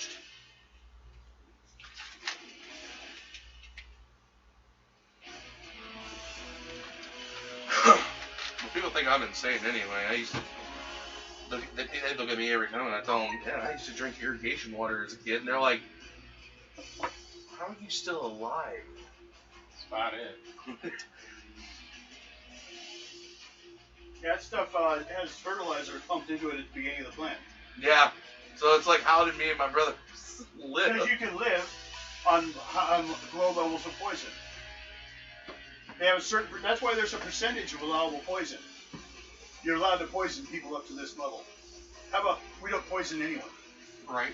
watched. Well, people think I'm insane anyway. I used to. They look at me every time and I tell them, yeah, I used to drink irrigation water as a kid, and they're like, how are you still alive? That's about it. That stuff has fertilizer pumped into it at the beginning of the plant. Yeah. So it's like, how did me and my brother live? Because you can live on low levels of poison. They have a certain. That's why there's a percentage of allowable poison. You're allowed to poison people up to this level. How about we don't poison anyone? Right.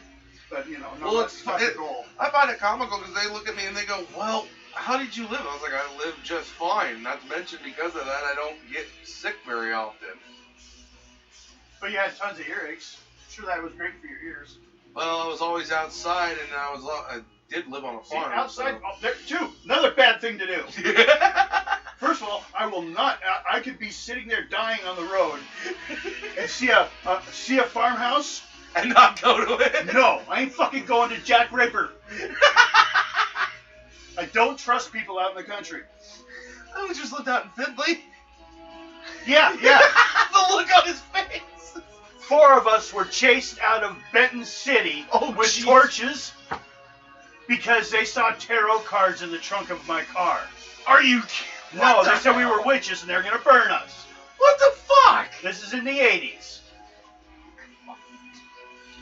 But no, Well, that's not the goal. I find it comical because they look at me and they go, well, how did you live? I was like, I lived just fine. Not to mention, because of that, I don't get sick very often. But you had tons of earaches. Sure, that was great for your ears. Well, I was always outside, and I did live on a farm. See, outside, so. oh, there too. Another bad thing to do. First of all, I will not. I could be sitting there dying on the road and see a farmhouse and not go to it. No, I ain't fucking going to Jack Raper. I don't trust people out in the country. I just lived out in Findlay. Yeah. The look on his face. 4 of us were chased out of Benton City with torches because they saw tarot cards in the trunk of my car. Are you kidding? No, they said we were witches and they're going to burn us. What the fuck? This is in the 80s.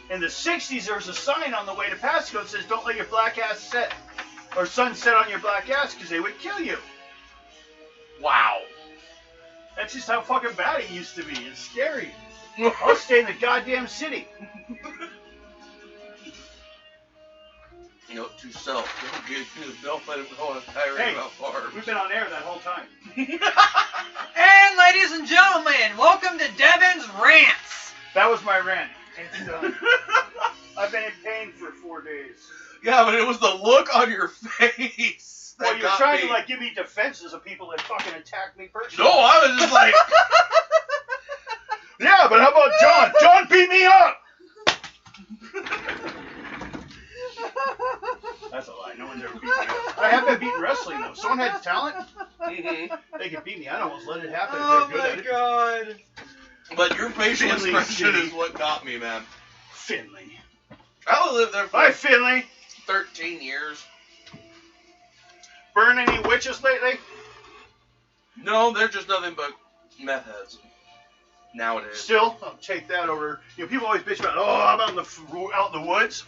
In the 60s, there was a sign on the way to Pasco that says, don't let your black ass set or sun set on your black ass because they would kill you. Wow. That's just how fucking bad it used to be. It's scary. I'll stay in the goddamn city. Note to self, don't let him go on a tirade about farms. We've been on air that whole time. And ladies and gentlemen, welcome to Devin's Rants. That was my rant. It's done. I've been in pain for 4 days. Yeah, but it was the look on your face that well, you're got trying me. to like give me defenses of people that fucking attacked me personally. No, I was just like... Yeah, but how about John? John beat me up! That's a lie. No one's ever beat me up. I have been beaten wrestling, though. Someone had talent. They could beat me. I'd almost let it happen if they're good at it. Oh, my God. But your facial Finley expression City. is what got me, man. Finley. I only lived there for Bye, Finley. 13 years. Burn any witches lately? No, they're just nothing but meth heads. Nowadays. Still, I'll take that over. People always bitch about, I'm out in the woods,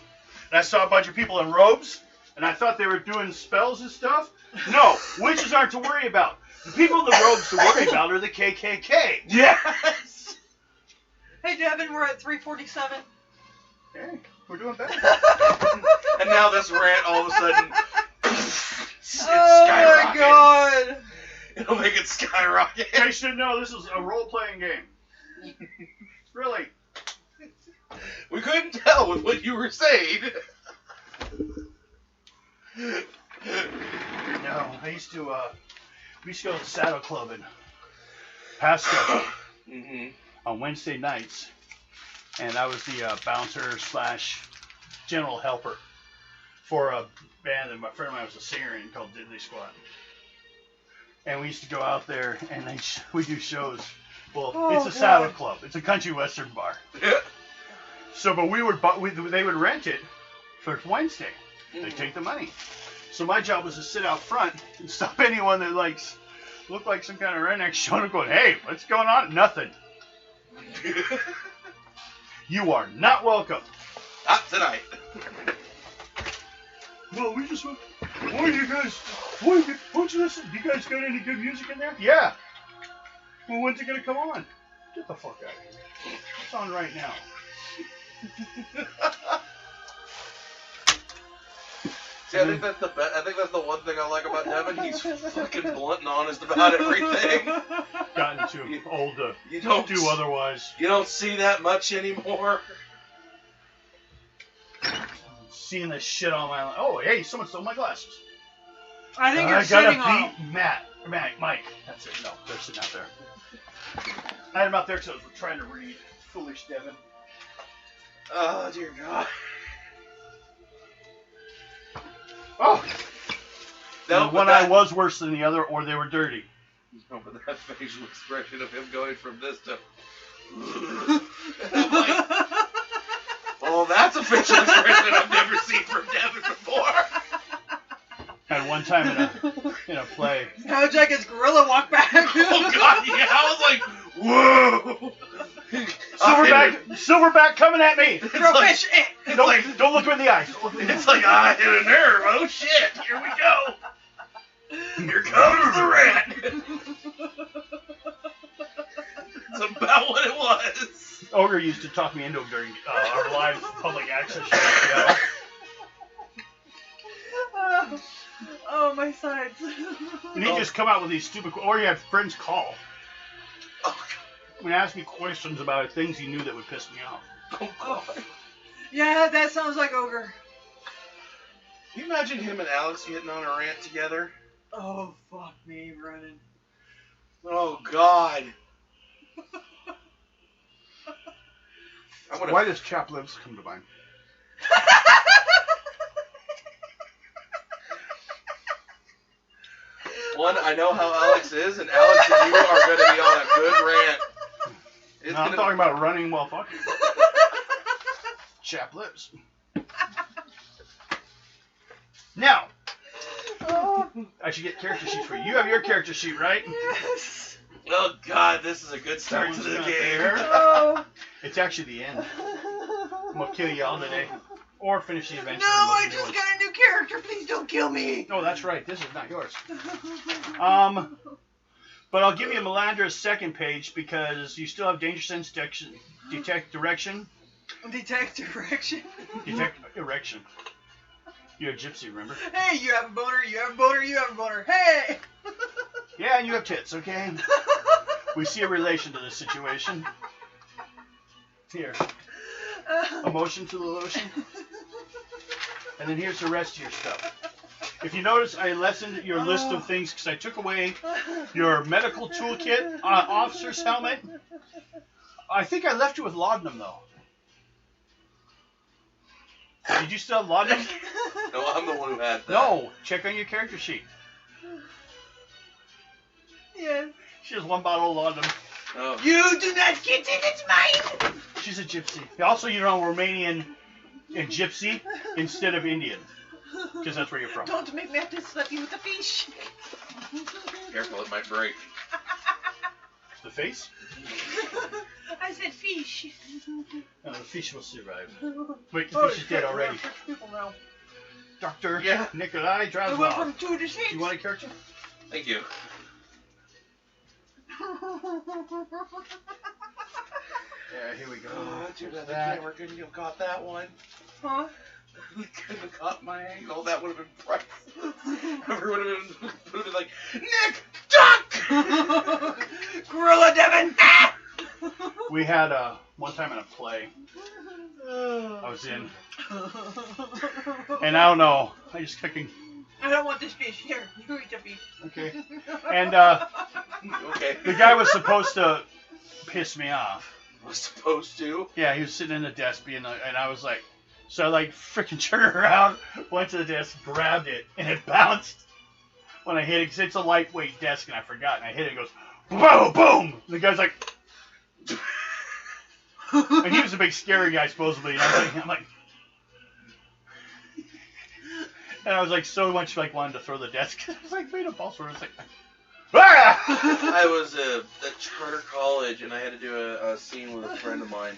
and I saw a bunch of people in robes, and I thought they were doing spells and stuff. No, witches aren't to worry about. The people in the robes to worry about are the KKK. Yes! Hey, Devin, we're at 347. Hey, we're doing better. And now this rant all of a sudden, it's Oh, my skyrocketing. God. It'll make it skyrocket. I should know this is a role-playing game. Really. We couldn't tell with what you were saying. No, I used to, we used to go to the Saddle Club in Pasco on Wednesday nights, and I was the bouncer / general helper for a band that my friend of mine was a singer in called Diddley Squad. And we used to go out there and we do shows. Well, it's a Saddle Club. It's a country western bar. Yeah. So, but they would rent it for Wednesday. They take the money. So my job was to sit out front and stop anyone that looked like some kind of redneck showing up going, hey, what's going on? Nothing. You are not welcome. Not tonight. Well, we just went, why don't you listen? You guys got any good music in there? Yeah. Well, when's it going to come on? Get the fuck out of here. It's on right now. See, I think that's the one thing I like about Devin. He's fucking blunt and honest about everything. Gotten too old to You don't do otherwise. You don't see that much anymore. Seeing this shit on my... Oh, hey, someone stole my glasses. I think you're I sitting gotta on beat Mike. That's it. No, they're sitting out there. I had them out there because I was trying to read. Foolish Devin. Oh, dear God. Oh. No, One eye was worse than the other, or they were dirty. No, but that facial expression of him going from this to. I'm like, well, that's a facial expression I've never seen from Devin before. Had one time in a play. Now Jack's gorilla walk back. Oh God, yeah, I was like, whoa. Silverback coming at me. Throw like- fish. Don't look him in the eyes. Don't look him in the It's eyes. like I hit a nerve. Oh shit! Here we go. Here comes the rat. It's about what it was. Ogre used to talk me into him during our live public access show. Oh, my sides. And he'd just come out with these stupid, or he had friends call. Oh, When he asked me questions about things he knew that would piss me off. God. Yeah, that sounds like Ogre. Can you imagine him and Alex getting on a rant together? Oh, fuck me, Brennan. Oh God. Why does chapped lips come to mind? One, I know how Alex is, and Alex and you are going to be on a good rant. It's No, I'm talking about running while fucking. Chapped lips. Now, I should get character sheets for you. You have your character sheet, right? Yes. Oh God, this is a good start to That the one's game. not there. Oh. It's actually the end. I'm gonna kill you all today. Or finish the adventure. No, and look I at just yours. got a new character. Please don't kill me. No, that's right. This is not yours. But I'll give you Melandra's second page because you still have danger sense, detect direction, Detect direction. detect erection. You're a gypsy, remember? Hey, you have a boner. You have a boner. You have a boner. Hey. Yeah, and you have tits, okay? We see a relation to this situation. Here. Emotion to the lotion. And then here's the rest of your stuff. If you notice, I lessened your list of things because I took away your medical toolkit, officer's helmet. I think I left you with laudanum, though. Did you still have laudanum? No, I'm the one who had that. No. Check on your character sheet. Yes. She has one bottle of laudanum. Oh. You do not get it. It's mine. She's a gypsy. Also, you're on Romanian and gypsy instead of Indian. Because that's where you're from. Don't make me have to slap you with a fish. Careful, it might break. The face? I said fish. No, the fish will survive. Wait, the Oh, fish is dead already. People now. Dr. Yeah. Nikolai We went from Drazlov. 2 to 6. You want a character? Thank you. Yeah, here we go. Oh, too bad the That. camera couldn't have caught that one. Huh? We couldn't have caught my angle. That would have been priceless. Everyone would have been like, Nick, duck! Gorilla Devin. We had one time in a play I was in, and I don't know, I just fucking, I don't want this fish. Here, you eat the fish. okay. And Okay. the guy was supposed to piss me off. Was supposed to. Yeah, he was sitting in the desk being, and I was like, so I like freaking turned around, went to the desk, grabbed it, and it bounced when I hit it, because it's a lightweight desk, and I forgot, and I hit it, and it goes, boom, boom! And the guy's like, and he was a big scary guy, supposedly, and I'm like, and I was like, so much like wanted to throw the desk. I was like, made a ball sort of like, ah! I was at charter college and I had to do a scene with a friend of mine.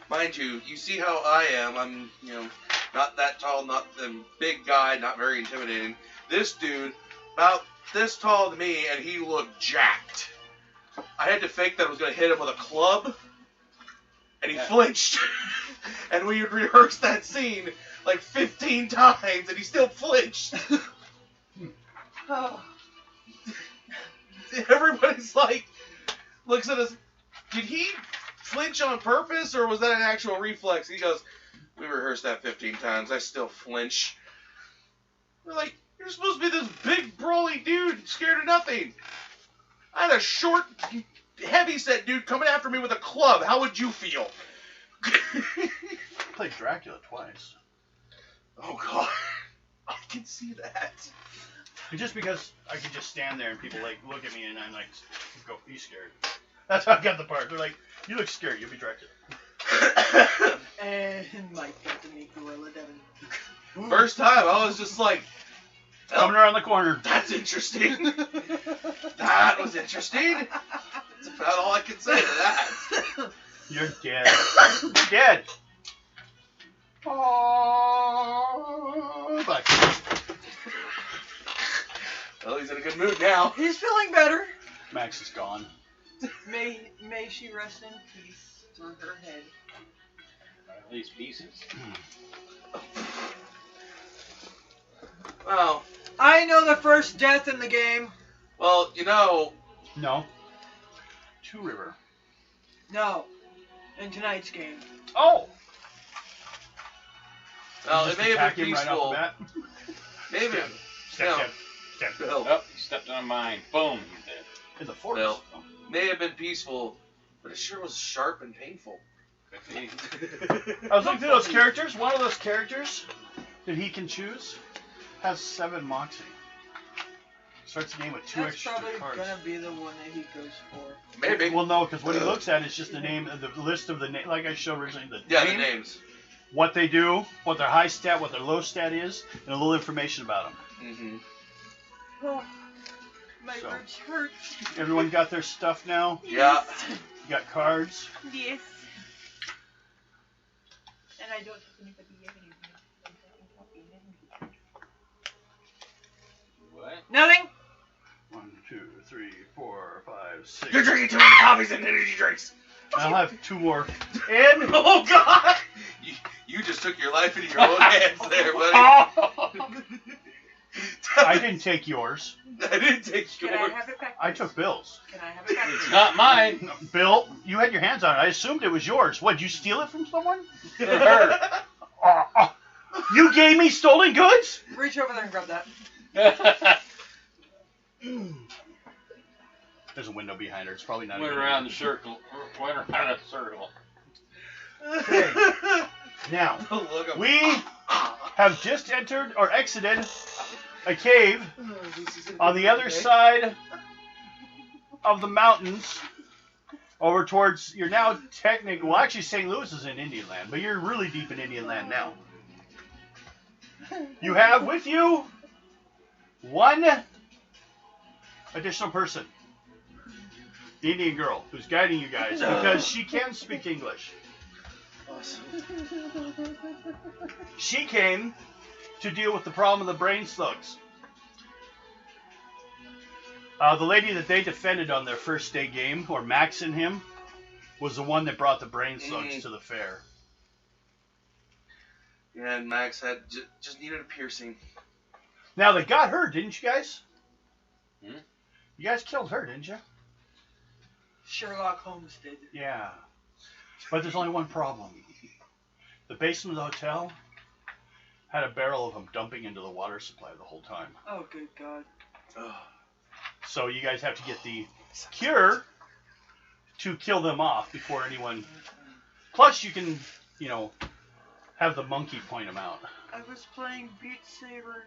Mind you, you see how I am. I'm, not that tall, not the big guy, not very intimidating. This dude, about this tall to me, and he looked jacked. I had to fake that I was going to hit him with a club, and he flinched. And we had rehearsed that scene like 15 times, and he still flinched. Oh. Everybody's like, looks at us, did he flinch on purpose, or was that an actual reflex? He goes, we rehearsed that 15 times, I still flinch. We're like, you're supposed to be this big, brawly dude, scared of nothing. I had a short, heavy-set dude coming after me with a club. How would you feel? I played Dracula twice. Oh, God. I can see that. Just because I can just stand there and people like look at me and I'm like, go, be scared. That's how I got the part. They're like, you look scared, you'll be directed. And Mike got to meet Gorilla Devin. First time, I was just like, Coming around the corner. that's interesting. That was interesting. That's about all I can say to that. You're dead. You're dead. Oh, bye. Well, he's in a good mood now. He's feeling better. Max is gone. May she rest in peace through her head. At least pieces. Well, I know the first death in the game. well, you know, No. Two River. No. In tonight's game. Oh! well, Just it may have attack been him right off peaceful. the bat. Maybe. Step, No. step, step. Bill, Oh, he stepped on mine. Boom, he's dead. In the forest. Bill. May have been peaceful, but it sure was sharp and painful. Could be. I was looking through those characters. One of those characters that he can choose has 7 moxie. Starts the game with 2 That's extra probably cards. gonna be the one that he goes for. Maybe. Well, no, because what he looks at is just the name, the list of the name, like I showed originally, the Yeah, name, the names. what they do, what their high stat, what their low stat is, and a little information about them. Mm-hmm. Oh, my So. ribs hurt. Everyone got their stuff now. Yeah. You got cards. Yes. And I don't have anybody yet. What? Nothing. 1, 2, 3, 4, 5, 6. You're drinking too many coffees and energy drinks. I'll have 2 more. And Oh, God. You just took your life into your own hands there, buddy. I didn't take yours. I didn't take Can yours. I have it back? I took Bill's. Can I have it back? It's not mine. No, Bill, you had your hands on it. I assumed it was yours. What, did you steal it from someone? Her. You gave me stolen goods? Reach over there and grab that. There's a window behind her. It's probably not Went even- around the circle. Went around a circle. Okay. Now, Look, we have just entered or exited a cave on the other side of the mountains over towards, you're now technically, well, actually St. Louis is in Indian land, but you're really deep in Indian land now. You have with you 1 additional person, the Indian girl, who's guiding you guys because she can speak English. Awesome. She came to deal with the problem of the brain slugs. The lady that they defended on their first day game, or Max and him, was the one that brought the brain slugs to the fair. Yeah, and Max had just needed a piercing. Now, they got her, didn't you guys? Hmm? You guys killed her, didn't you? Sherlock Holmes did. Yeah. But there's only one problem. The basement of the hotel had a barrel of them dumping into the water supply the whole time. Oh, good God. Oh. So you guys have to get the cure to kill them off before anyone... Plus, you can, have the monkey point them out. I was playing Beat Saber,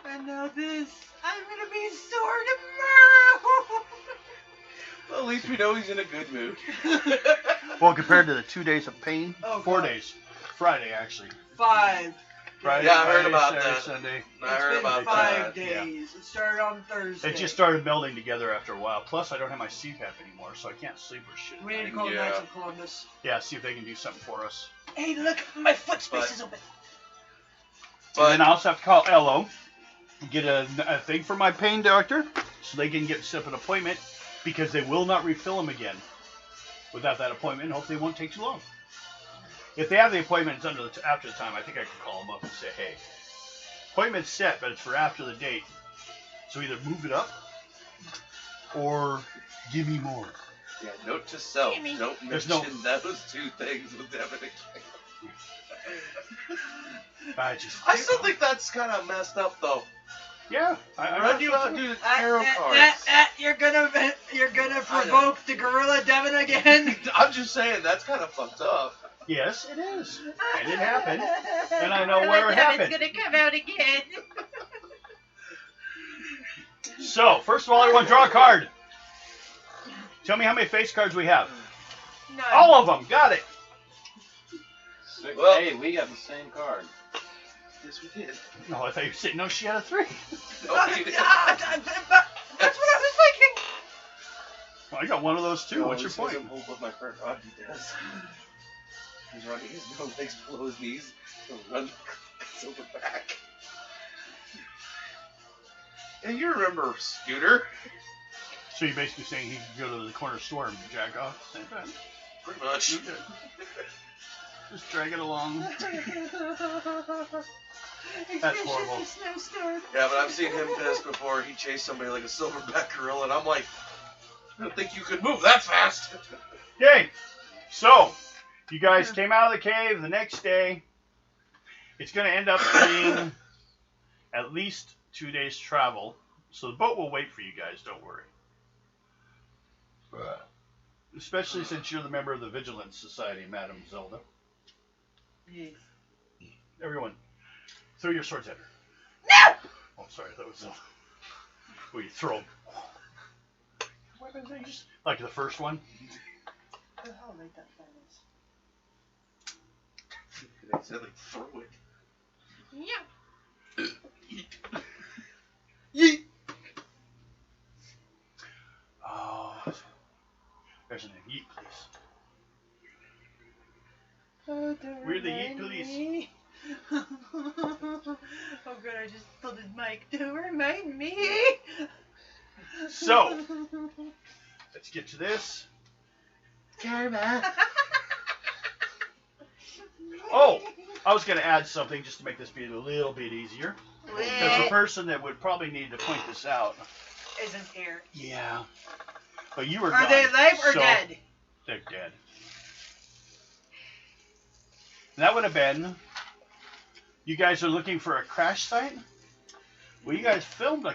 and now this. I'm gonna be sore tomorrow. Well, at least we know he's in a good mood. Well, compared to the 2 days of pain, Oh, 4 God. days. Friday, actually. 5. Friday, Yeah, I heard Friday, about Saturday, that. Sunday. I heard It's been about 5 that. days. It started on Thursday. It just started melding together after a while. Plus, I don't have my CPAP anymore, so I can't sleep or shit. We need to call the Yeah. Knights of Columbus. Yeah, see if they can do something for us. Hey, look, my foot space But- is open. And then I also have to call Ello, get a thing for my pain doctor, so they can set up an appointment, because they will not refill them again without that appointment. Hopefully it won't take too long. If they have the appointment after the time, I think I can call them up and say, hey, appointment's set, but it's for after the date. So either move it up or give me more. Yeah, note to self. Gimme. Don't There's mention those 2 things with Devin again. I I still think that's kind of messed up, though. Yeah, Run you out, do the tarot cards. You're gonna provoke the gorilla Devin again. I'm just saying that's kind of fucked up. Yes, it is, and it happened, and I know where it happened. It's gonna come out again. So, first of all, everyone draw a card. Tell me how many face cards we have. None. All of them. Got it. Well- Hey, we got the same card. Yes, we did. No, I thought you were saying, no, she had a 3. No, we did. That's what I was thinking. Well, I got one of those too. What's your He doesn't point? hold what my friend Rodney does. He's running his no legs below his knees. He'll run silverback. And you remember Scooter? So you're basically saying he could go to the corner store and jack off at the same time? Pretty much. Just drag it along. That's horrible. The snowstorm. Yeah, but I've seen him piss before. He chased somebody like a silverback gorilla, and I'm like, I don't think you could move that fast. Okay, so you guys came out of the cave the next day. It's going to end up being at least 2 days travel. So the boat will wait for you guys, don't worry. Especially since you're the member of the Vigilance Society, Madam Zelda. Yes. Everyone, throw your swords at her. No! Oh, sorry, that was Zelda. Well, you throw them. Weapons, they just like the first one. The hell made that sound? They accidentally throw it. Yeah. Yeet. Oh, there's an yeet, please. We're the Yeet Police. Oh god, I just pulled his mic. Don't remind me. So, let's get to this. Karma. Oh, I was going to add something just to make this be a little bit easier. Because the person that would probably need to point this out. Isn't here. Yeah. But you were Are gone, they alive or so dead? They're dead. That would have been, you guys are looking for a crash site? Well, you guys filmed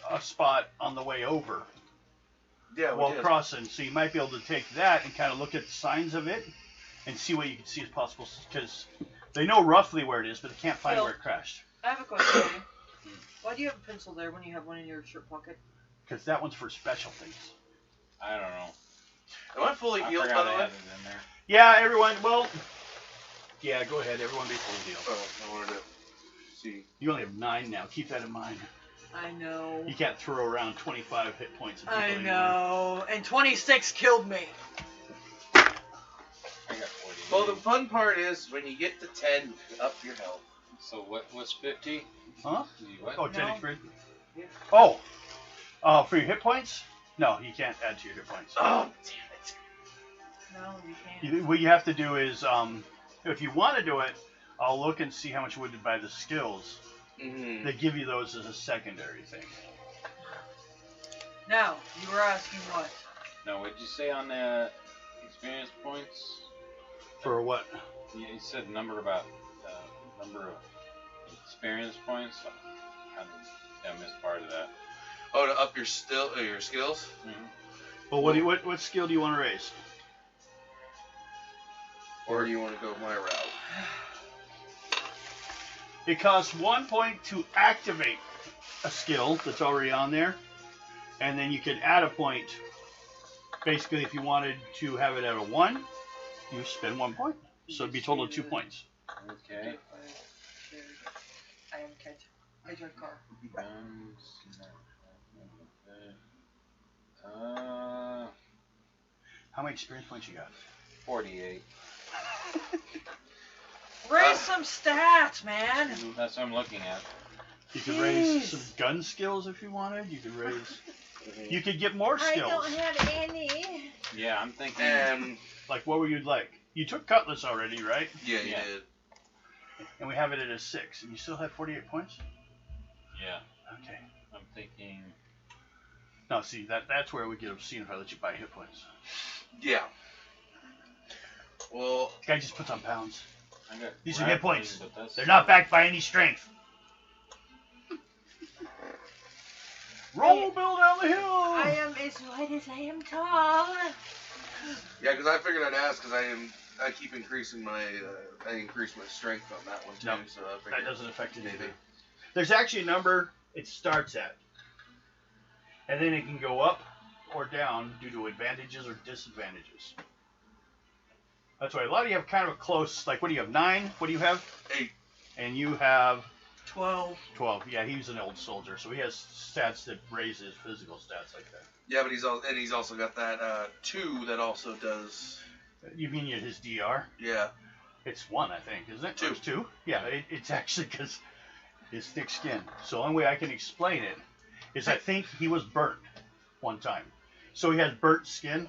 a spot on the way over Yeah, we while did. crossing, so you might be able to take that and kind of look at the signs of it and see what you can see as possible, because they know roughly where it is, but they can't find Well- where it crashed. I have a question. Why do you have a pencil there when you have one in your shirt pocket? Because that one's for special things. I don't know. Am I fully I healed, forgot by I the way? had it in there. Yeah, everyone, well, yeah, go ahead, everyone be full deal. Oh, I wanted to see. You only have 9 now, keep that in mind. I know. You can't throw around 25 hit points at people I anymore. know. And 26 killed me. I got 40. Well, the fun part is when you get to 10, you can up your health. So what's 50? Huh? What? Oh, 10 No. experience? Yeah. Oh, for your hit points? No, you can't add to your hit points. Oh, damn it. No, you can't. What you have to do is, if you want to do it, I'll look and see how much would buy the skills. Mm-hmm. They give you those as a secondary thing. Now, you were asking what? No, what'd you say on the experience points? For what? Yeah, you said number of experience points. I missed part of that. Oh, to up your skills? Mm-hmm. Well, what skill do you want to raise? Or do you want to go my route? It costs 1 point to activate a skill that's already on there, and then you can add a point. Basically, if you wanted to have it at a 1, you spend 1 point. So it'd be a total of 2 points. Okay. I am catch. I drive car. How many experience points you got? 48. Raise some stats, man. That's what I'm looking at. You could raise Jeez. some gun skills if you wanted. You could raise. You could get more skills. have any. Yeah, I'm thinking. Like what would you like? You took Cutlass already, right? Yeah, you Yeah. did. And we have it at a 6, and you still have 48 points. Yeah, Okay. I'm thinking. No, see that's where we get obscene if I let you buy hit points. Yeah. Well, This guy just puts on pounds. I got These are hit points. grappling, but that's- They're not backed by any strength. Roll Bill down the hill. I am as wide as I am tall. Yeah, because I figured I'd ask because I keep increasing my I increase my strength on that one too. No, So I figured that doesn't affect anything. maybe. There's actually a number it starts at, and then it can go up or down due to advantages or disadvantages. That's why a lot of you have kind of a close. Like, what do you have? 9. What do you have? 8. And you have 12. 12. Yeah, he's an old soldier, so he has stats that raise his physical stats like that. Yeah, but he's also got that 2 that also does. You mean his DR? Yeah. It's 1, I think, isn't it? 2. Or it's 2? Yeah, it's actually because his thick skin. So the only way I can explain it is I think he was burnt one time. So he has burnt skin.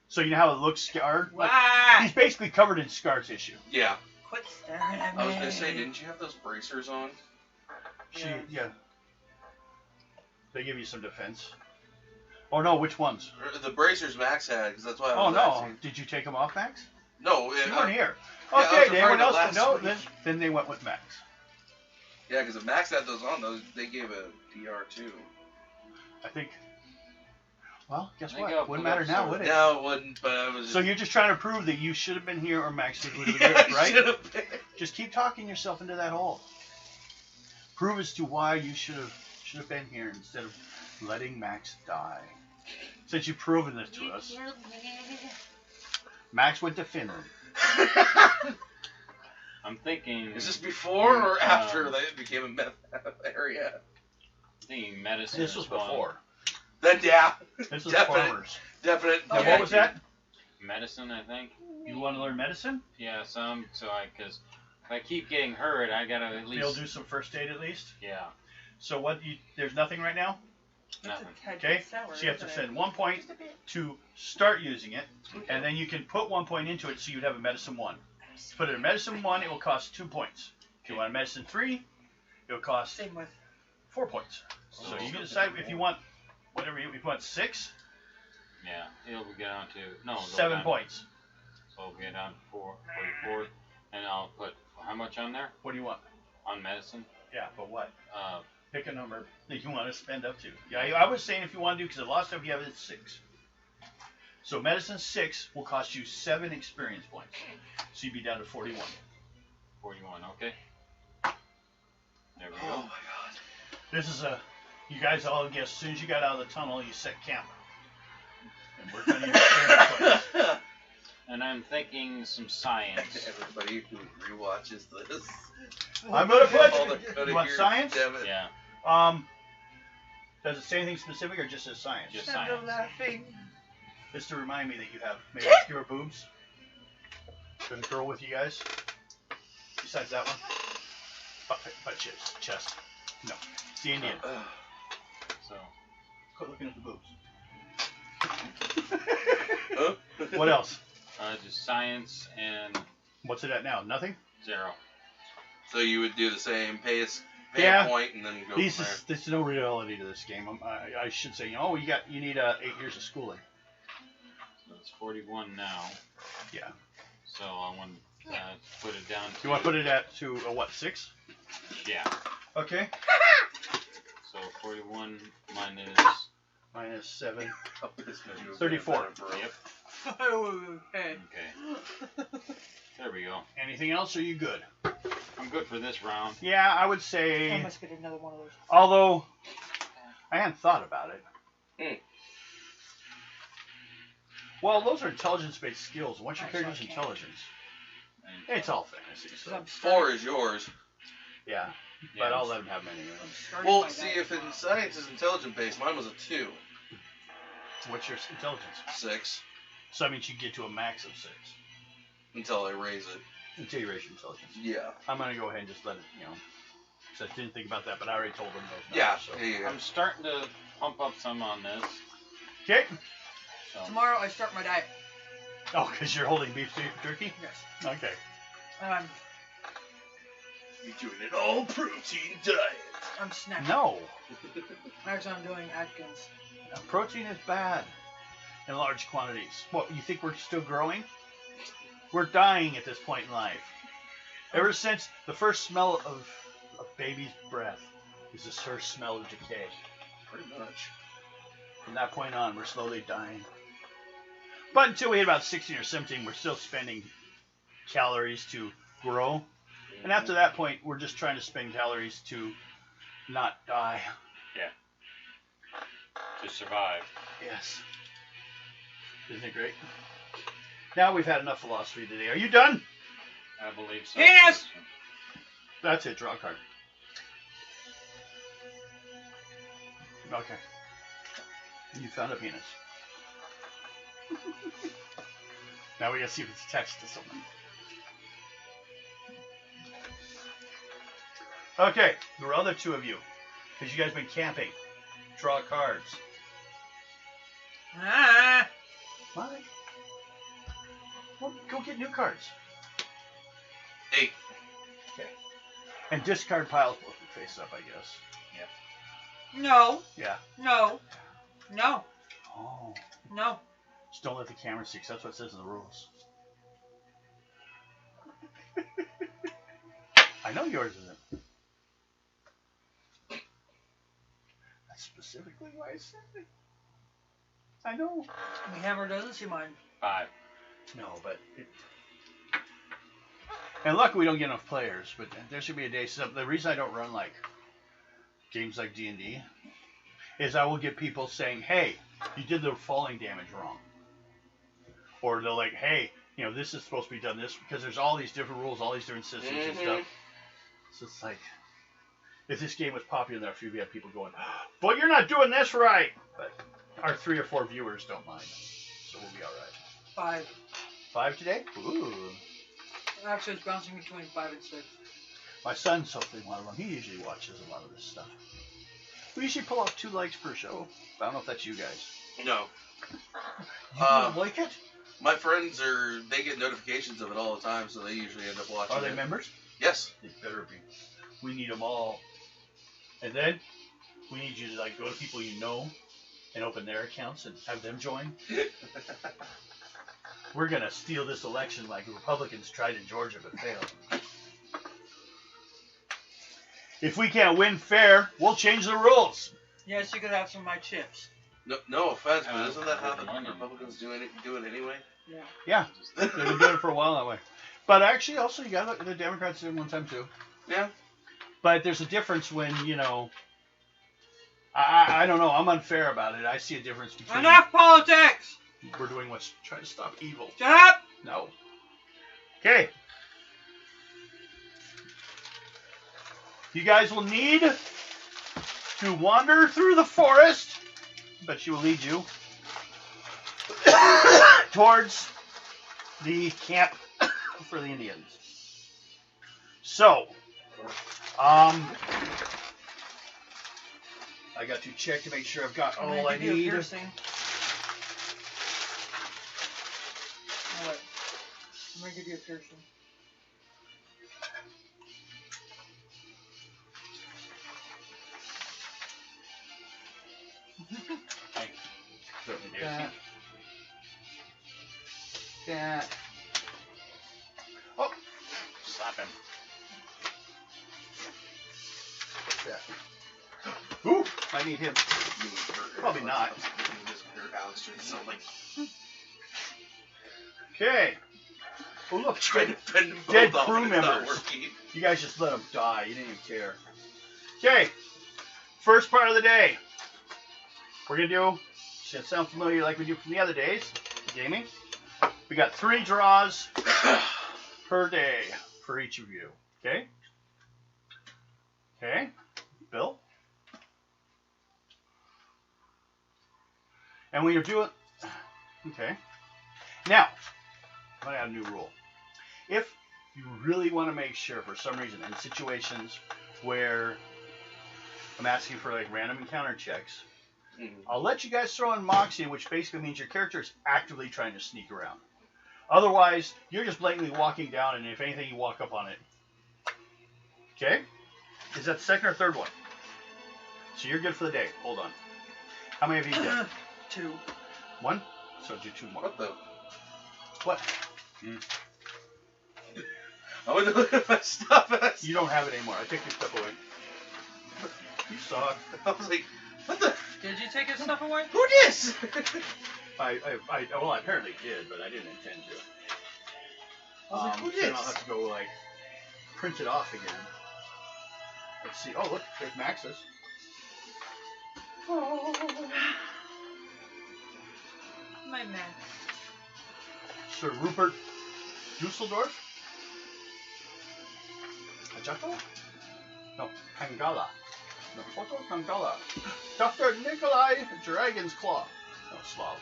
So you know how it looks scarred? Like, he's basically covered in scar tissue. Yeah. Quit staring at me. I was gonna say, didn't you have those bracers on? Yeah. They give you some defense. Oh no, which ones? The bracers Max had, because that's why I Oh was no, asking. did you take them off, Max? No, You weren't here. Yeah, I Okay, was anyone referring to else? last No, week. then they went with Max. Yeah, because if Max had those on, they gave a DR too. I think. Well, guess I think what? I'll Wouldn't pull matter up now, some- would it? No, it wouldn't. But I was. So you're just trying to prove that you should have been here or Max would have yeah, been here, right? should've been. Just keep talking yourself into that hole. Prove as to why you should have been here instead of letting Max die. Since you've proven this to us, Max went to Finland. I'm thinking. Is this before or after they became a meth area? Thinking medicine. This was is one. before. Then yeah. This was Definite. farmers. Definite. Now, yeah. what was that? Medicine, I think. You want to learn medicine? Yeah, some. So because if I keep getting hurt, I gotta at least. You'll do some first aid at least. Yeah. So what? There's nothing right now. Nothing. Okay. So you have to spend 1 point to start using it, and then you can put 1 point into it, so you'd have a medicine 1. To put it in medicine 1, it will cost 2 points. If you want a medicine 3, it will cost Same with. 4 points. So you can decide if you want whatever if you want 6, Yeah. It'll get down to 7 down, points. So we'll get down to 44, and I'll put how much on there What do you want? on medicine? Yeah, but what? Uh, Pick a number that you want to spend up to. Yeah, I was saying if you want to do, because the last stuff you have is 6. So medicine 6 will cost you 7 experience points. So you'd be down to 41. 41. Okay. There we Oh go. my god. This is you guys all guess, as soon as you got out of the tunnel, you set camp. And we're going to use experience points. And I'm thinking some science. Everybody who rewatches this. I'm going to all the put, code you want here, science? damn it. Yeah. Does it say anything specific or just says science? Just Stop science. laughing. Just to remind me that you have maybe obscure boobs. Good girl with you guys. Besides that one. Butt chest. No. It's the Indian. So. Quit looking at the boobs. Huh? What else? Just science and What's it at now? Nothing? 0. So you would do the same, pay Yeah. a point, and then go from there. There's no reality to this game. I should say, you need 8 years of schooling. So it's 41 now. Yeah. So I want to put it down to. You want to put it at to what, 6? Yeah. Okay. So 41 Minus 7. Oh, this video is 34. gonna be better, bro. Yep. Okay. Okay. There we go. Anything else? Or are you good? I'm good for this round. Yeah, I would I say. must get another one of those. Although I hadn't thought about it. Well, those are intelligence-based skills. Once your character's intelligence, it's all fantasy. So. 4 is yours. Yeah, Yeah. but I'll let him have many of them. Well, see, if in science is intelligent based, mine was a 2. What's your intelligence? 6. So that means you get to a max of 6 Until I raise it. until you raise your intelligence. Yeah. I'm gonna go ahead and just let it, because I didn't think about that, but I already told them those Yeah. numbers. So. Yeah. I'm starting to pump up some on this. Okay. So. Tomorrow I start my diet. Oh, because you're holding beef jerky? Yes. Okay. You're doing an all protein diet. I'm snacking. No. Actually, I'm doing Atkins. Protein is bad in large quantities. What, you think we're still growing? We're dying at this point in life. Ever since the first smell of a baby's breath is the first smell of decay. Pretty much. From that point on, we're slowly dying. But until we hit about 16 or 17, we're still spending calories to grow. And after that point, we're just trying to spend calories to not die. Yeah. To survive. Yes. Isn't it great? Now we've had enough philosophy today. Are you done? I believe so. Yes! That's it. Draw a card. Okay. You found a penis. Now we gotta see if it's attached to something. Okay, there are other two of you. Because you guys been camping. Draw cards. Ah. Mike. Well, go get new cards. 8. Okay. And discard piles both face up, I guess. No. Yeah. No. No. Oh. No. Just don't let the camera see, 'cause that's what it says in the rules. I know yours isn't. That's specifically why I said it. I know. The hammer doesn't see mine. 5. No, but and luckily we don't get enough players. But there should be a day. So the reason I don't run like games like D&D is I will get people saying, "Hey, you did the falling damage wrong," or they're like, "Hey, you know this is supposed to be done this," because there's all these different rules, all these different systems and stuff. So it's like, if this game was popular enough, you'd have people going, "But you're not doing this right." But our 3 or 4 viewers don't mind, so we'll be all right. 5. 5 today? Ooh. Actually, it's bouncing between 5 and 6. My son's hopefully one of them. He usually watches a lot of this stuff. We usually pull off 2 likes per show. I don't know if that's you guys. No. You don't like it? My friends they get notifications of it all the time, so they usually end up watching Are they it. members? Yes. They better be. We need them all. And then we need you to like go to people you know and open their accounts and have them join. We're going to steal this election like the Republicans tried in Georgia but failed. If we can't win fair, we'll change the rules. Yes, you could have some of my chips. No offense, but isn't that how the the money. Republicans do it anyway? Yeah. Yeah, they've been doing it for a while that way. But actually, also, you got to look at the Democrats did it one time too. Yeah. But there's a difference when, you know, I don't know, I'm unfair about it. I see a difference between Enough politics! we're doing what's trying to stop evil. Shut up! No. Okay. You guys will need to wander through the forest, but she will lead you towards the camp for the Indians. So, I got to check to make sure I've got all I need. Piercing. Oh, wait. I'm gonna give you a piercing. That. That. Oh, Slap him. what's that? Ooh, I need him. Probably not. Okay. Oh look, Trying to bend them dead both off crew and it's not members. working. You guys just let them die. You didn't even care. Okay. First part of the day. We're going to do, should sound familiar like we do from the other days, gaming. We got 3 draws per day for each of you. Okay? Okay. Bill? And when you're doing, okay. Now, I got a new rule. If you really want to make sure, for some reason, in situations where I'm asking for like random encounter checks, I'll let you guys throw in Moxie, which basically means your character is actively trying to sneak around. Otherwise, you're just blatantly walking down, and if anything, you walk up on it. Okay? Is that the second or third one? So you're good for the day. Hold on. How many of you did? 2. 1? So do 2 more. What the? What? I went to look at my stuff and You don't have it anymore. I take your stuff away. You suck. I was like, What the? Did you take his stuff away? Who dis? Well, I apparently did, but I didn't intend to. I was like, who Then dis? I'll have to go like print it off again. Let's see. Oh, look, there's Max's. My man. Sir Rupert Dusseldorf? Ajato? No, Kangala. No, Photo Kangala. Dr. Nikolai Dragon's Claw. No, Slav.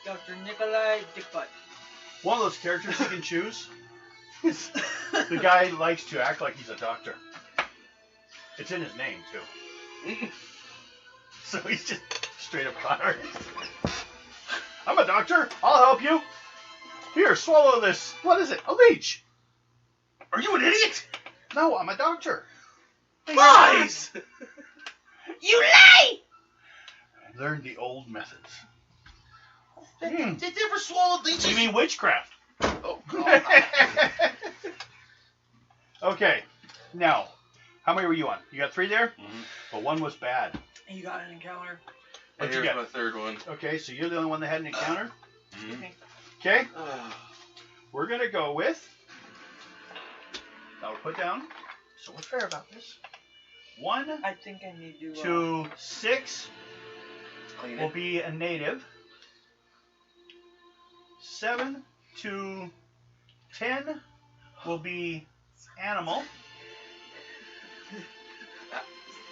Dr. Nikolai Dickbutt. One of those characters you can choose. The guy likes to act like he's a doctor. It's in his name, too. So he's just straight up connard. I'm a doctor. I'll help you. Here, swallow this. What is it? A leech. Are you an idiot? No, I'm a doctor. Lies! You lie! I learned the old methods. They never swallowed leeches. You mean witchcraft? Oh, God. Okay. Now, how many were you on? You got 3 there? Mm-hmm. But one was bad. And you got an encounter. What'd you Here's get? my third one. Okay, so you're the only one that had an encounter? Mm-hmm. Okay. We're going to go with... Now we'll put down... So what's fair about this? 1 I think I need to... to 6 Clean will it. be a native. 7 to 10 will be animal.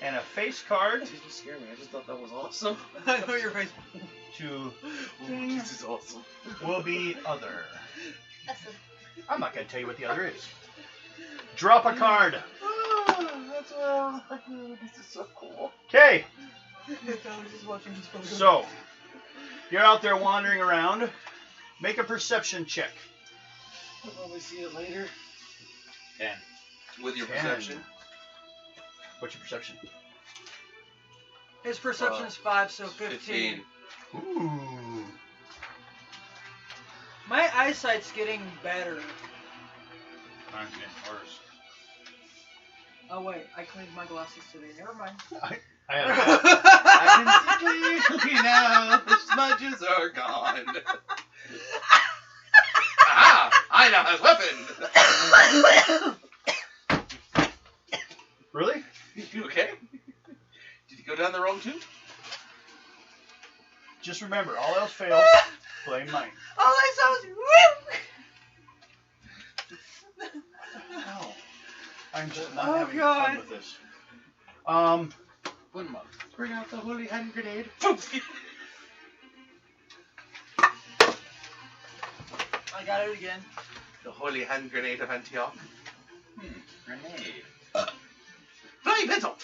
And a face card This just scared me. I just thought that was awesome. I know your face. to Ooh, this is awesome. will be other. I'm not going to tell you what the other is. Drop a card. That's this is so cool. Okay, I was just watching this photo. so you're out there wandering around. Make a perception check. I'll probably see it later. 10. With your 10. perception. What's your perception? His perception's 5, so 15. Ooh. My eyesight's getting better. Mine's getting worse. Oh wait, I cleaned my glasses today. Never mind. I had I can see clearly now. The smudges are gone. Aha! I now have weapon. Really? You okay? Did you go down the wrong tube? Just remember, all else fails, blame mine. All I saw was No. I'm just not Oh, having God. fun with this. One month. Bring out the holy hand grenade. I got it again. The holy hand grenade of Antioch. Grenade. Flying pencil.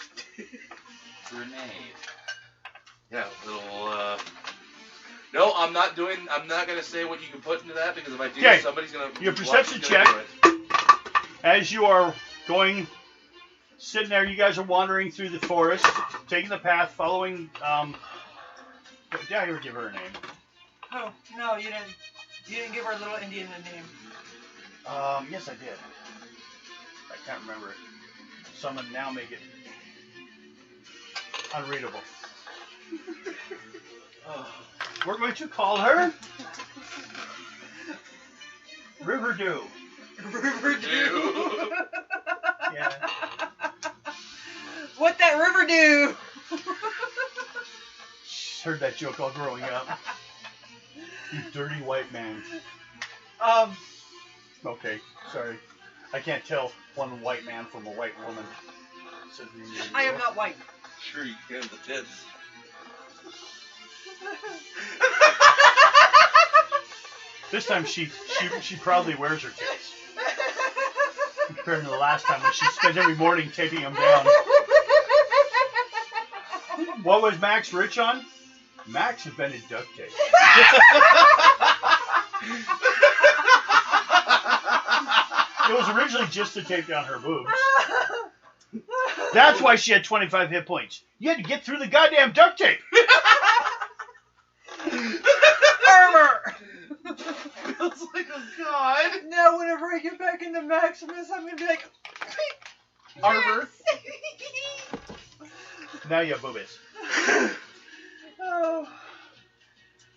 Grenade. Yeah, little. No, I'm not gonna say what you can put into that because if I do, Okay. somebody's gonna. Your perception gonna check. do it. As you are going, sitting there, you guys are wandering through the forest, taking the path, following. Did I ever give her a name? Oh no, you didn't. You didn't give our little Indian a name. Yes, I did. I can't remember it. So I'm gonna now make it unreadable. We're going to call her Riverdew. River Dew. Yeah. What that river do? Heard that joke all growing up. You dirty white man. Okay, sorry. I can't tell one white man from a white woman. I am not white. Sure, you can the tits. This time she proudly wears her tits. Compared to the last time when she spent every morning taking them down. What was Max rich on? Max invented duct tape. It was originally just to tape down her boobs. That's why she had 25 hit points. You had to get through the goddamn duct tape. Armor. I was like, oh god. Now whenever I get back into Maximus, I'm gonna be like, Armor. Now you have boobies. Oh.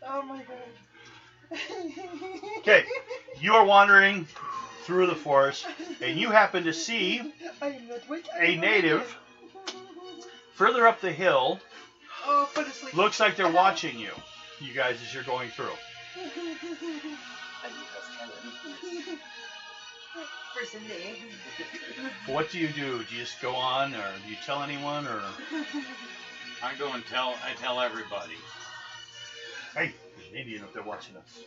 Oh my god. Okay, you are wandering through the forest, and you happen to see a native further up the hill. Oh, put asleep. Looks like they're watching you, you guys, as you're going through. For Cindy. What do? Do you just go on, or do you tell anyone, or? I go and I tell everybody. Hey, there's an Indian up there watching us.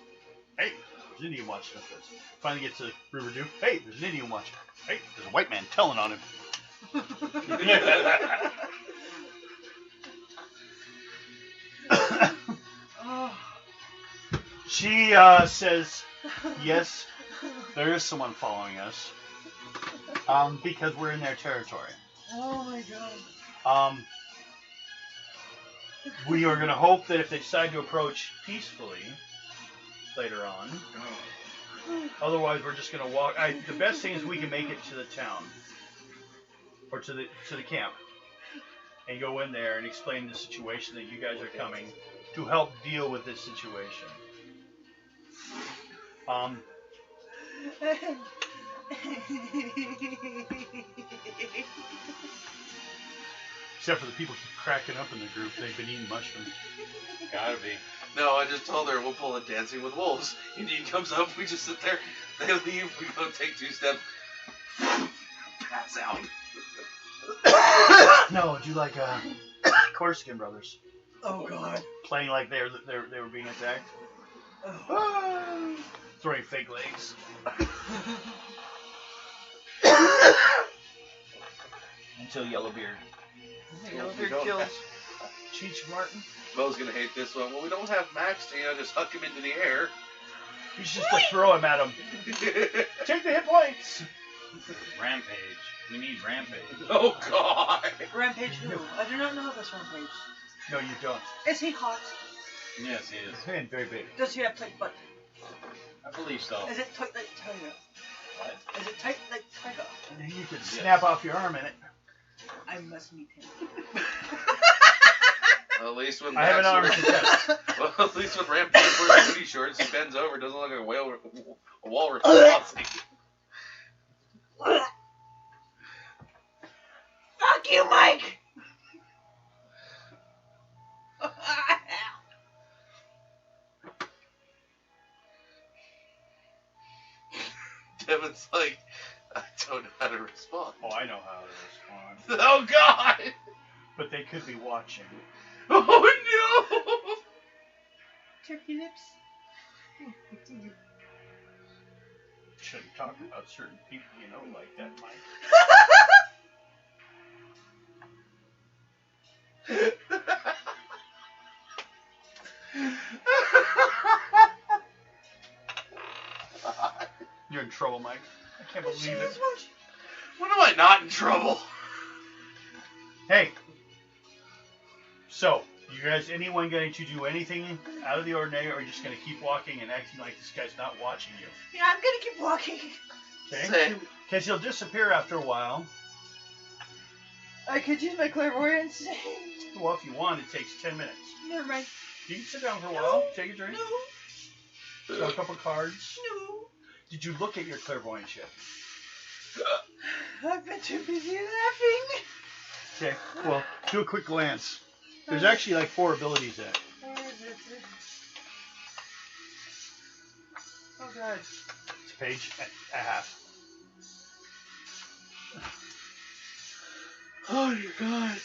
Hey, there's an Indian watching us. Finally gets to Riverdale. Hey, there's an Indian watching. Hey, there's a white man telling on him. She says, yes, there is someone following us. Because we're in their territory. Oh my god. We are going to hope that if they decide to approach peacefully later on, otherwise we're just going to walk. The best thing is we can make it to the town or to the camp and go in there and explain the situation that you guys are coming to help deal with this situation. Except for the people keep cracking up in the group. They've been eating mushrooms. Gotta be. No, I just told her we'll pull a Dancing with Wolves. Indian comes up, we just sit there. They leave, we go take 2 steps, pass out. No, would you like Corskin Brothers Oh god. playing like they were being attacked? Oh. Throwing fake legs. Until Yellowbeard. Yellowbeard kills. Cheech Martin. Bo's gonna hate this one. Well, we don't have Max to, just huck him into the air. You should just throw him at him. Take the hit points. Rampage. We need Rampage. Oh, God. Rampage who? I do not know this Rampage. No, you don't. Is he hot? Yes, he is. And very big. Does he have tight butt? I believe so. Is it tight like Tiger? What? Is it tight like Tiger? And then you can snap off your arm in it. I must meet him. Well, at least when I have an arm to test. Well, at least when Rampage wears booty shorts, he bends over, doesn't look like a walrus flossing. Fuck you, Mike! Devin's like, I don't know how to respond. Oh, I know how to respond. Oh, God! But they could be watching. Oh, no! Turkey lips. Shouldn't talk about certain people, like that, Mike. You're in trouble, Mike. I can't believe it. When am I not in trouble? Hey. So, you guys, anyone going to do anything out of the ordinary, or are you just going to keep walking and acting like this guy's not watching you? Yeah, I'm gonna keep walking. Okay? Same. Because he'll disappear after a while. I could use my clairvoyance. Well, if you want, it takes 10 minutes. Never mind. You can sit down for a while, take a drink, No. draw a couple cards. No. Did you look at your clairvoyance yet? I've been too busy laughing. Okay, well, do a quick glance. There's actually like 4 abilities in it. Where is it? Oh god. It's a page and a half. Oh, dear God.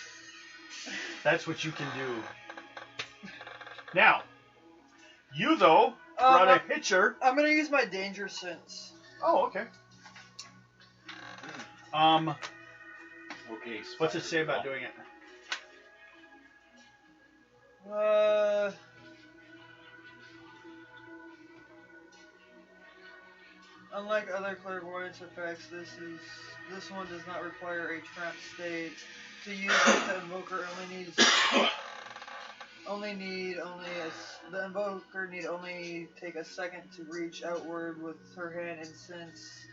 That's what you can do. Now, you though brought a pitcher. I'm gonna use my danger sense. Oh, okay. Okay. What's it say about doing it? Unlike other clairvoyance effects, this one does not require a trance state. To use it, the invoker the invoker need only take a second to reach outward with her hand and sense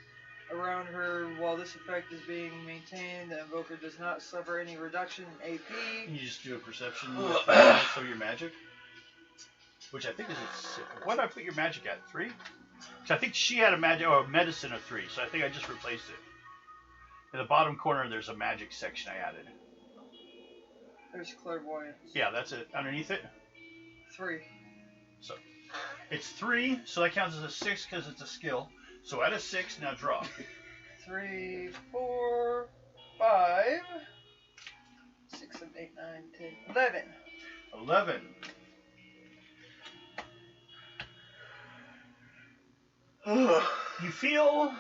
around her while this effect is being maintained. The invoker does not suffer any reduction in AP. You just do a perception so your magic, which I think is what did I put your magic at? 3? Because I think she had a magic or a medicine of 3, so I think I just replaced it. In the bottom corner, there's a magic section I added. There's clairvoyance. Yeah, that's it. Underneath it. 3. So it's 3, so that counts as a 6 because it's a skill. So add a 6, now draw. 3, 4, 5, 6, 7, 8, 9, 10, 11. 11. You feel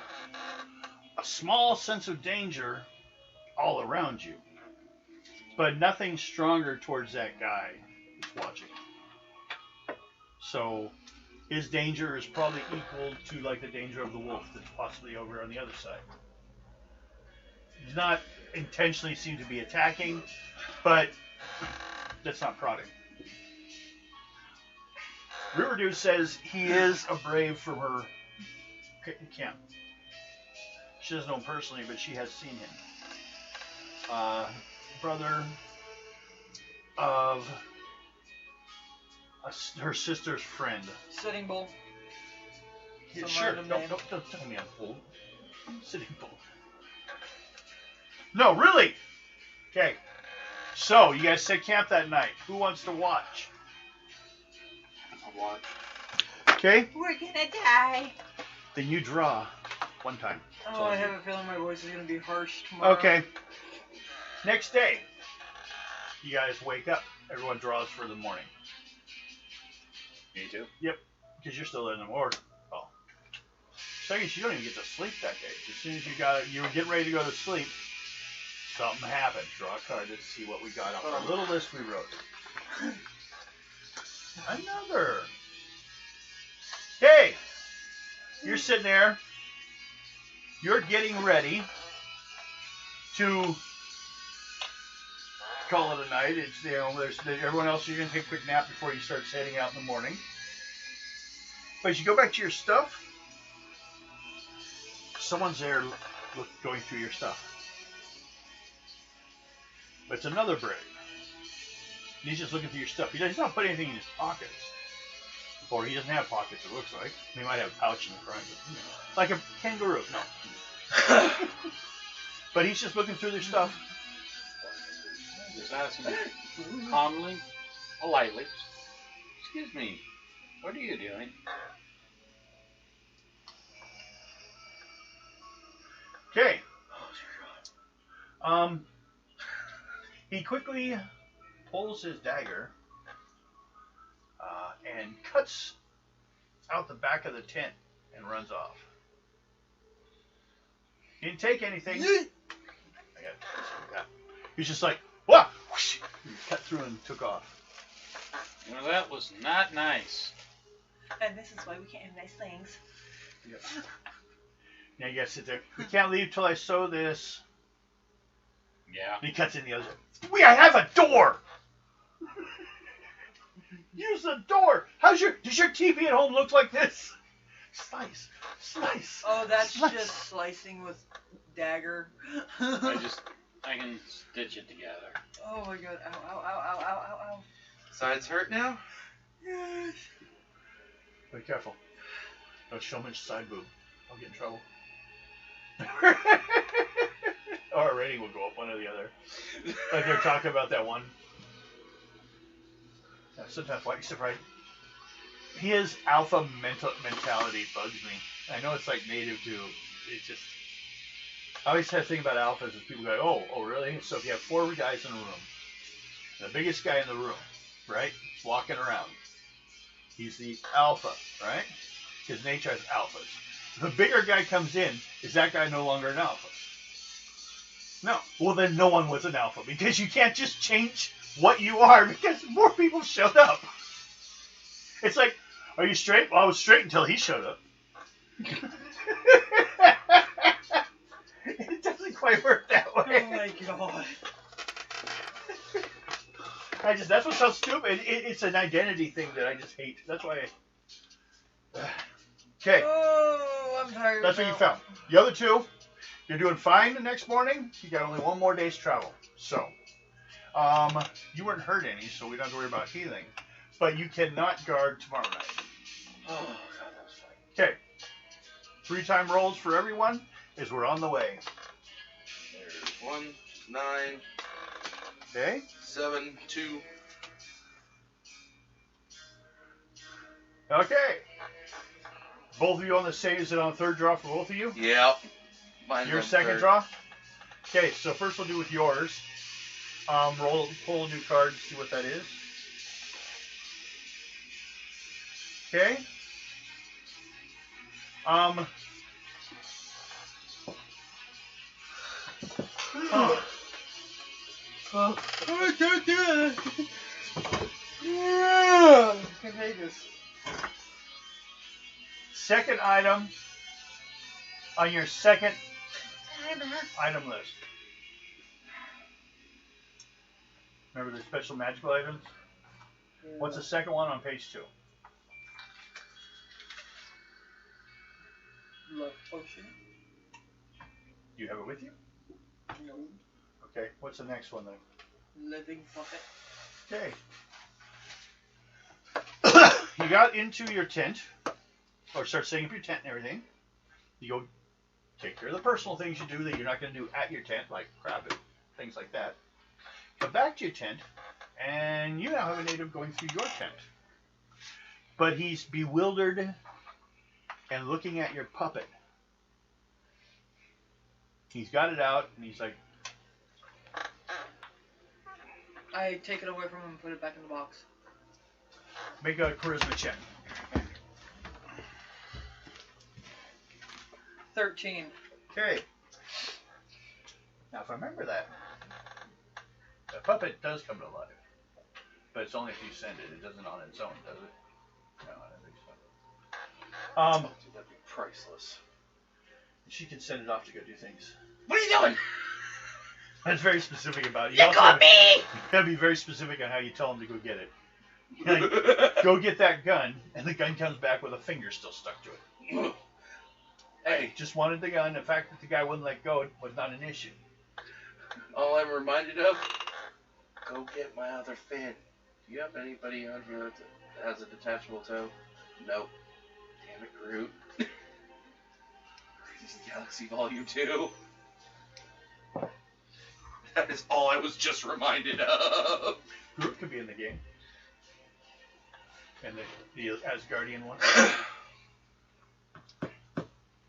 a small sense of danger all around you, but nothing stronger towards that guy who's watching. So his danger is probably equal to like the danger of the wolf that's possibly over on the other side. He's not intentionally seem to be attacking, but that's not prodding. Riverdew says he is a brave from her camp. She doesn't know him personally, but she has seen him. Brother of her sister's friend. Sitting Bull. Yeah, Some sure. random name. Don't tell me I'm old. Sitting Bull. No, really. Okay. So you guys set camp that night. Who wants to watch? I'll watch. Okay. We're gonna die. Then you draw one time. Oh, I have a feeling my voice is going to be harsh tomorrow. Okay. Next day, you guys wake up. Everyone draws for the morning. Me too. Yep, because you're still in the morning. Oh. Second, you don't even get to sleep that day. As soon as you were getting ready to go to sleep, something happened. Draw a card to see what we got on our little list we wrote. Another. Hey, you're sitting there. You're getting ready to call it a night. It's there's everyone else. You're gonna take a quick nap before you start heading out in the morning. But as you go back to your stuff, someone's there going through your stuff. But it's another brave. And he's just looking through your stuff. He's not putting anything in his pockets. Or he doesn't have pockets, it looks like. He might have a pouch in the front. Like a kangaroo. No. But he's just looking through their stuff. Just asking calmly, politely. Excuse me, what are you doing? Okay. He quickly pulls his dagger and cuts out the back of the tent and runs off. He didn't take anything. He's just like, whoa! Whoosh, he cut through and took off. Well, that was not nice. And this is why we can't have nice things. Yep. Now you gotta sit there. We can't leave till I sew this. Yeah. And he cuts in the other. I have a door. Use the door. Does your TV at home look like this? Slice. Oh, that's slice. just slicing with dagger. I can stitch it together. Oh my god. Ow, ow, ow, ow, ow, ow, ow. Sides hurt now? Yes. Be careful. Don't show much side boob. I'll get in trouble. Or our rating will go up, one or the other. Like they're talking about that one. Sometimes why surprised. His alpha mentality bugs me. I know it's like native to. It's just. I always have to think about alphas is people go, oh, really? So if you have 4 guys in a room, the biggest guy in the room, right, is walking around. He's the alpha, right? His nature has alphas. If a bigger guy comes in, is that guy no longer an alpha? No. Well, then no one was an alpha because you can't just change what you are because more people showed up. It's like, are you straight? Well, I was straight until he showed up. It doesn't quite work that way. Oh my god. That's what sounds stupid. It's an identity thing that I just hate. That's why. Okay. Oh, I'm entire That's what you amount. found. The other two, you're doing fine the next morning. You got only one more day's travel. So, you weren't hurt any, so we don't have to worry about healing. But you cannot guard tomorrow night. Oh, God, that was funny. Okay. 3-time rolls for everyone as we're on the way. There's 1, 9, Okay. 7, 2. Okay. Both of you on the same. Is it on the third draw for both of you? Yep. Mine's Your on second third. draw? Okay, so first we'll do with yours. Pull a new card, see what that is. Okay. Oh. Oh, I can't do it. Yeah. Contagious. Second item on your second item list. Remember the special magical items? Yeah. What's the second one on page 2? Love potion? Do you have it with you? No. Okay, what's the next one then? Living puppet. Okay. You got into your tent, or start setting up your tent and everything. You go take care of the personal things you do that you're not going to do at your tent, like grab it, things like that. Come back to your tent, and you now have a native going through your tent. But he's bewildered and looking at your puppet. He's got it out, and he's like, I take it away from him and put it back in the box. make a charisma check. 13. Okay. Now, if I remember that, the puppet does come to life. But it's only if you send it. It doesn't on its own, does it? No, I don't think so. Dude, that'd be priceless. She can send it off to go do things. What are you doing? That's very specific about it. You got me! You gotta be very specific on how you tell him to go get it. Like, go get that gun, and the gun comes back with a finger still stuck to it. Hey, Just wanted the gun. The fact that the guy wouldn't let go was not an issue. all I'm reminded of, go get my other fin. Do you have anybody on here that has a detachable toe? Nope. Damn it, Groot. Guardians of the Galaxy Volume 2. That is all I was just reminded of. Groot could be in the game. And the Asgardian one.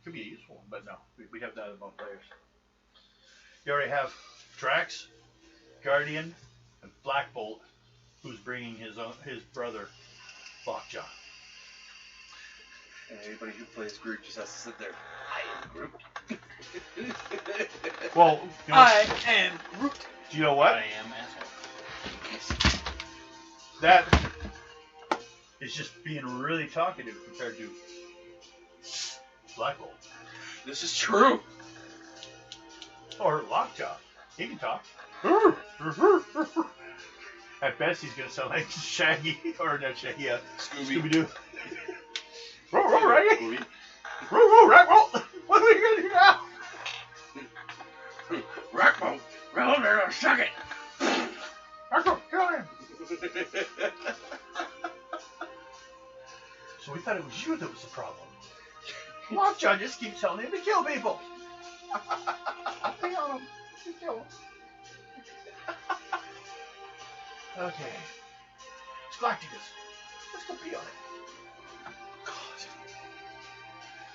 Could be a useful one, but no. We have that among players. You already have Drax, Guardian, and Black Bolt, who's bringing his brother, Lockjaw. And anybody who plays Groot just has to sit there. I am Groot. Well, you know, I am Groot. do you know what? I am asshole. That is just being really talkative compared to Black Bolt. This is true. Or Lockjaw. He can talk. At best, he's going to sound like Shaggy, or not Shaggy, Scooby-Doo. Roll, Raggy! Scooby. Roll, Raggy! What are we going to do now? Rackmo, roll there and suck it. Raggy, kill him! So we thought it was you that was the problem. Lockjaw just keeps telling him to kill people. Pay on him. Just kill him. Okay. It's Galacticus. Let's go pee on it.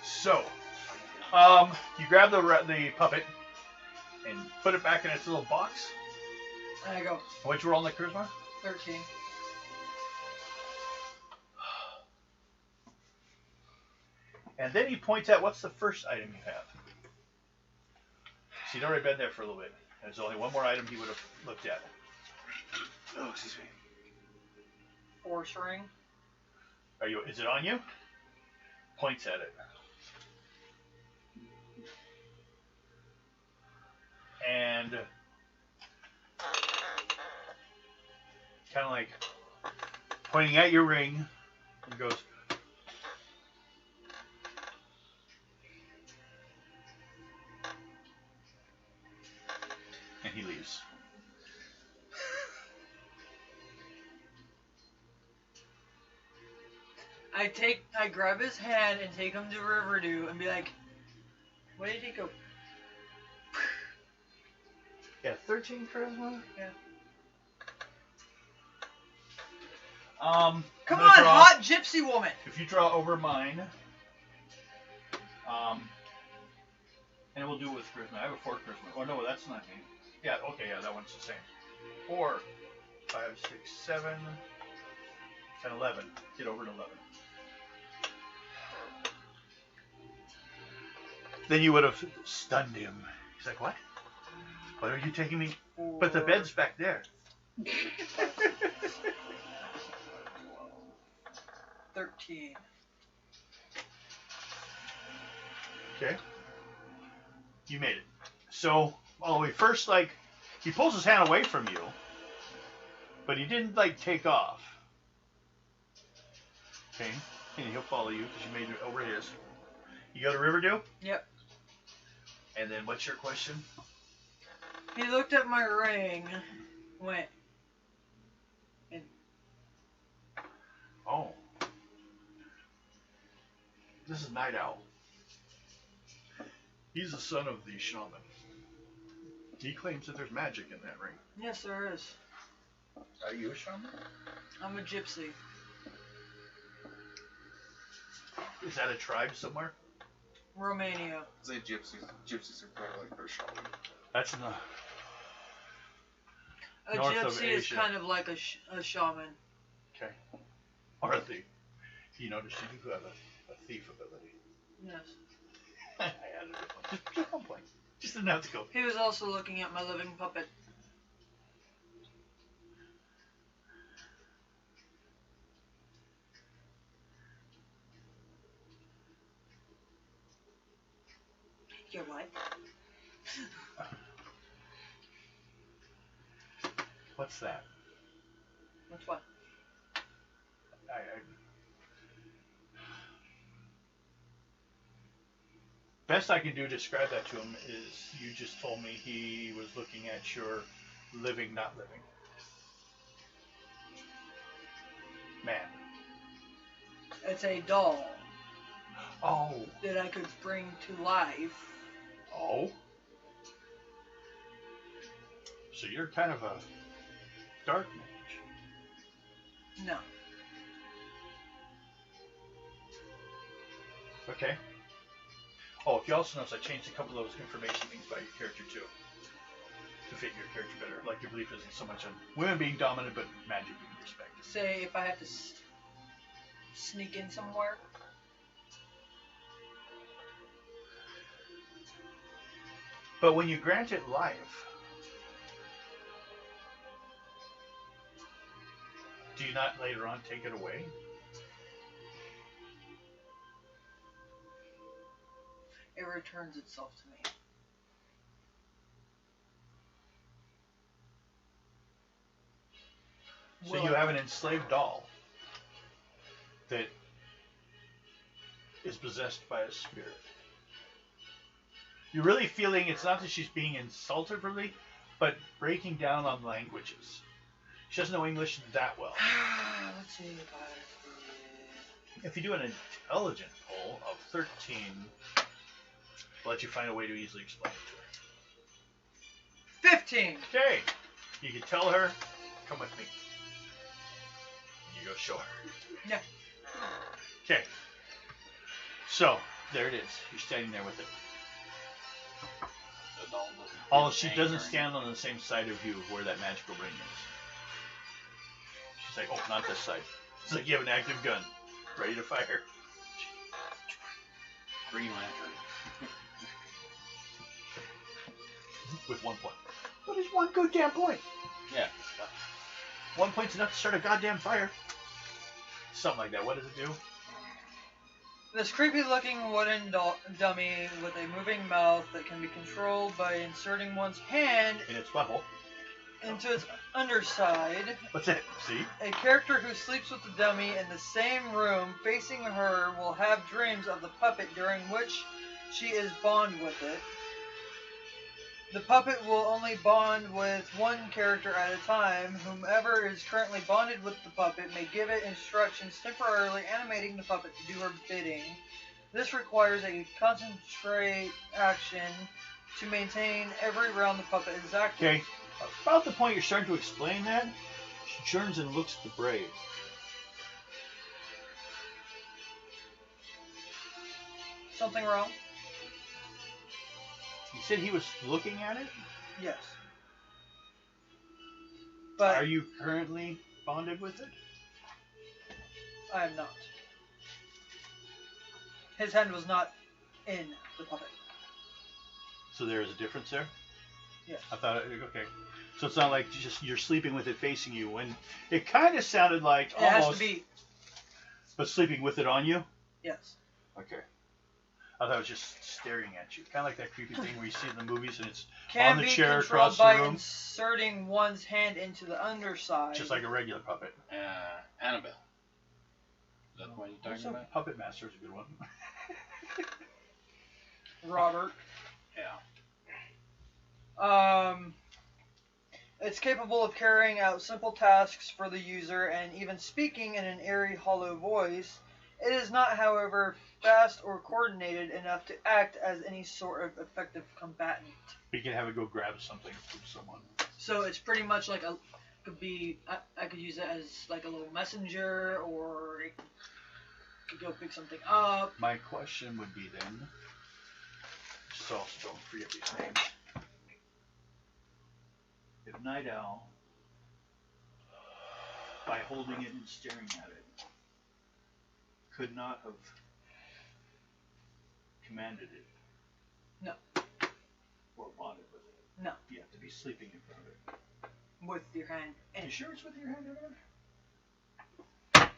So, you grab the puppet and put it back in its little box. There you go. What'd you roll on the charisma? 13. And then he points out what's the first item you have. So you'd already been there for a little bit. And there's only one more item he would have looked at. Oh, excuse me. Force ring. Is it on you? Points at it. And kind of like pointing at your ring and goes, please. I grab his hand and take him to Riverdew and be like, where did he go? Yeah, 13 charisma. Yeah. I'm Come gonna on, draw- hot gypsy woman. If you draw over mine, and we'll do it with charisma. I have a 4 charisma. Oh no, that's not me. Yeah, okay, yeah, that one's the same. 4, 5, 6, 7, 10, 11. Get over to 11. Then you would have stunned him. He's like, what? What are you taking me? But the bed's back there. 13. Okay. You made it. So, he first, like, he pulls his hand away from you, but he didn't, like, take off. Okay. And he'll follow you because you made it over his. You go to Riverdew? Yep. And then what's your question? He looked at my ring, went, and Oh. This is Night Owl. He's the son of the shaman. He claims that there's magic in that ring. yes, there is. Are you a shaman? I'm a gypsy. Is that a tribe somewhere? Romania. Say gypsies. Gypsies are kind of like their shaman. That's in the... A North of gypsy is Asia. kind of like a shaman. Okay. Or a thief. You notice you do have a thief ability. Yes. I added it. Just 1 point. Just didn't have to go. He was also looking at my living puppet. Your what? What's that? What's what? Best I can do to describe that to him is you just told me he was looking at your living, not living man. It's a doll Oh. that I could bring to life. Oh. So you're kind of a dark mage. No. Okay. Oh, if you also notice, I changed a couple of those information things by your character too, to fit your character better. Like your belief isn't so much on women being dominant, but magic being respected. Say if I had to sneak in somewhere. But when you grant it life, do you not later on take it away? It returns itself to me. So you have an enslaved doll that is possessed by a spirit. You're really feeling it's not that she's being insulted really, but breaking down on languages. She doesn't know English that well. Let's see if I... If you do an intelligent poll of 13, I'll let you find a way to easily explain it to her. 15! Okay. You can tell her, come with me. You go show her. Yeah. Okay. So, there it is. You're standing there with it. Oh, she doesn't stand on the same side of you where that magical ring is. She's like, oh, not this side. It's like you have an active gun, ready to fire. Green Lantern. With 1 point. What is 1 goddamn point? Yeah. 1 point's enough to start a goddamn fire. Something like that. What does it do? This creepy looking wooden dummy with a moving mouth that can be controlled by inserting one's hand In its butthole. into its underside. What's that? See? A character who sleeps with the dummy in the same room facing her will have dreams of the puppet during which she is bond with it. The puppet will only bond with one character at a time. Whomever is currently bonded with the puppet may give it instructions temporarily animating the puppet to do her bidding. This requires a concentrate action to maintain every round the puppet is active. Okay, about the point you're starting to explain that, she turns and looks at the braid. Something wrong? You said he was looking at it? Yes. But are you currently bonded with it? I am not. His hand was not in the puppet. So there is a difference there? Yes. I thought, okay. So it's not like just you're sleeping with it facing you. When it kind of sounded like It almost. has to be. But sleeping with it on you? Yes. Okay. I thought it was just staring at you. Kind of like that creepy thing where you see it in the movies and it's Can on the be chair controlled across the by room. inserting one's hand into the underside. Just like a regular puppet. Annabelle. Is that the one you're talking about? Puppet Master is a good one. Robert. Yeah. It's capable of carrying out simple tasks for the user and even speaking in an airy, hollow voice. It is not, however, fast or coordinated enough to act as any sort of effective combatant. You can have it go grab something from someone. So it's pretty much like I could use it as like a little messenger, or it could go pick something up. My question would be then, so don't forget these names. If Night Owl, by holding it and staring at it, could not have commanded it. No. Or bonded with it. No. You have to be sleeping in front of it. With your hand in You it. sure it's with your hand in it?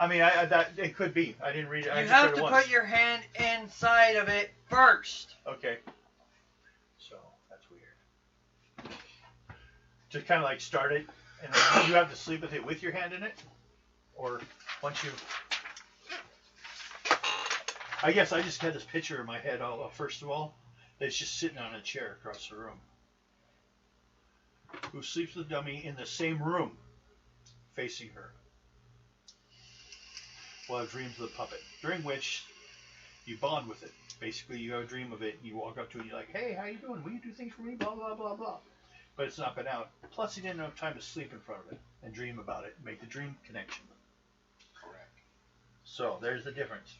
I mean, that it could be. I didn't read it. I You just read have it to once. put your hand inside of it first. Okay. So that's weird. Just kind of like start it, and then you have to sleep with it with your hand in it, or once you. I guess I just had this picture in my head. First of all, that it's just sitting on a chair across the room. Who sleeps with the dummy in the same room, facing her. Will have dreams of the puppet, during which you bond with it. Basically, you have a dream of it, and you walk up to it, and you're like, hey, how you doing? Will you do things for me? Blah, blah, blah, blah. But it's not been out. Plus, you didn't have time to sleep in front of it and dream about it, make the dream connection. Correct. So, there's the difference.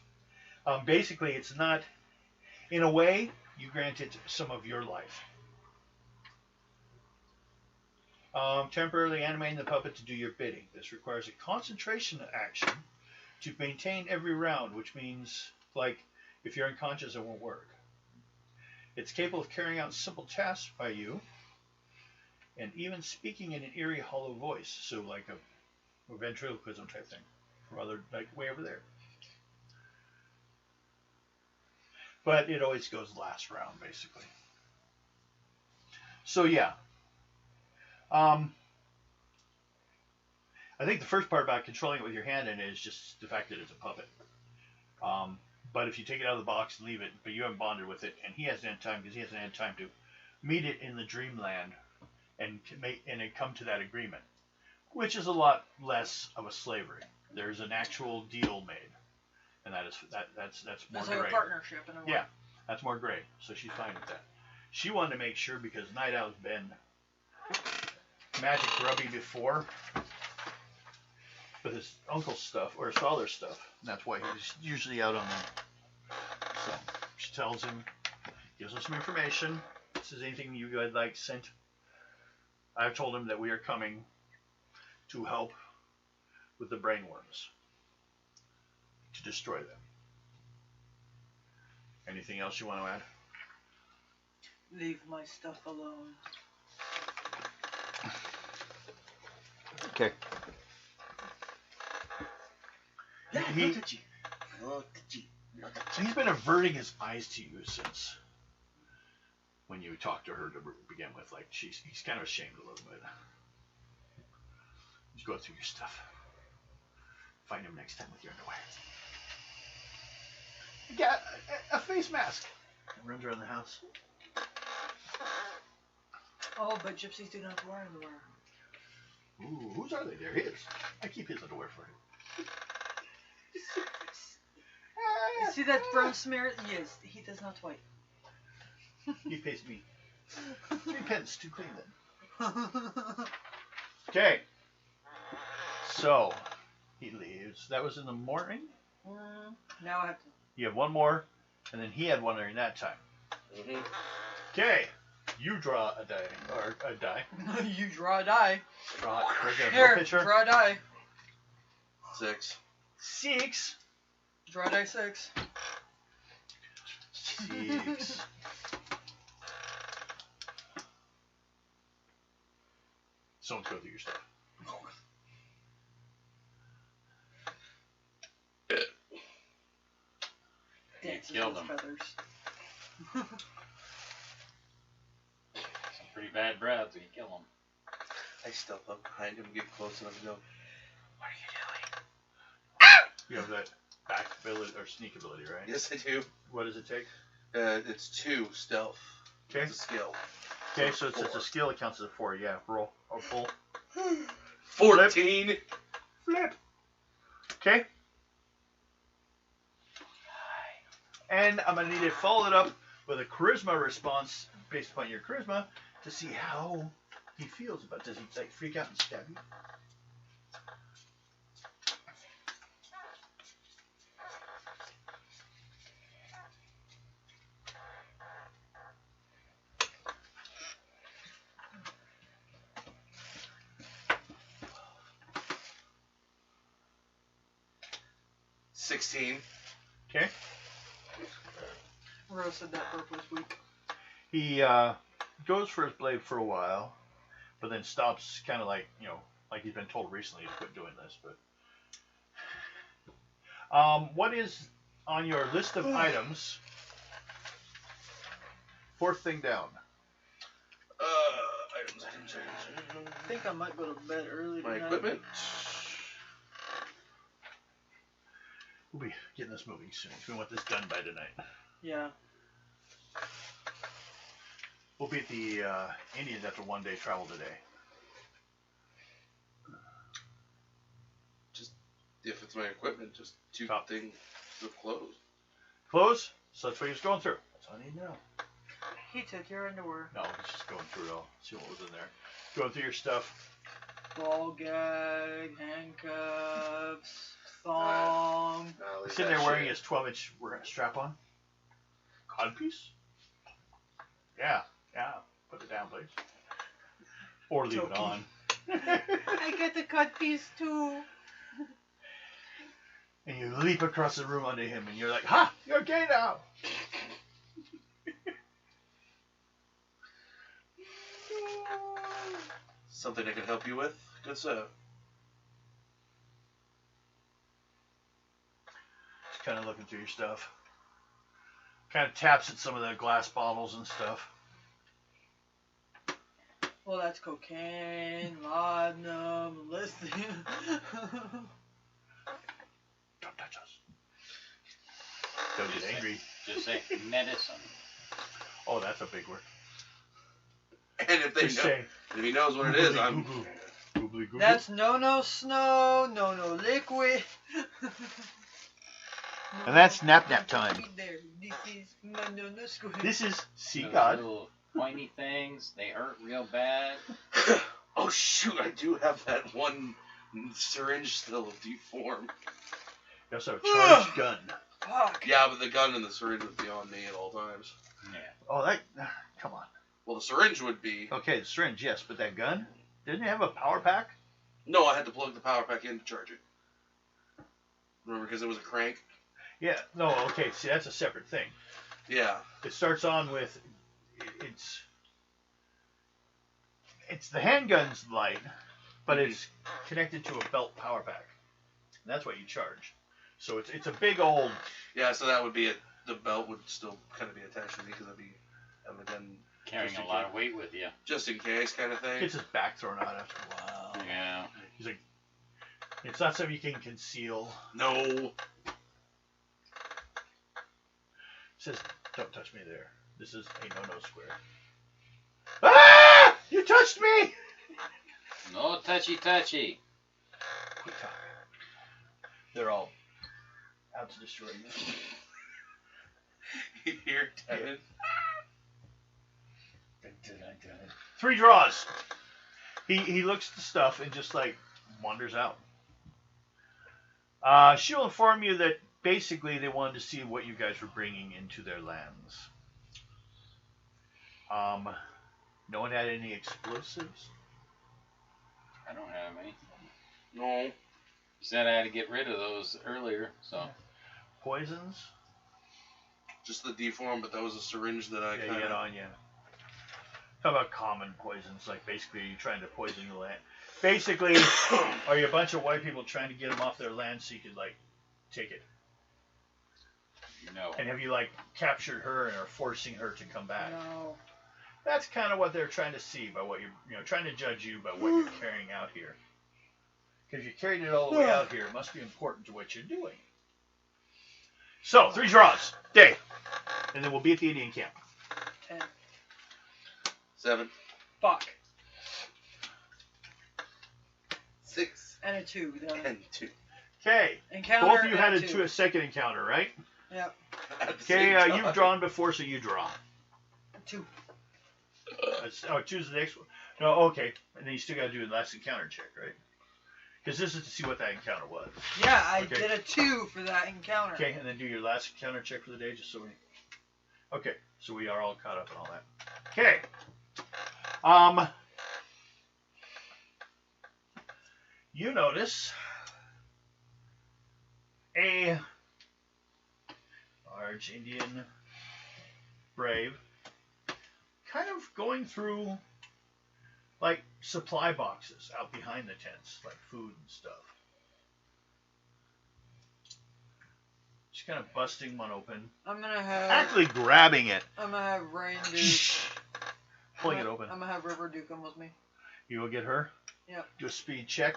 Basically, it's not, in a way, you grant it some of your life. Temporarily animating the puppet to do your bidding. This requires a concentration action to maintain every round, which means, like, if you're unconscious, it won't work. It's capable of carrying out simple tasks by you, and even speaking in an eerie, hollow voice. So, like a ventriloquism type thing, from other, like, way over there. But it always goes last round, basically. So, yeah. I think the first part about controlling it with your hand in it is just the fact that it's a puppet. But if you take it out of the box and leave it, but you haven't bonded with it, and he hasn't had time, because he hasn't had time to meet it in the dreamland and come to that agreement, which is a lot less of a slavery. There's an actual deal made, and that's more That's like great. a partnership in a way. Yeah, that's more great. So she's fine with that. She wanted to make sure, because Night Owl's been magic grubby before with his uncle's stuff or his father's stuff, and that's why he's usually out on them. So she tells him, gives him some information. Says anything you would like sent. I've told him that we are coming to help with the brainworms, to destroy them. Anything else you want to add? Leave my stuff alone. Okay. So he's been averting his eyes to you since when you talked to her to begin with. Like he's kind of ashamed a little bit. Just go through your stuff. Find him next time with your underwear. You got a face mask. Runs around the house. Oh, but gypsies do not wear underwear. Ooh, whose are they? They're his. I keep his underwear for him. See that brown smear? Yes, he does not white. He pays me 3 pence to clean them. Okay. So, he leaves. That was in the morning? Now I have to. You have one more, and then he had one during that time. Mm-hmm. Okay. You draw a die, or a die. You draw a die. Draw it. Here, Picture. draw a die. 6. 6. Draw a die 6. 6. Someone's go through your stuff. Dances killed with him. feathers. Some pretty bad breath, so you kill him. I stealth up behind him, get close enough to go, what are you doing? You have that back ability, or sneak ability, right? Yes, I do. What does it take? It's 2 stealth. Okay. It's a skill. Okay, so it's 4. a skill. It counts as a 4. Yeah, roll or pull. 14. Flip. Okay. And I'm gonna need to follow it up with a charisma response based upon your charisma to see how he feels about. Does he like freak out and stab you? $16. Okay. Rose said that burp was weak. He goes for his blade for a while, but then stops, kind of like, you know, like he's been told recently to quit doing this. But what is on your list of items? 4th thing down. Items. I think I might go to bed early My tonight. equipment. We'll be getting this moving soon. We want this done by tonight. Yeah. We'll be at the Indians after 1 day travel today. Just, if it's my equipment, just 2 Top. things of clothes. Close. So that's what he was going through. That's all I need to know. He took your underwear. No, he's just going through it all. See what was in there. Going through your stuff. Ball gag, handcuffs, thong. He's sitting there wearing his 12-inch strap on. Codpiece? Yeah. Put it down, please. Or leave it on. I get the cut piece too. And you leap across the room onto him, and you're like, "Ha! You're gay now!" Something I can help you with? Good sir. Just kind of looking through your stuff. Kind of taps at some of the glass bottles and stuff. Well, that's cocaine, laudanum, lithium. Don't touch us. Don't get angry. Just say medicine. Oh, that's a big word. And if they Just know, say, if he knows what it is, I'm. Googly, googly, googly. That's no snow, no liquid. And that's nap time. There. This is no squid. This is see Those God. little pointy things, they hurt real bad. Oh shoot! I do have that one syringe still of deform. You also have a charged gun. Fuck. Yeah, but the gun and the syringe would be on me at all times. Yeah. Oh, that. Come on. Well, the syringe would be. Okay, the syringe, yes, but that gun? Didn't it have a power pack? No, I had to plug the power pack in to charge it. Remember, because it was a crank. Yeah. No. Okay. See, that's a separate thing. Yeah. It starts on with it's the handgun's light, but it's connected to a belt power pack. And that's what you charge. So it's a big old. Yeah, so that would be it. The belt would still kind of be attached to me because I'd be having a gun Carrying a lot of weight with you. just in case kind of thing. Gets his back thrown out after a while. Yeah. He's like, it's not something you can conceal. No. Says, don't touch me there. This is a no-no square. Ah! You touched me! No touchy. Quit talking. They're all out to destroy you. You hear Devin? 3 draws. He looks at the stuff and just like wanders out. She'll inform you that basically they wanted to see what you guys were bringing into their lands. No one had any explosives? I don't have any. No. You said I had to get rid of those earlier, so. Poisons? Just the deform, but that was a syringe that I Yeah, you kind get of... on you. Talk about common poisons, like basically you're trying to poison the land. Basically, are you a bunch of white people trying to get them off their land so you could like take it? No. And have you like captured her and are forcing her to come back? No. That's kind of what they're trying to see by what you're, trying to judge you by what you're carrying out here. Because if you carried it all the way out here, it must be important to what you're doing. So, 3 draws, day, and then we'll be at the Indian camp. 10. 7. Fuck. 6. And a 2. And 2. Okay, Encounter. both of you had and a second encounter, right? Yep. Okay, you've drawn before, so you draw. 2. Choose the next one. No, okay, and then you still got to do the last encounter check, right? Because this is to see what that encounter was. Yeah, I Okay. did a 2 for that encounter. Okay, and then do your last encounter check for the day, just so we. Okay, so we are all caught up and all that. Okay. You notice a large Indian brave kind of going through like supply boxes out behind the tents, like food and stuff. Just kind of busting one open. I'm gonna have. Actually grabbing it. I'm gonna have Rain Duke. Pulling it open. I'm gonna have River Duke come with me. You will get her? Yep. Do a speed check.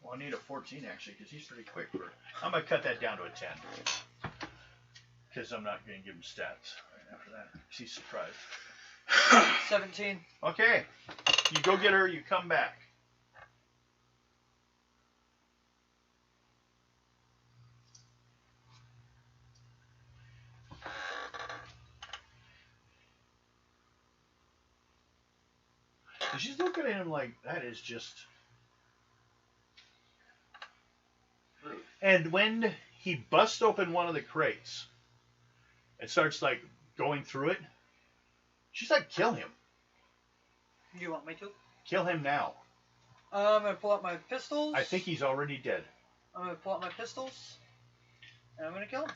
Well, I need a 14 actually, because he's pretty quick. I'm going to cut that down to a 10. Because I'm not going to give him stats right after that. 'Cause he's surprised. 17. Okay. You go get her, you come back. And she's looking at him like, that is just... And when he busts open one of the crates and starts like going through it, she's like, kill him. You want me to? Kill him now. I'm gonna pull out my pistols. I think he's already dead. I'm gonna pull out my pistols. And I'm gonna kill him.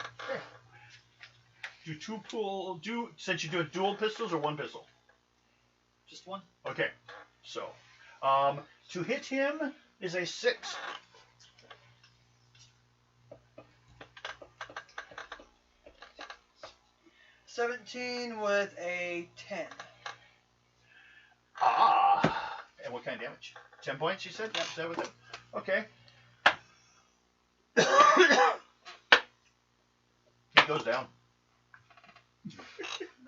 Since you do dual pistols or one pistol? Just one. Okay. So, to hit him is a 6. $17 with a 10. Ah. And what kind of damage? 10 points, you said? Yep. Is that what that? Okay. He goes down.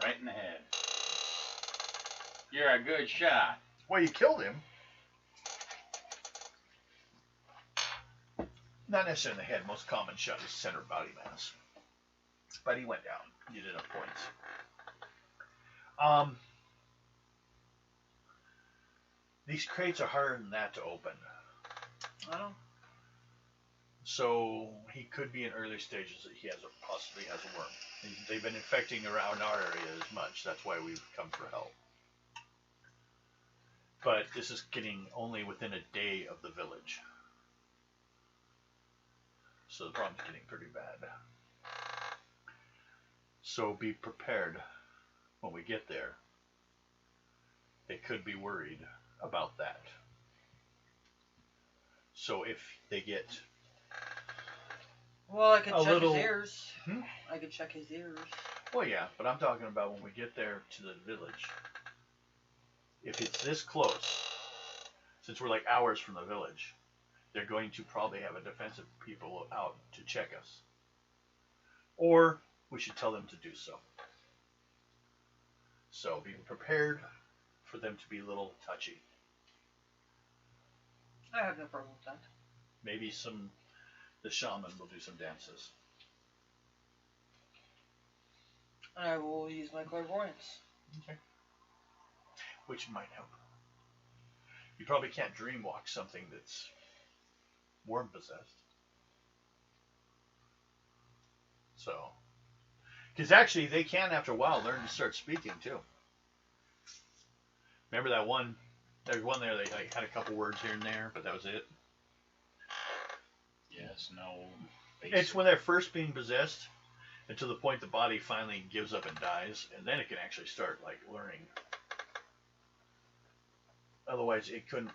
Right in the head. You're a good shot. Well, you killed him. Not necessarily in the head. Most common shot is center body mass. But he went down. You did enough points. These crates are harder than that to open. I don't. So he could be in early stages that he possibly has a worm. They've been infecting around our area as much. That's why we've come for help. But this is getting only within a day of the village. So the problem's getting pretty bad. So be prepared when we get there. They could be worried about that. So if they get Well, I could a check little- his ears. Hmm? I could check his ears. Well, yeah, but I'm talking about when we get there to the village. If it's this close, since we're like hours from the village, they're going to probably have a defensive people out to check us. Or we should tell them to do so. So be prepared for them to be a little touchy. I have no problem with that. Maybe the shaman will do some dances. And I will use my clairvoyance. Okay. Which might help. You probably can't dream walk something that's worm possessed. So, because actually they can after a while learn to start speaking too. Remember that one? There's one there. They like had a couple words here and there, but that was it. Yes, no. It's when they're first being possessed, and to the point the body finally gives up and dies, and then it can actually start like learning. Otherwise, it couldn't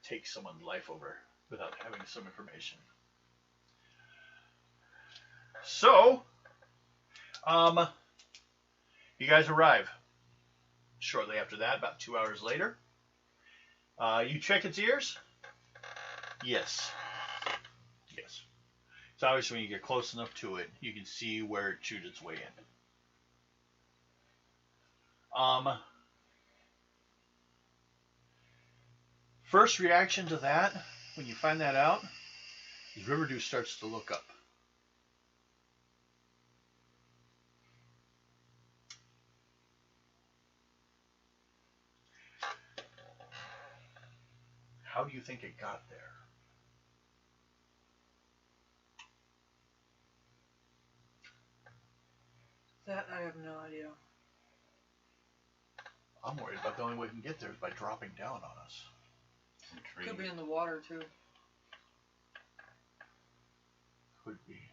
take someone's life over without having some information. So, you guys arrive. Shortly after that, about 2 hours later. You check its ears? Yes. Yes. It's obvious when you get close enough to it, you can see where it chewed its way in. First reaction to that, when you find that out, is Riverdew starts to look up. How do you think it got there? That I have no idea. I'm worried about the only way we can get there is by dropping down on us. Could be in the water too. Could be.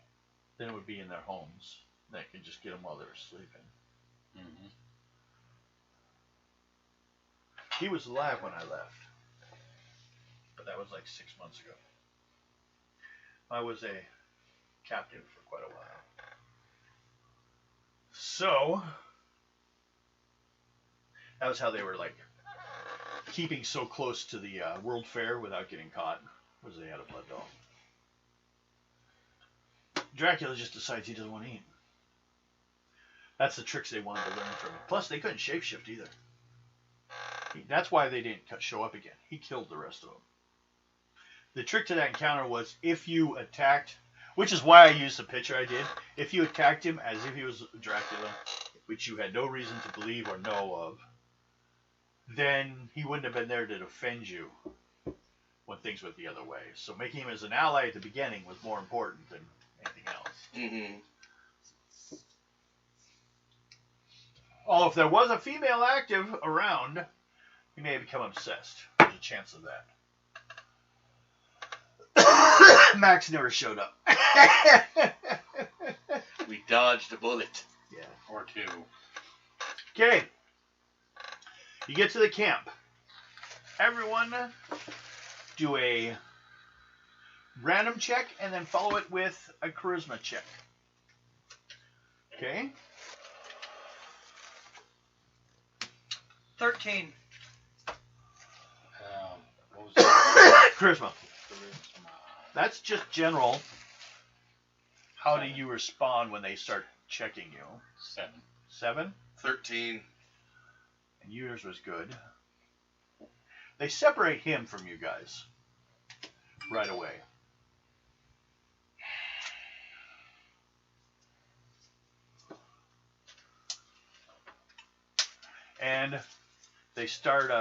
Then it would be in their homes. That could just get them while they were sleeping. Mm-hmm. He was alive when I left. But that was like 6 months ago. I was a captive for quite a while. So, that was how they were like keeping so close to the World Fair without getting caught, was they had a blood dog. Dracula just decides he doesn't want to eat. That's the tricks they wanted to learn from him. Plus, they couldn't shapeshift either. That's why they didn't show up again. He killed the rest of them. The trick to that encounter was if you attacked, which is why I used the picture I did, if you attacked him as if he was Dracula, which you had no reason to believe or know of, then he wouldn't have been there to defend you when things went the other way. So making him as an ally at the beginning was more important than anything else. Mm-hmm. Oh, if there was a female active around, he may have become obsessed. There's a chance of that. Max never showed up. We dodged a bullet. Yeah. Or two. Okay. You get to the camp. Everyone do a random check and then follow it with a charisma check. Okay. 13. What was that? Charisma. Charisma. That's just general. How do you respond when they start checking you? 7. 7? 13. And yours was good. They separate him from you guys right away. And they start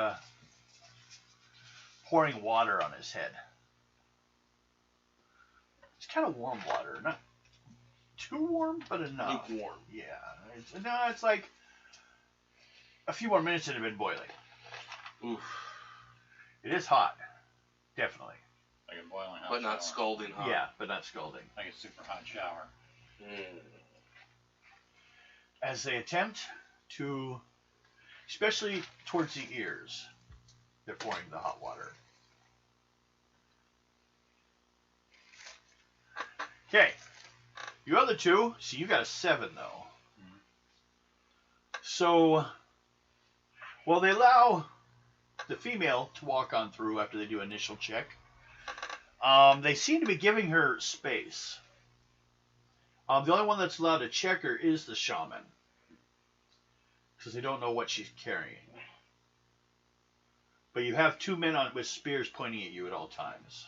pouring water on his head. It's kind of warm water, not too warm, but enough. Lukewarm. Yeah, it's like a few more minutes and it'd been boiling. Oof. It is hot, definitely. Like a boiling hot But not shower. scalding hot. Yeah, but not scalding. Like a super hot shower. As they attempt to, especially towards the ears, they're pouring the hot water. Okay, you other two, see you got a 7 though. Mm-hmm. So, well, they allow the female to walk on through after they do initial check. They seem to be giving her space. The only one that's allowed to check her is the shaman. because they don't know what she's carrying. But you have 2 men with spears pointing at you at all times.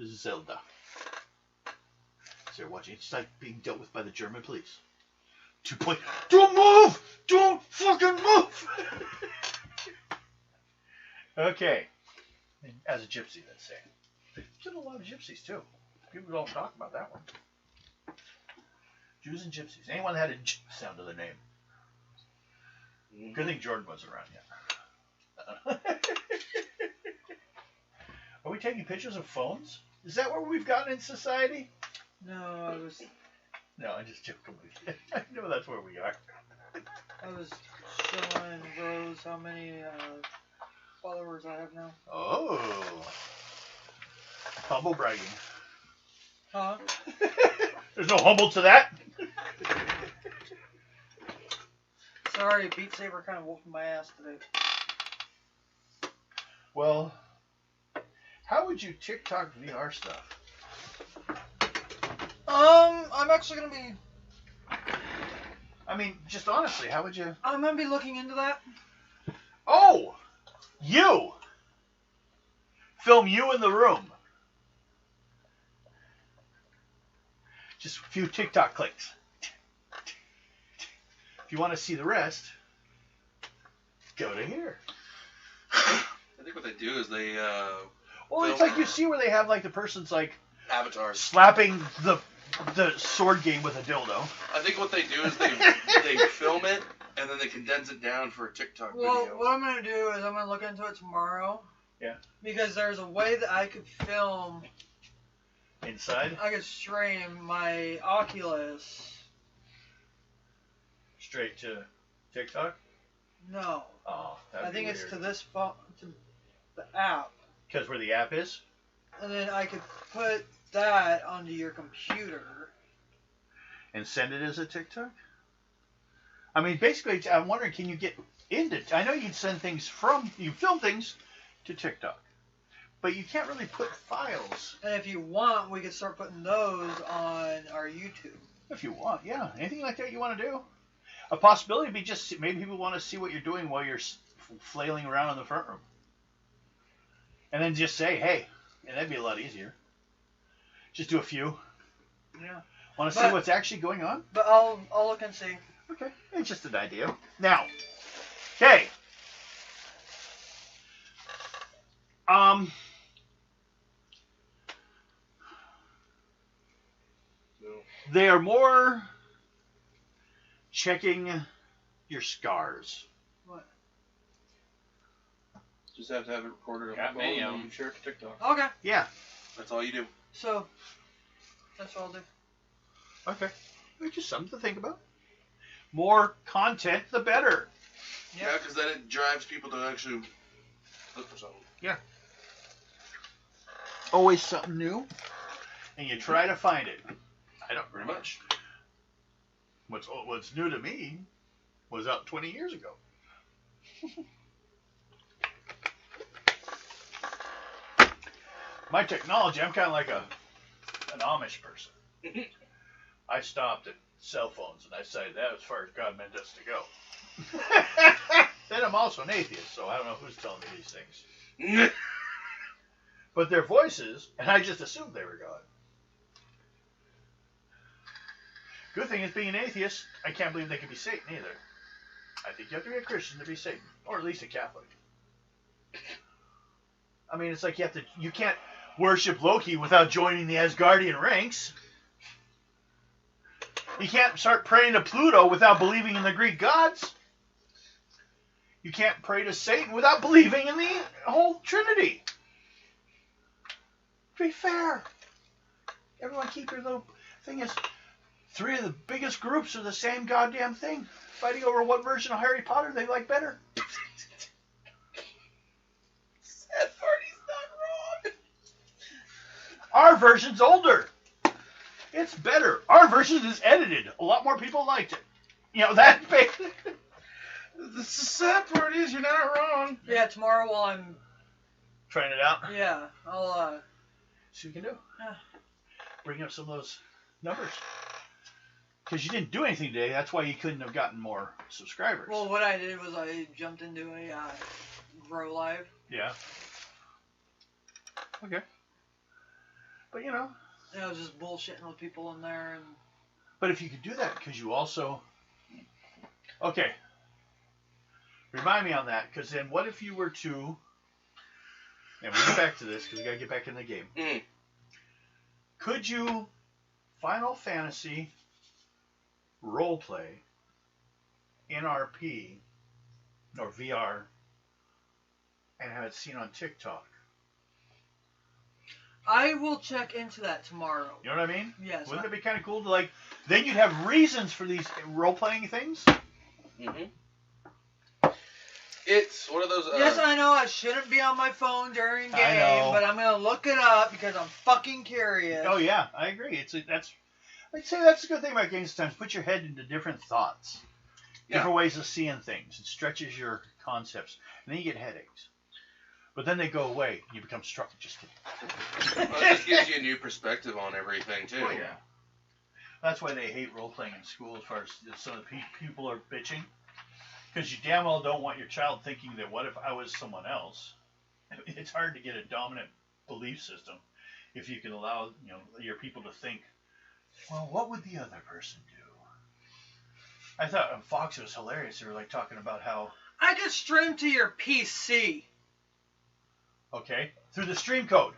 Zelda. So they're watching. It's like being dealt with by the German police. 2 point. Don't move! Don't fucking move! Okay. As a gypsy, let's say. There's been a lot of gypsies too. People don't talk about that one. Jews and gypsies. Anyone that had a J sound to their name. Good thing Jordan wasn't around yet. Are we taking pictures of phones? Is that where we've gotten in society? No, I was just joking with you. I know that's where we are. I was showing Rose how many followers I have now. Oh. Humble bragging. Huh? There's no humble to that. Sorry, Beat Saber kind of whooping my ass today. Well, how would you TikTok VR stuff? I'm actually gonna be. I mean, just honestly, how would you? I'm gonna be looking into that. Oh, you film you in the room. Just a few TikTok clicks. If you want to see the rest, go to here. I think what they do is they Well, it's like you see where they have like the person's like avatars. slapping the sword game with a dildo. I think what they do is they film it and then they condense it down for a TikTok Well, video. what I'm gonna do is I'm gonna look into it tomorrow. Yeah. Because there's a way that I could film. Inside? I could stream my Oculus. Straight to TikTok? No. Oh, I think it's to this phone, to the app. Because where the app is? And then I could put that onto your computer. And send it as a TikTok? I mean, basically, I'm wondering, can you get into... I know you can send things you film things to TikTok. But you can't really put files. And if you want, we could start putting those on our YouTube. If you want, yeah. Anything like that you want to do. A possibility would be just maybe people want to see what you're doing while you're flailing around in the front room. And then just say, hey. And that'd be a lot easier. Just do a few. Yeah. Want to see what's actually going on? But I'll look and see. Okay. It's just an idea. Now. Okay. They are more checking your scars. What? Just have to have it recorded on Got my phone many of and them. you share it to TikTok. Okay. Yeah. That's all you do. So, that's what I'll do. Okay. Just something to think about. More content, the better. Yeah, because then it drives people to actually look for something. Yeah. Always something new. And you try to find it. I don't Pretty much. What's new to me was out 20 years ago. My technology, I'm kind of like an Amish person. I stopped at cell phones and I decided that as far as God meant us to go. Then I'm also an atheist, so I don't know who's telling me these things. But their voices, and I just assumed they were God. Good thing is being an atheist, I can't believe they can be Satan either. I think you have to be a Christian to be Satan, or at least a Catholic. I mean, it's like you can't worship Loki without joining the Asgardian ranks. You can't start praying to Pluto without believing in the Greek gods. You can't pray to Satan without believing in the whole Trinity. To be fair. Everyone keep your little thing is 3 of the biggest groups are the same goddamn thing. Fighting over what version of Harry Potter they like better. Sad party's not wrong. Our version's older. It's better. Our version is edited. A lot more people liked it. You know, that big. The sad part is you're not wrong. Yeah, tomorrow while I'm... Trying it out. Yeah, I'll, See what you can do. Yeah. Bring up some of those numbers. because you didn't do anything today. That's why you couldn't have gotten more subscribers. Well, what I did was I jumped into a Grow Live. Yeah. Okay. But you know. And I was just bullshitting with people in there, and. But if you could do that, because you also. Okay. Remind me on that, because then what if you were to. And we'll get back to this, because we got to get back in the game. Mm. Could you Final Fantasy roleplay NRP or VR and have it seen on TikTok? I will check into that tomorrow. You know what I mean? Yes. Wouldn't it be kind of cool to, like, then you'd have reasons for these role-playing things? Mm-hmm. It's one of those. Yes, I know I shouldn't be on my phone during I game, know. but I'm gonna look it up because I'm fucking curious. Oh yeah, I agree. I'd say that's a good thing about games sometimes. Put your head into different thoughts, different ways of seeing things. It stretches your concepts, and then you get headaches. But then they go away, and you become strong. Just kidding. Well, it just gives you a new perspective on everything too. Oh, yeah. That's why they hate role playing in school. As far as some of the people are bitching. Because you damn well don't want your child thinking that what if I was someone else? It's hard to get a dominant belief system if you can allow your people to think, well, what would the other person do? I thought on Fox it was hilarious. They were like talking about how I could stream to your PC. okay through the stream code.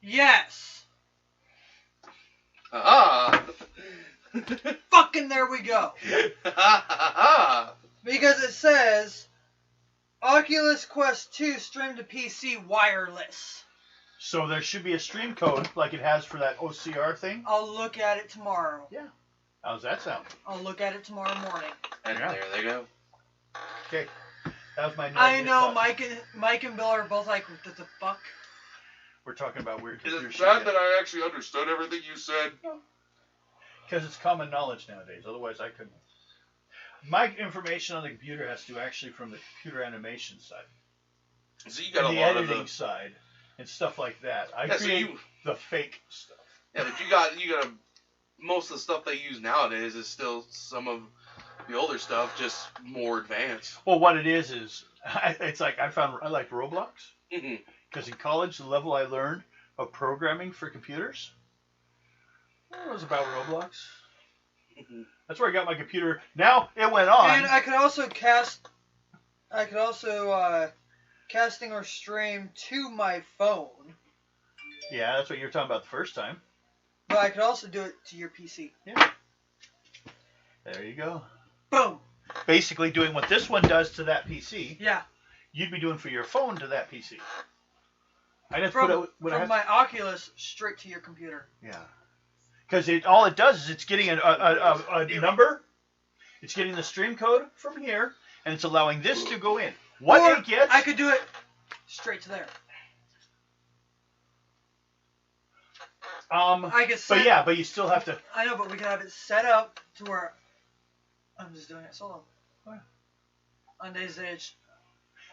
Yes. Fucking there we go. Because it says Oculus Quest 2 stream to PC wireless. So there should be a stream code like it has for that OCR thing. I'll look at it tomorrow. Yeah. How's that sound? I'll look at it tomorrow morning. And there they go. Okay. That was my. I know Mike and Bill are both like, what the fuck? We're talking about weird. Is it sad that I actually understood everything you said? Because it's common knowledge nowadays. Otherwise, I couldn't. My information on the computer has to actually from the computer animation side. So you got and a the lot editing of the side and stuff like that. I Yeah, create so you- the fake stuff. Yeah, but you got most of the stuff they use nowadays is still some of the older stuff, just more advanced. Well, what it is it's like I like Roblox Mm-hmm. because in college the level I learned of programming for computers was about Roblox. Mm-hmm. That's where I got my computer. Now it went on. And I could also casting or stream to my phone. Yeah, that's what you were talking about the first time. But I could also do it to your PC. Yeah. There you go. Boom. Basically doing what this one does to that PC, Yeah. you'd be doing for your phone to that PC. I just From, put it when I from have, my Oculus straight to your computer. yeah. Because all it does is it's getting a number, it's getting the stream code from here, and it's allowing this to go in. What Or it gets, I could do it straight to there. I could set, but yeah, but you still have to. I know, but we could have it set up to where I'm just doing it solo. On days that it's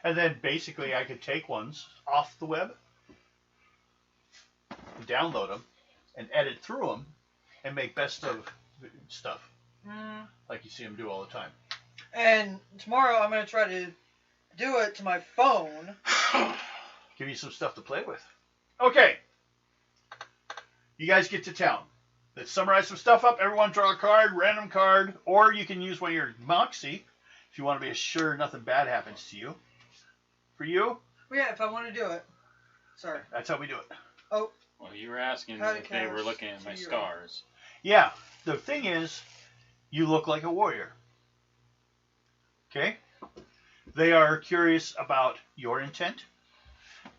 And then basically I could take ones off the web, download them, and edit through them, and make best of stuff. Like you see them do all the time. And tomorrow I'm going to try to do it to my phone. Give you some stuff to play with. Okay. You guys get to town. Let's summarize some stuff up. Everyone draw a card, random card, or you can use one of your Moxie if you want to be sure nothing bad happens to you. For you, Well, yeah, if I want to do it. Sorry. that's how we do it. Oh, Well, you were asking How to if they were cast looking at to my your- scars. Yeah, the thing is, you look like a warrior. Okay? They are curious about your intent,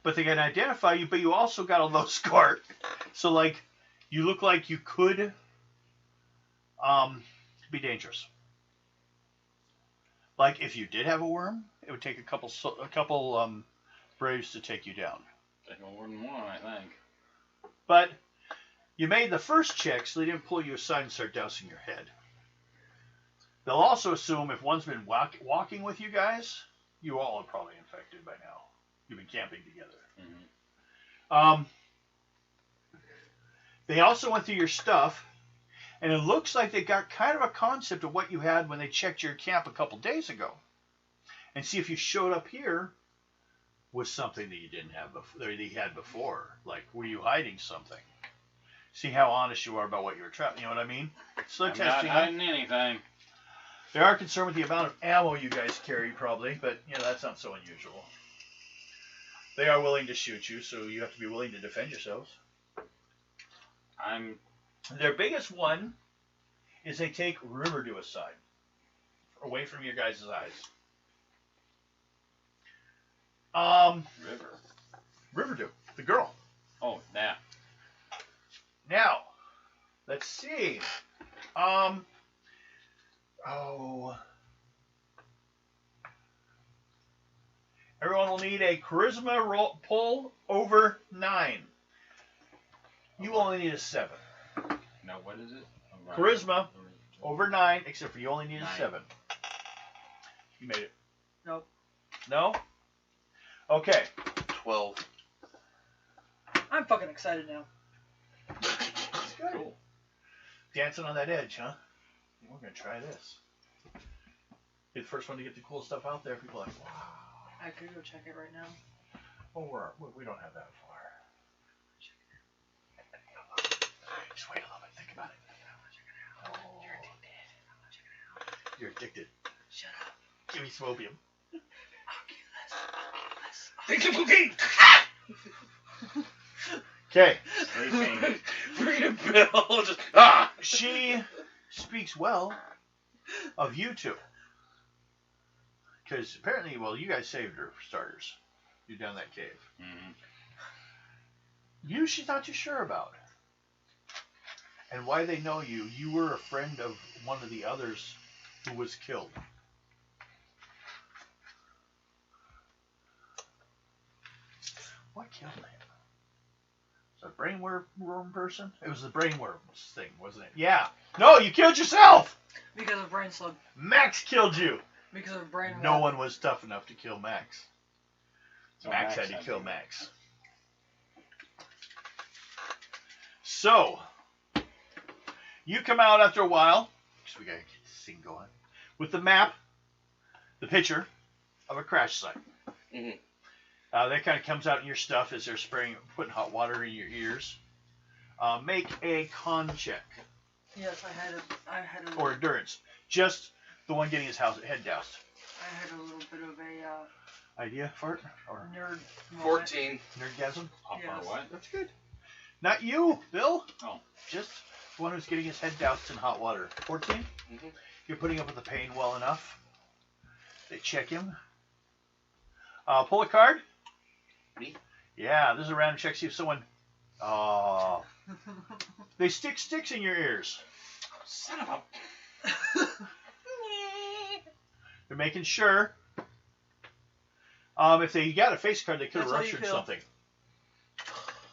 but they can identify you, but you also got a low score. So, like, you look like you could be dangerous. Like, if you did have a worm, it would take a couple braves to take you down. Like more than one, I think. But you made the first check, so they didn't pull you aside and start dousing your head. They'll also assume if one's been walking with you guys, you all are probably infected by now. You've been camping together. Mm-hmm. They also went through your stuff, And it looks like they got kind of a concept of what you had when they checked your camp a couple days ago. And see if you showed up here with something that you didn't have before, that you had before. Like, were you hiding something? See how honest you are about what you were trapping. You know what I mean? Slug I'm testing. not hiding anything. They are concerned with the amount of ammo you guys carry, probably, but you know that's not so unusual. They are willing to shoot you, so you have to be willing to defend yourselves. Their biggest one is they take Riverdew aside, away from your guys' eyes. Riverdew, the girl. Oh, that. Now, let's see. Everyone will need a charisma pull over 9. You only need a 7. Now, what is it? Charisma over 9, except for you only need a 9. 7. You made it. Nope. No? Okay. 12. I'm fucking excited now. That's good. Cool. Dancing on that edge, huh? We're going to try this. Be the first one to get the cool stuff out there. People are like, wow. I could go check it right now. Oh, we don't have that far. Just wait a little bit. Think about it. Oh. You're addicted. Shut up. Give me some opium. Take some cocaine! Okay. Bring it, Bill. Just, She speaks well of you two. Because apparently, well, you guys saved her, for starters. You're down that cave. Mm-hmm. You, she's not too sure about. And why they know you, you were a friend of one of the others who was killed. What killed him? Was it a brainworm person? It was the brainworms thing, wasn't it? Yeah. No, you killed yourself! Because of brain slug. Max killed you! Because of brain No one was tough enough to kill Max. So Max had to kill Max. So, you come out after a while, because we gotta get this thing going, with the map, the picture of a crash site. Mm-hmm. That kind of comes out in your stuff as they're putting hot water in your ears. Make a con check. Yes, I had a or endurance. Just the one getting his head doused. I had a little bit of a idea for it? Or nerd 14. Nerdgasm? Yes. What? That's good. Not you, Bill. Oh. Just the one who's getting his head doused in hot water. 14? Mm-hmm. You're putting up with the pain well enough. They check him. Pull a card. Me? Yeah, this is a random check. See if someone... Oh. They stick sticks in your ears. Son of a... They're making sure. If they got a face card, they could have That's how you ruptured feel. something.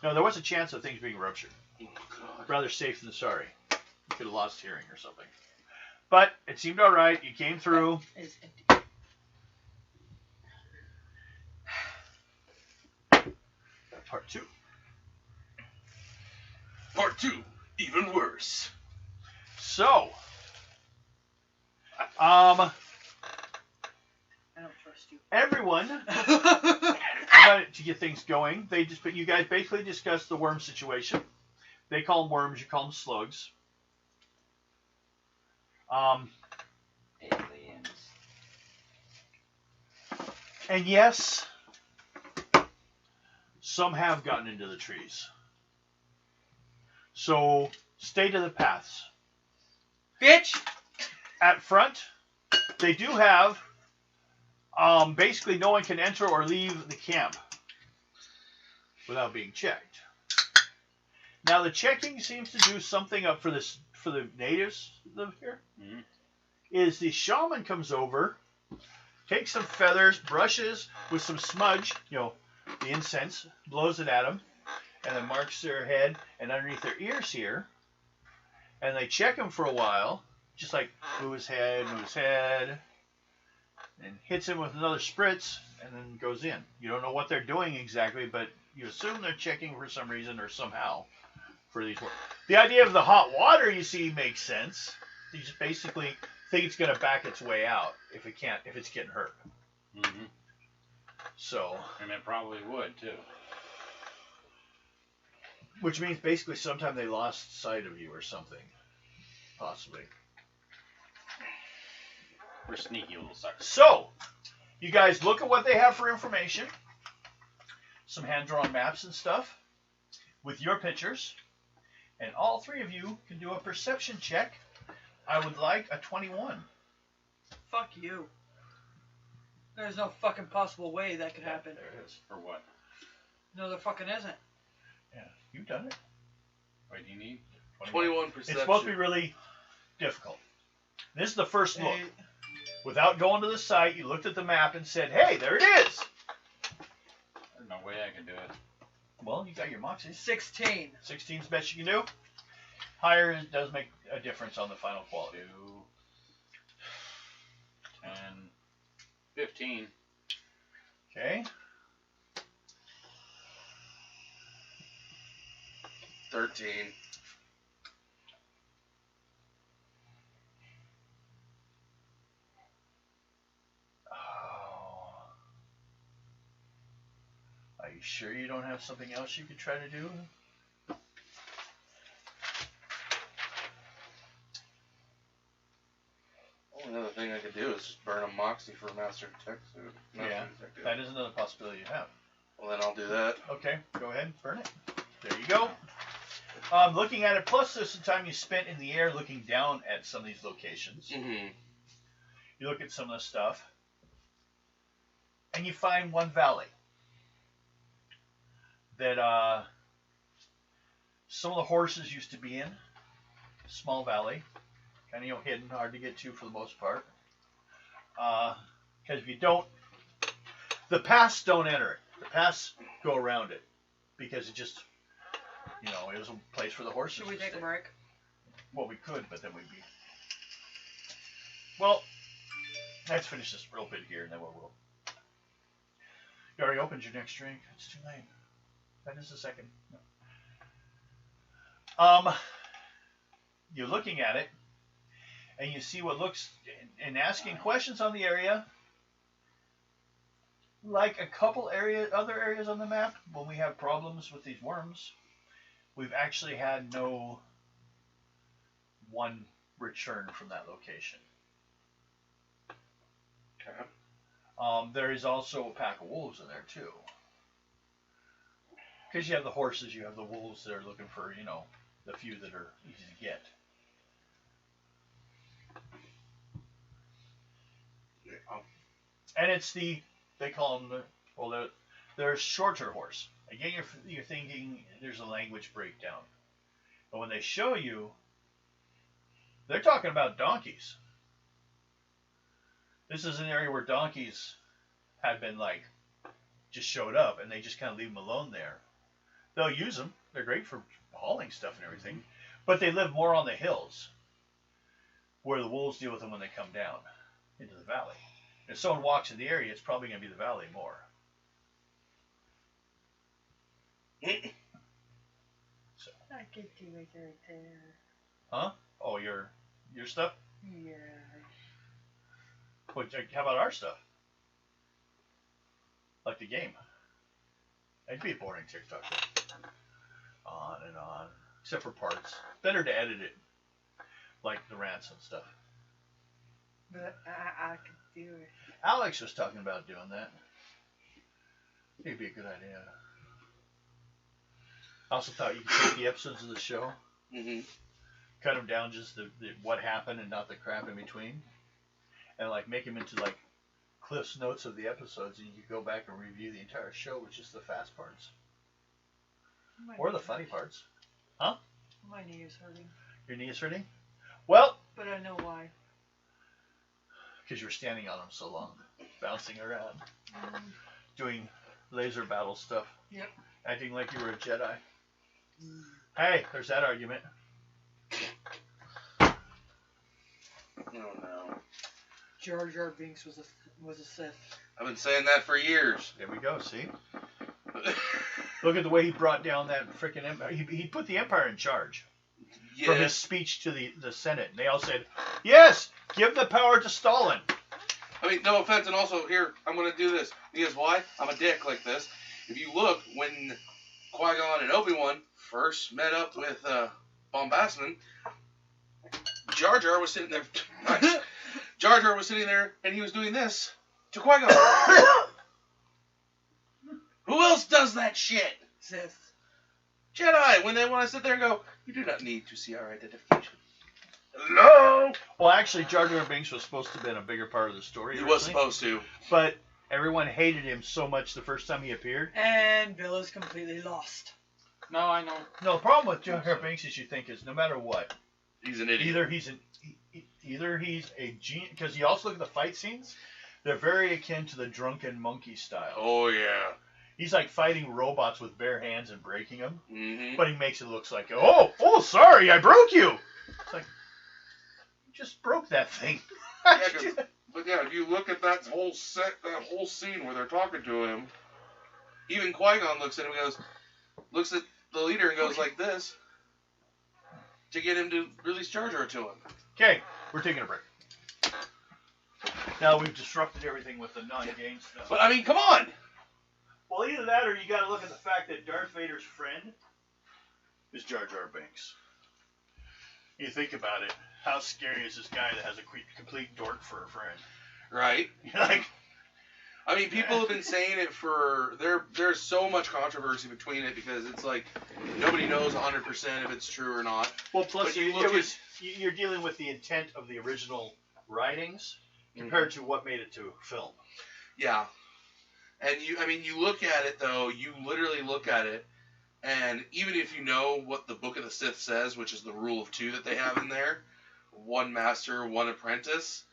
No, there was a chance of things being ruptured. Oh, God. Rather safe than sorry. You could have lost hearing or something. But it seemed all right. You came through. It's empty. Part 2. Part 2. Even worse. So, I don't trust you. everyone, to get things going, you guys basically discussed the worm situation. They call them worms, you call them slugs. Aliens. And yes, some have gotten into the trees. So, stay to the paths. Bitch! At front, they do have, basically no one can enter or leave the camp without being checked. Now the checking seems to do something up for the natives that live here. Mm-hmm. Is the shaman comes over, takes some feathers, brushes with some smudge, the incense, blows it at them, and then marks their head and underneath their ears here, and they check him for a while, just like move his head, and hits him with another spritz, and then goes in. You don't know what they're doing exactly, but you assume they're checking for some reason or somehow. for these. The idea of the hot water, you see, makes sense. You just basically think it's going to back its way out if it's getting hurt. Mm-hmm. So. And it probably would too. Which means basically sometime they lost sight of you or something, possibly. We're sneaky little suckers. So, you guys look at what they have for information. Some hand-drawn maps and stuff with your pictures. And all three of you can do a perception check. I would like a 21. Fuck you. There's no fucking possible way that could happen. There it is. For what? No, there fucking isn't. Yeah, you've done it. What do you need? 21 perception. It's supposed to be really difficult. This is the first look. Hey, Without going to the site, you looked at the map and said, hey, there it is. There's no way I can do it. Well, you got your moxie. 16. 16's best you can do. Higher does make a difference on the final quality. 2, 10, 15. Okay. 13. Oh. Are you sure you don't have something else you could try to do? Only other thing I could do is just burn a Moxie for Master Detective. Yeah, that is another possibility you have. Well, then I'll do that. Okay, go ahead, burn it. There you go. Looking at it, plus there's some time you spent in the air looking down at some of these locations. Mm-hmm. You look at some of the stuff, and you find one valley that some of the horses used to be in. Small valley, kind of hidden, hard to get to for the most part. Because if you don't, the paths don't enter it. The paths go around it because it just, it was a place for the horses. Should we to take a stay. break? Well, we could, but then we'd be. Well, let's finish this real bit here, and then we'll. You already opened your next drink. It's too late. That is the second. No. You're looking at it, and you see what looks, and asking questions on the area, like a couple other areas on the map, when we have problems with these worms, we've actually had no one return from that location. Okay. There is also a pack of wolves in there too. Because you have the horses, you have the wolves that are looking for, the few that are easy to get. Yeah. And it's they call them they're shorter horse. Again, you're thinking there's a language breakdown. But when they show you, they're talking about donkeys. This is an area where donkeys had been just showed up, and they just kind of leave them alone there. They'll use them. They're great for hauling stuff and everything. But they live more on the hills, where the wolves deal with them when they come down into the valley. If someone walks in the area, it's probably going to be the valley more. So. I could do it right there. Huh? Oh, your stuff? Yeah. How about our stuff? Like the game. It'd be a boring TikTok. On and on. Except for parts. Better to edit it. Like the rants and stuff. But I could do it. Alex was talking about doing that. It'd be a good idea. I also thought you could take the episodes of the show, cut them down just the what happened and not the crap in between, and make them into Cliff's notes of the episodes, and you could go back and review the entire show with just the fast parts or the funny parts. Huh? My knee is hurting. Your knee is hurting? Well, but I know why. Because you were standing on them so long, bouncing around, doing laser battle stuff. Yep. Acting like you were a Jedi. Hey, there's that argument. Oh no. Jar Jar Binks was a Sith. I've been saying that for years. There we go, see? Look at the way he brought down that freaking empire. He put the empire in charge. Yeah. From his speech to the Senate. And they all said, yes, give the power to Stalin. I mean, no offense, and also, here, I'm going to do this. Because why? I'm a dick like this. If you look, when Qui-Gon and Obi-Wan first met up with Bombastman, Jar Jar was sitting there. Jar Jar was sitting there, and he was doing this to Qui-Gon. Who else does that shit? Sith. Jedi, when they want to sit there and go, you do not need to see our identification. Hello? Well, actually, Jar Jar Binks was supposed to have been a bigger part of the story. He was supposed to. But everyone hated him so much the first time he appeared. And Bill is completely lost. No, I know. No, the problem with Jar Jar Binks is you think is no matter what, He's an idiot. either he's a genius, because you also look at the fight scenes, they're very akin to the drunken monkey style. Oh, yeah. He's like fighting robots with bare hands and breaking them, Mm-hmm. but he makes it look like, oh, sorry, I broke you. It's like, you just broke that thing. But yeah, if you look at that whole scene where they're talking to him, even Qui-Gon looks at him and looks at the leader and goes like this to get him to release Jar Jar to him. Okay, we're taking a break. Now we've disrupted everything with the non-game stuff. But I mean, come on! Well, either that or you got to look at the fact that Darth Vader's friend is Jar Jar Binks. You think about it, how scary is this guy that has a complete dork for a friend? Right? You're like, I mean, people have been saying it for there's so much controversy between it because it's like nobody knows 100% if it's true or not. well, plus But you look you're dealing with the intent of the original writings compared to what made it to film. Yeah. And you look at it though, you literally look at it, and even if you know what the Book of the Sith says, which is the rule of 2 that they have in there, 1 master, 1 apprentice,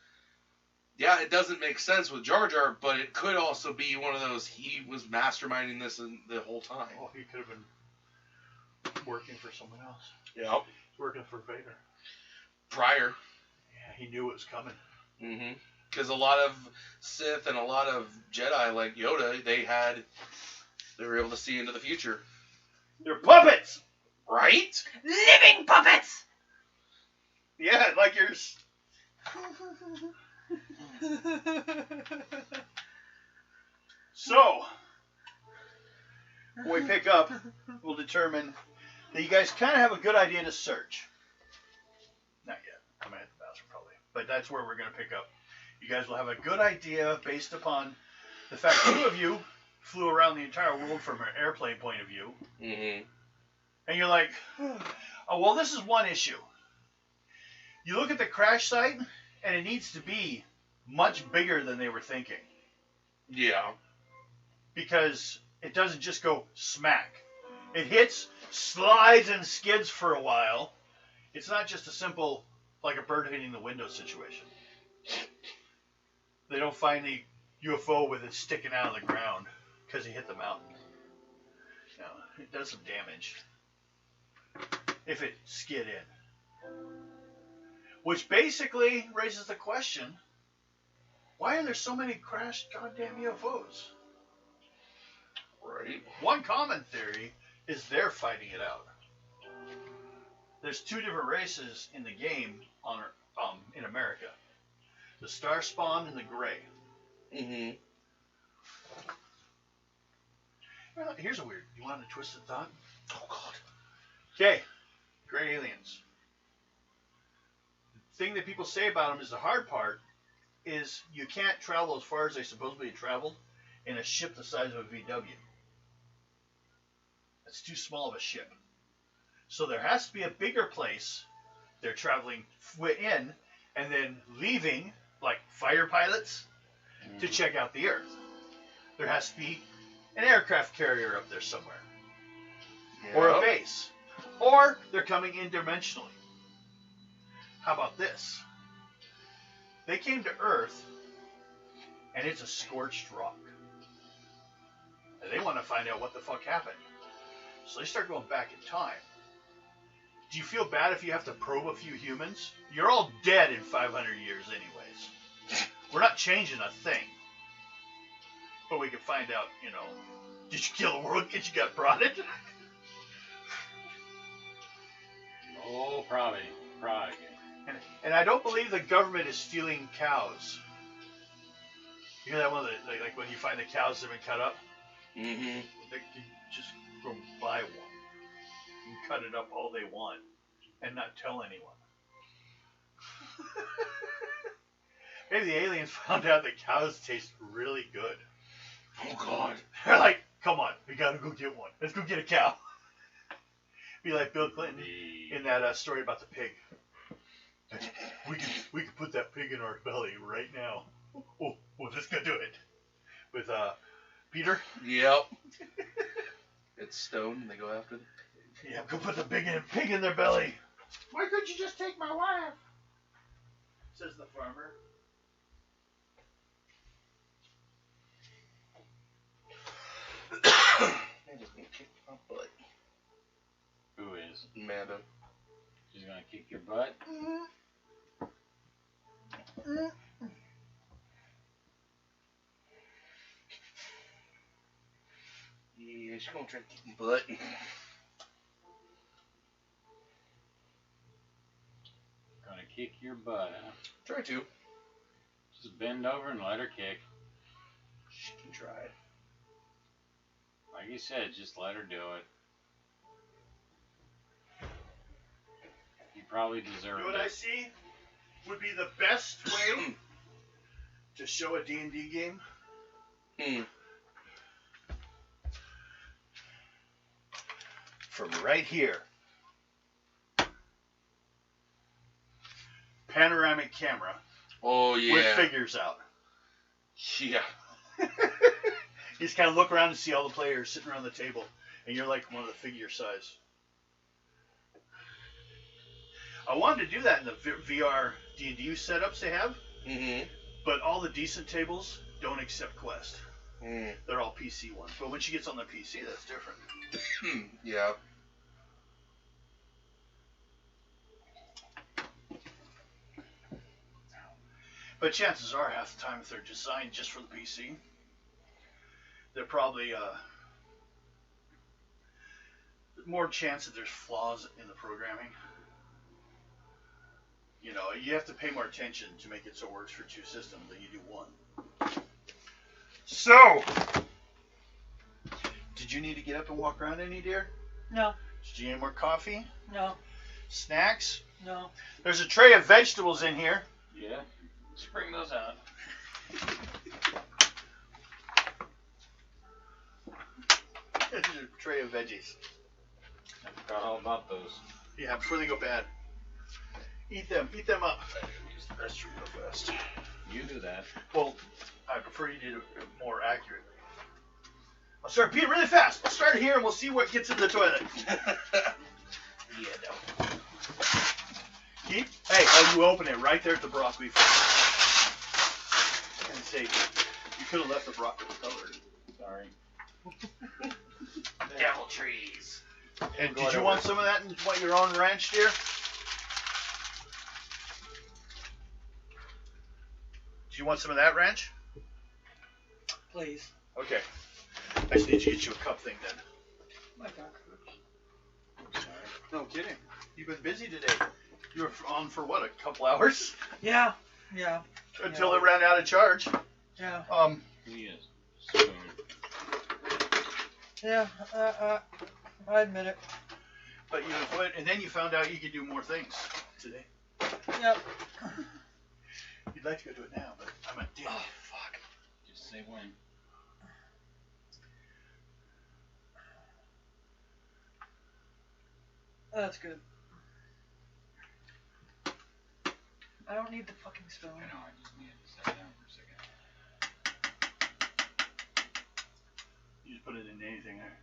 yeah, it doesn't make sense with Jar Jar, but it could also be one of those, he was masterminding this the whole time. Well, he could have been working for someone else. Yep. Working for Vader. Prior. Yeah, he knew it was coming. Mm-hmm. Because a lot of Sith and a lot of Jedi, like Yoda, they were able to see into the future. They're puppets! Right? Living puppets! Yeah, like yours. So, when we pick up, we'll determine that you guys kind of have a good idea to search. Not yet. I'm going to hit the bathroom probably. But that's where we're going to pick up. You guys will have a good idea based upon the fact 2 of you flew around the entire world from an airplane point of view. Mm-hmm. And you're like, oh, well, this is one issue. You look at the crash site, and it needs to be much bigger than they were thinking. Yeah. Because it doesn't just go smack. It hits, slides, and skids for a while. It's not just a simple, like a bird hitting the window situation. They don't find the UFO with it sticking out of the ground because he hit the mountain. No, it does some damage if it skid in. Which basically raises the question, why are there so many crashed goddamn UFOs? Right. One common theory is they're fighting it out. There's 2 different races in the game in America. The Star Spawn and the Gray. Mm-hmm. Well, here's a weird. You want a twisted thought? Oh, God. Okay. Gray aliens. The thing that people say about them is the hard part is you can't travel as far as they supposedly traveled in a ship the size of a VW. That's too small of a ship. So there has to be a bigger place they're traveling in and then leaving, like fire pilots, to check out the Earth. There has to be an aircraft carrier up there somewhere. Or a base. Or they're coming interdimensionally. How about this? They came to Earth, and it's a scorched rock. And they want to find out what the fuck happened. So they start going back in time. Do you feel bad if you have to probe a few humans? You're all dead in 500 years anyways. We're not changing a thing. But we can find out, Did you kill a world kid you got brought it? Oh, probably. And I don't believe the government is stealing cows. You hear that one? Like when you find the cows that have been cut up? Mm-hmm. They can just go buy one and cut it up all they want and not tell anyone. Maybe the aliens found out that cows taste really good. Oh, God. They're like, come on, we gotta go get one. Let's go get a cow. Be like Bill Clinton in that story about the pig. We could put that pig in our belly right now. Oh, let's go do it. With Peter. Yep. It's stoned and they go after the pig. Yeah, go put the pig in their belly. Why couldn't you just take my wife? Says the farmer. They just gonna kick my butt. Who is? Amanda. She's gonna kick your butt? Yeah, she's gonna try to kick my butt. Gonna kick your butt, huh? Try to. Just bend over and let her kick. She can try it. Like you said, just let her do it. You probably deserve You know it. what I see would be the best way to show a D&D game? From right here. Panoramic camera Oh, yeah. with figures out. Yeah. You just kind of look around and see all the players sitting around the table, and you're like one of the figure size. I wanted to do that in the VR D&D setups they have, but all the decent tables don't accept Quest. They're all PC ones. But when she gets on the PC, that's different. Yeah. But chances are, half the time, if they're designed just for the PC, they're probably more chance that there's flaws in the programming. You know, you have to pay more attention to make it so it works for two systems than you do one. So, did you need to get up and walk around any, dear? No. Did you need any more coffee? No. Snacks? No. There's a tray of vegetables in here. Yeah. Just bring those out. There's a tray of veggies. I forgot all about those. Yeah, before they go bad. Eat them up. Use the restroom real fast. You do that. Well, I prefer you did it more accurately. I'll start peeing really fast. We'll start here and we'll see what gets in the toilet. Yeah, no. Keep. Hey, you open it right there at the broccoli. And say, you could have left the broccoli covered. Sorry. Devil trees. And did you want some of that in your own ranch, dear? Do you want some of that ranch? Please. Okay. I just need to get you a cup thing then. My back hurts. Sorry. No kidding. You've been busy today. You were on for what, a couple hours? Yeah. Yeah. Until it ran out of charge. Yeah. He is. Spoon. Yeah. I admit it. But you avoid, and then you found out you could do more things today. Yep. You'd like to go do it now, but I'm a dick. Oh, fuck. Just say when. That's good. I don't need the fucking stone. I know, I just need to sit down for a second. You just put it in anything there.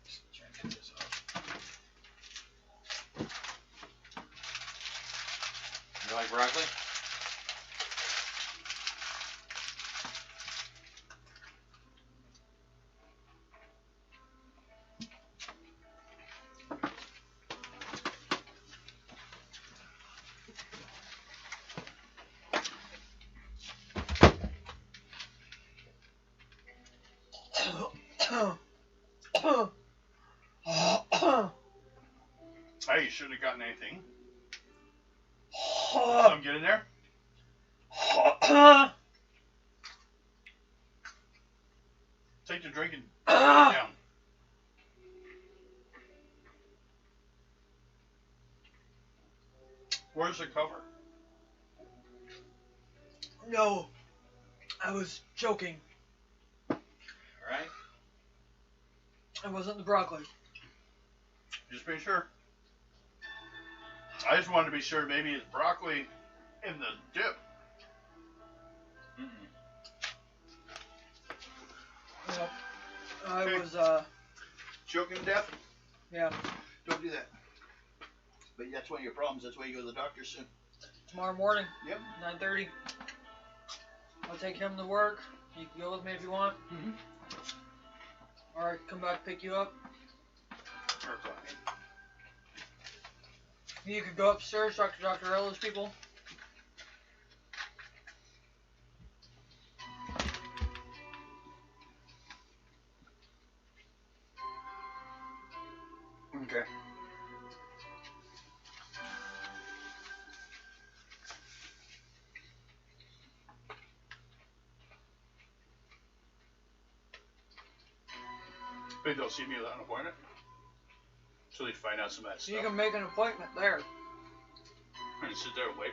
Just trying to get this off. You like broccoli? shouldn't have gotten anything. Some get in there. Take the drink and put it down. Where's the cover? No, I was joking. Alright. It wasn't the broccoli. Just being sure. I just wanted to be sure maybe it's broccoli in the dip. Yep. I Okay. was, Choking to death? yeah. Don't do that. But that's one of your problems. That's why you go to the doctor soon. Tomorrow morning, Yep. 9:30. I'll take him to work. You can go with me if you want. Mm-hmm. Or I can come back pick you up. You could go upstairs, talk to Dr. Ella's people. Okay. Maybe they'll see me without an appointment. So they find out some of that So you stuff. can make an appointment there. And sit there and wait.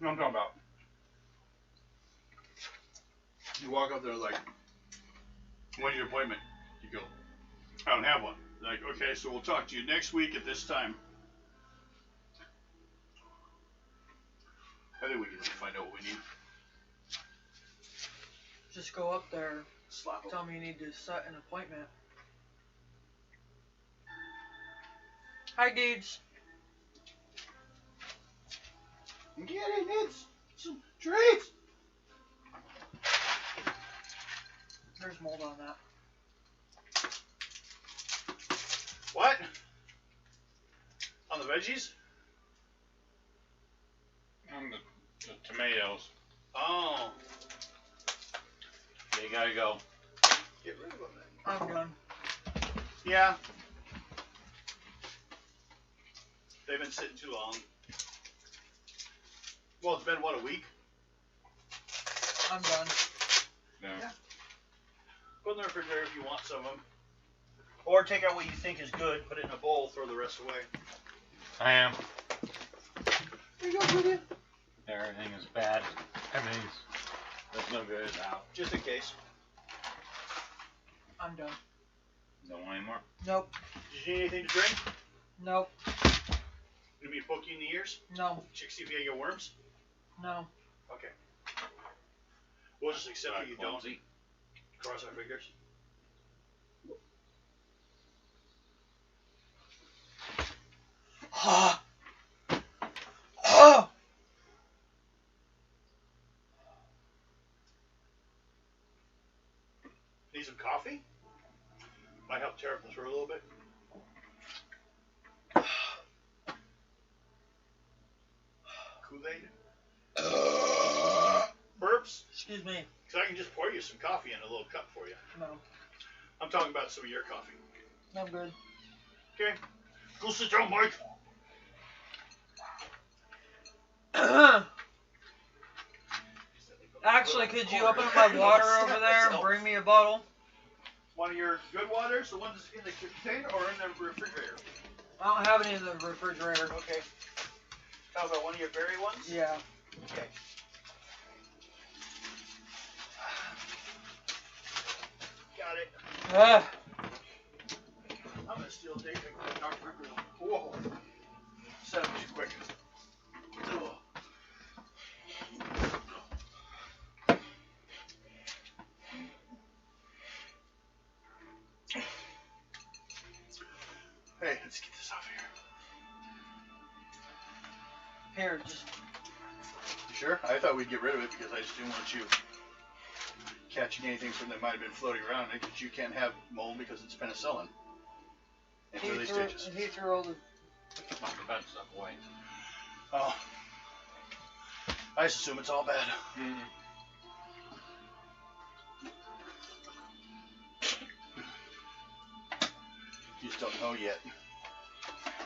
You know what I'm talking about? You walk up there like, when's your appointment? You go, I don't have one. They're like, okay, so we'll talk to you next week at this time. I think we can find out what we need. Just go up there. Slap them. Tell me you need to set an appointment. Hi, Deeds. Getting needs some treats. There's mold on that. What? On the veggies? On the tomatoes. Oh. They gotta go. Get rid of them then. I'm done. Yeah. They've been sitting too long. Well, it's been, what, a week? I'm done. Yeah. Put in the refrigerator if you want some of them. Or take out what you think is good, put it in a bowl, throw the rest away. I am. There you go, Julia. Everything is bad. That's no good. It's out. Just in case. I'm done. Don't want any more. Nope. Did you need anything to drink? Nope. Gonna be poking in the ears? No. Check see if you get worms? No. Okay. We'll just accept that you don't. Clumsy. Cross our fingers. Ah. Oh. Need some coffee? Might help tear up the throat a little bit. Kool-Aid? Burps? Excuse me. Because I can just pour you some coffee in a little cup for you. No. I'm talking about some of your coffee. I'm good. Okay. Go sit down, Mike. Actually, could you open up my water over there and bring me a bottle? One of your good waters, the one that's in the container or in the refrigerator? I don't have any in the refrigerator. Okay. How about one of your berry ones? Yeah. Okay. Got it. I'm gonna steal Dave and Dr. Ricker. Whoa. Set up too quick. Ugh. Hey, let's get this off here. Here, just. You sure? I thought we'd get rid of it because I just didn't want you catching anything from that might have been floating around it, because you can't have mold because it's penicillin in early stages. He threw all the. Not the bad stuff away. Oh. I just assume it's all bad. Mm-hmm. just don't know yet.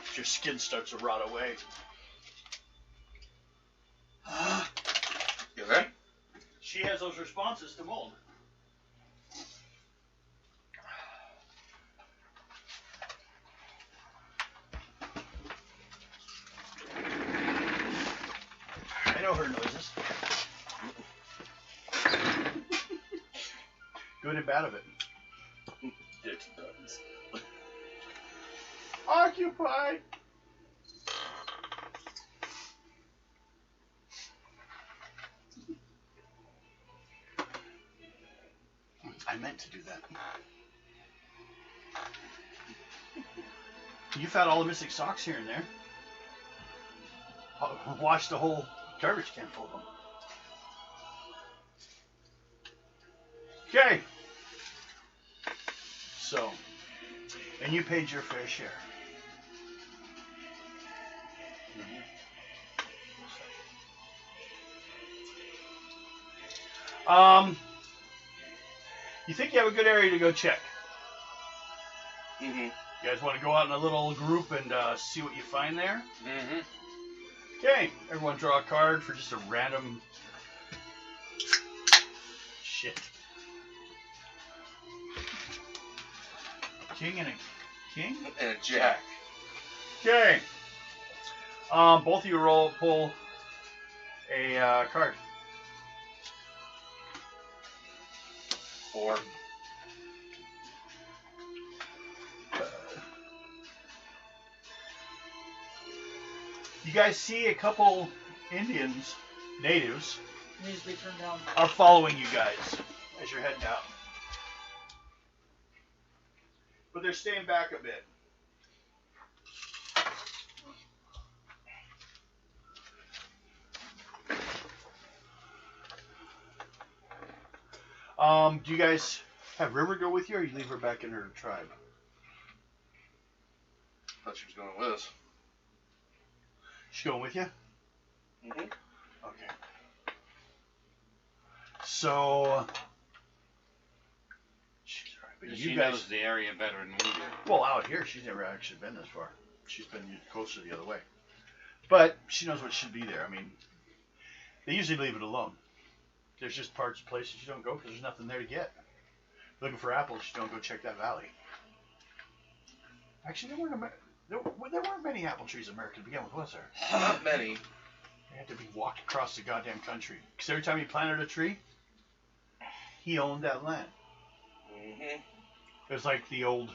If your skin starts to rot away. You okay? She has those responses to mold. I know her noises. Good and bad of it. It does. Occupied. I meant to do that. You've had all the missing socks here and there. Wash the whole garbage can full of them. Okay. So, and you paid your fair share. You think you have a good area to go check? Mm-hmm. You guys want to go out in a little group and see what you find there? Mm-hmm. Okay, everyone draw a card for just a random shit. King and a king? And a jack. Okay. Both of you pull a card. 4. You guys see a couple Indians, natives, Needs to be turned down. are following you guys as you're heading out. But they're staying back a bit. Do you guys have River go with you, or you leave her back in her tribe? I thought she was going with us. She's going with you? Mm-hmm. Okay. So, she's all right. But She you guys, knows the area better than we do. well, out here, she's never actually been this far. She's been closer the other way. But she knows what should be there. I mean, they usually leave it alone. There's just places you don't go because there's nothing there to get. Looking for apples, you don't go check that valley. Actually, there weren't many apple trees in America to begin with, was there? Not many. They had to be walked across the goddamn country. Because every time he planted a tree, he owned that land. Mm-hmm. It was like the old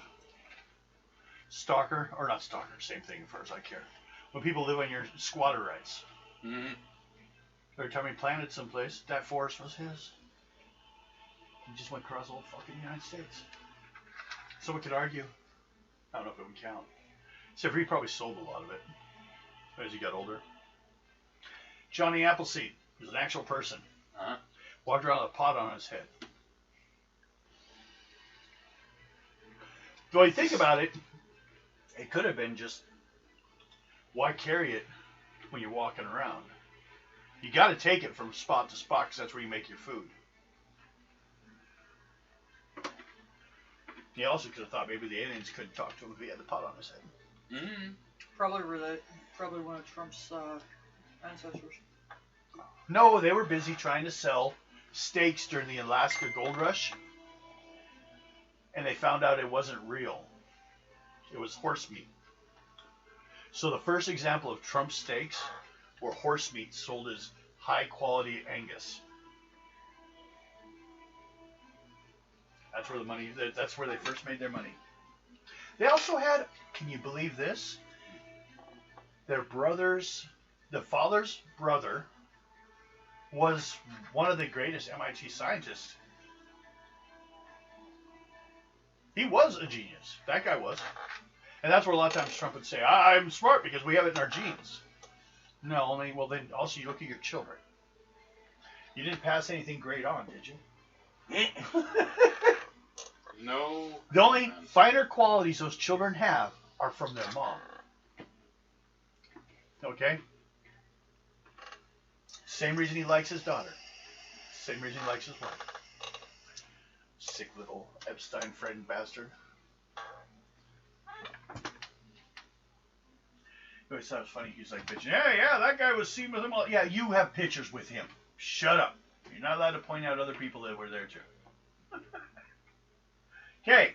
stalker, or not stalker, same thing as far as I care. When people live on your squatter rights. Mm-hmm. Every time he planted someplace, that forest was his. He just went across the whole fucking United States. Someone could argue. I don't know if it would count. Except for he probably sold a lot of it as he got older. Johnny Appleseed was an actual person. Uh-huh. Walked around with a pot on his head. But when you think about it, it could have been just, why carry it when you're walking around? You got to take it from spot to spot because that's where you make your food. He also could have thought maybe the aliens couldn't talk to him if he had the pot on his head. Mm-hmm. Probably one of Trump's ancestors. No, they were busy trying to sell steaks during the Alaska Gold Rush, and they found out it wasn't real. It was horse meat. So the first example of Trump steaks were horse meat sold as high quality Angus. That's where the money. That's where they first made their money. They also had, can you believe this? Their the father's brother was one of the greatest MIT scientists. He was a genius. That guy was. And that's where a lot of times Trump would say, I'm smart because we have it in our genes. No, well then also you look at your children. You didn't pass anything great on, did you? No. The only finer qualities those children have are from their mom. Okay? Same reason he likes his daughter. Same reason he likes his wife. Sick little Epstein friend bastard. I always thought it was funny. He's like bitching. Yeah, that guy was seen with him all. Yeah, you have pictures with him. Shut up. You're not allowed to point out other people that were there too. Okay.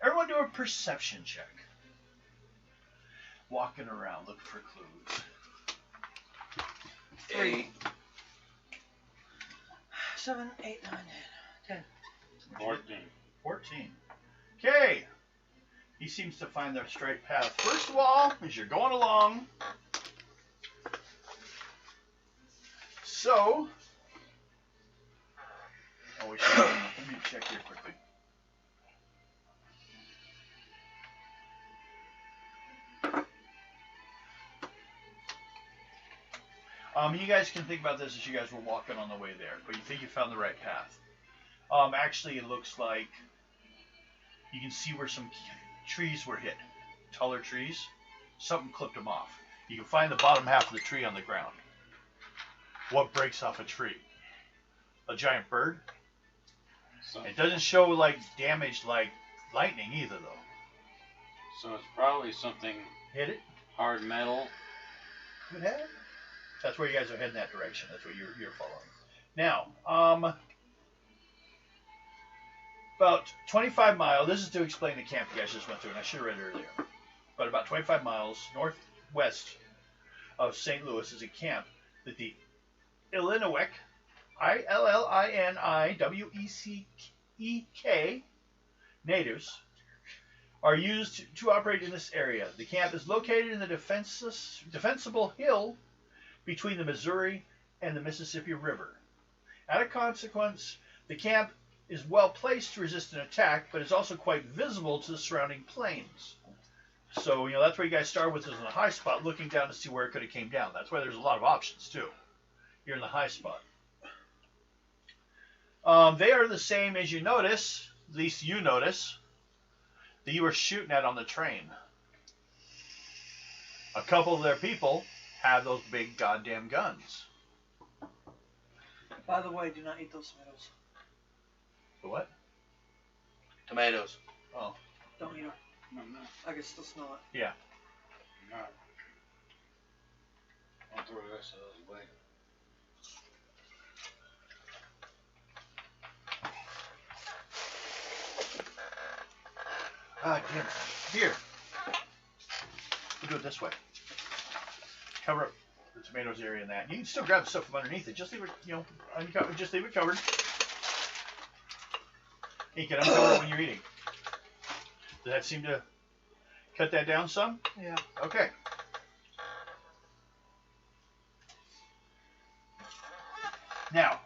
Everyone do a perception check. Walking around looking for clues. 8. 7, 8, 9, 10. 14. 14. Okay. He seems to find the straight path. First of all, as you're going along. So. Oh, we should. Let me check here quickly. You guys can think about this as you guys were walking on the way there, but you think you found the right path. Actually, it looks like you can see where some trees were hit. Taller trees. Something clipped them off. You can find the bottom half of the tree on the ground. What breaks off a tree? A giant bird? It doesn't show like damage like lightning either, though. So it's probably something Hit it? hard metal. Could have. That's where you guys are heading that direction. That's what you're following. Now, about 25 miles. This is to explain the camp you guys just went through, and I should have read it earlier. But about 25 miles northwest of St. Louis is a camp that the Illiniwek, ILLINIWECK natives are used to operate in this area. The camp is located in the defensible hill between the Missouri and the Mississippi River. As a consequence, the camp is well placed to resist an attack, but is also quite visible to the surrounding plains. So, that's where you guys start with, is in a high spot, looking down to see where it could have came down. That's why there's a lot of options, too. You're in the high spot. They are the same as you notice, at least you notice, that you were shooting at on the train. A couple of their people have those big goddamn guns. By the way, do not eat those tomatoes. The what? Tomatoes. Oh. Don't eat them. No, no, I can still smell it. Yeah. no. I'll throw the rest of those away. Ah, damn. Here. We'll do it this way. Cover up the tomatoes area and that. You can still grab the stuff from underneath it. Just leave it, uncovered. Just leave it covered. You can uncover it when you're eating. Does that seem to cut that down some? Yeah. Okay. Now,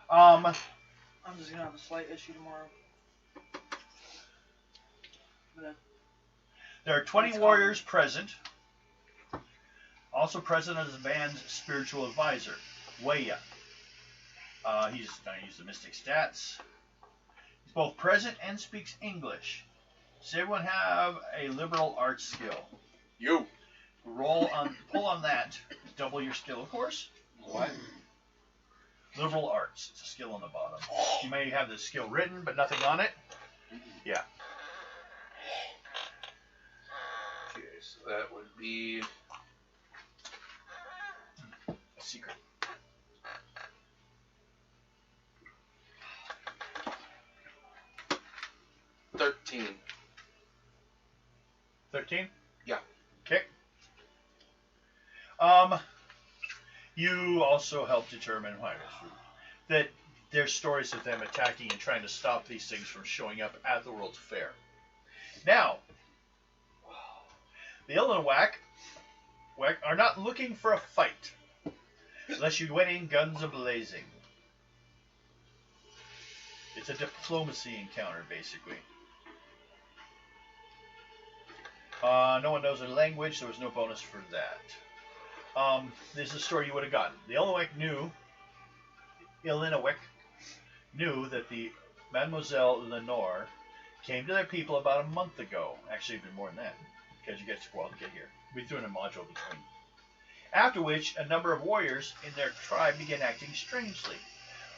I'm just gonna have a slight issue tomorrow. there are 20 warriors present. Also present is the band's spiritual advisor, Weya. He's going to use the mystic stats. He's both present and speaks English. Does everyone have a liberal arts skill? You. Pull on that. Double your skill, of course. What? Liberal arts. It's a skill on the bottom. You may have the skill written, but nothing on it. Yeah. Okay, so that would be A secret. $13. 13? Yeah. Okay. You also help determine that there's stories of them attacking and trying to stop these things from showing up at the World's Fair. Now, the Illinois are not looking for a fight unless you went in guns a-blazing. It's a diplomacy encounter, basically. No one knows their language. There was no bonus for that. This is a story you would have gotten. The Illinois knew that the Mademoiselle Lenore came to their people about a month ago. Actually, even more than that, because you guys took a while to get here. We threw in a module between. After which, a number of warriors in their tribe began acting strangely.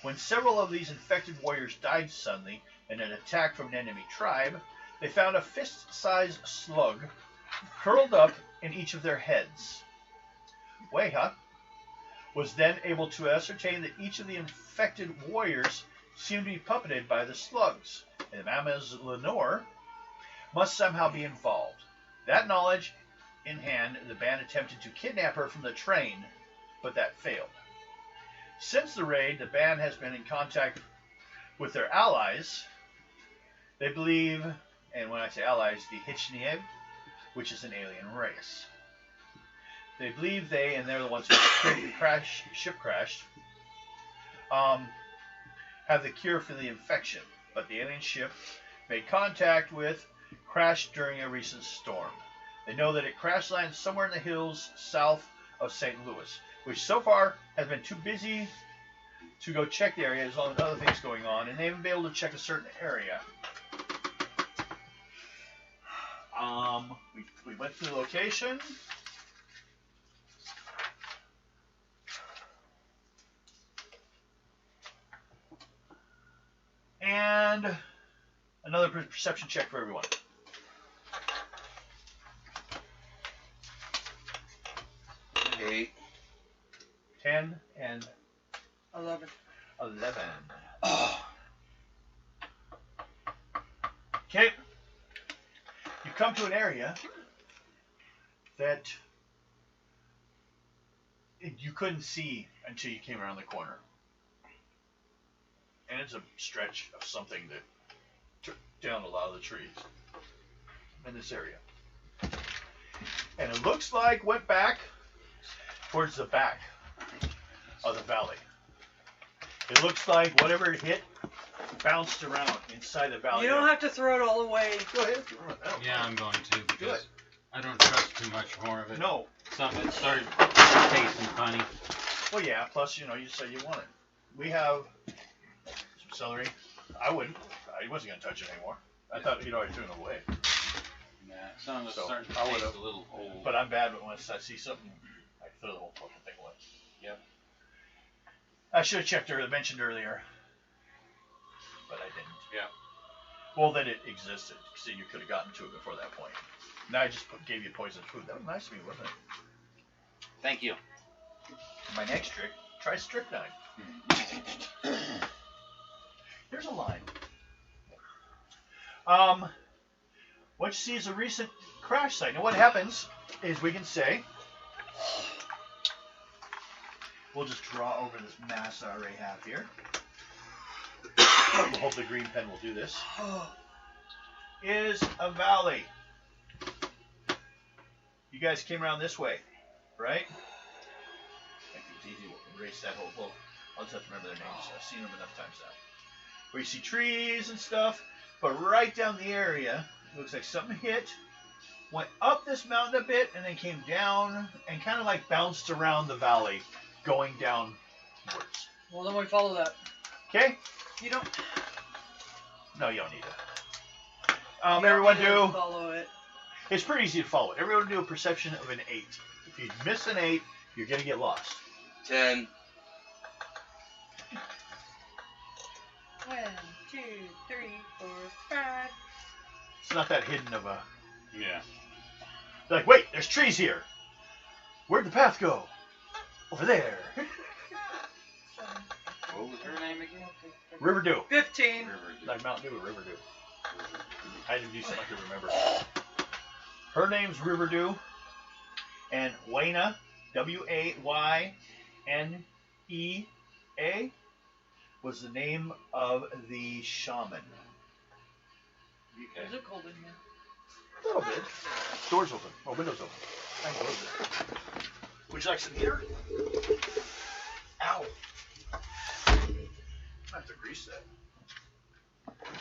When several of these infected warriors died suddenly in an attack from an enemy tribe, they found a fist-sized slug curled up in each of their heads. Weha was then able to ascertain that each of the infected warriors seemed to be puppeted by the slugs, and Mama's Lenore must somehow be involved. That knowledge in hand, the band attempted to kidnap her from the train, but that failed. Since the raid, the band has been in contact with their allies. They believe, and when I say allies, the Hichniev, which is an alien race. They believe and they're the ones who created the ship crashed, have the cure for the infection, but the alien ship made contact with crashed during a recent storm. They know that it crash landed somewhere in the hills south of St. Louis, which so far has been too busy to go check the area as long as other things going on, and they haven't been able to check a certain area. We went to the location. And another perception check for everyone. 8. 10 and 11. 11. Okay. You come to an area that you couldn't see until you came around the corner. And it's a stretch of something that took down a lot of the trees in this area. And it looks like went back towards the back of the valley. It looks like whatever it hit bounced around inside the valley. You don't have to throw it all away. Go ahead. Yeah, I'm going to Do because it. I don't trust too much more of it. No. It started tasting funny. Well, yeah. Plus, you said you want it. We have some celery. I wouldn't. I wasn't gonna touch it anymore. I thought you'd already thrown it away. Yeah, some of it's So, starting to I taste would've. a little old. But I'm bad once I see something, I throw the whole fucking thing away. Yep. I should have checked mentioned earlier, but I didn't. Yeah. Well, that it existed. See, you could have gotten to it before that point. Now I just gave you poisoned food. That was nice of me, wasn't it? Thank you. My next trick, try strychnine. Here's a line. What you see is a recent crash site. Now what happens is we can say, we'll just draw over this mass I already have here. We'll hope the green pen will do this. Is a valley. You guys came around this way, right? I think it's easy to erase that whole book. I'll just have to remember their names. I've seen them enough times now. Where you see trees and stuff, but right down the area, it looks like something hit, went up this mountain a bit, and then came down and kind of like bounced around the valley, going downwards. Well, then we follow that. Okay? You don't. No, you don't need to. you don't Everyone need to do. follow it. It's pretty easy to follow. Everyone do a perception of an 8. If you miss an 8, you're going to get lost. 10. 1, 2, 3, 4, 5. It's not that hidden of a... Yeah. Like, wait, there's trees here. Where'd the path go? Over there. What was her name again? Riverdew. 15. Like Mountain Dew or Riverdew. I had to do something I could remember. Her name's Riverdew. And Wayna, Waynea, was the name of the shaman. Okay. Is it cold in here? A little bit. Doors open. Oh, windows open. I can close it. Would you like some heater? Ow. I have to grease that.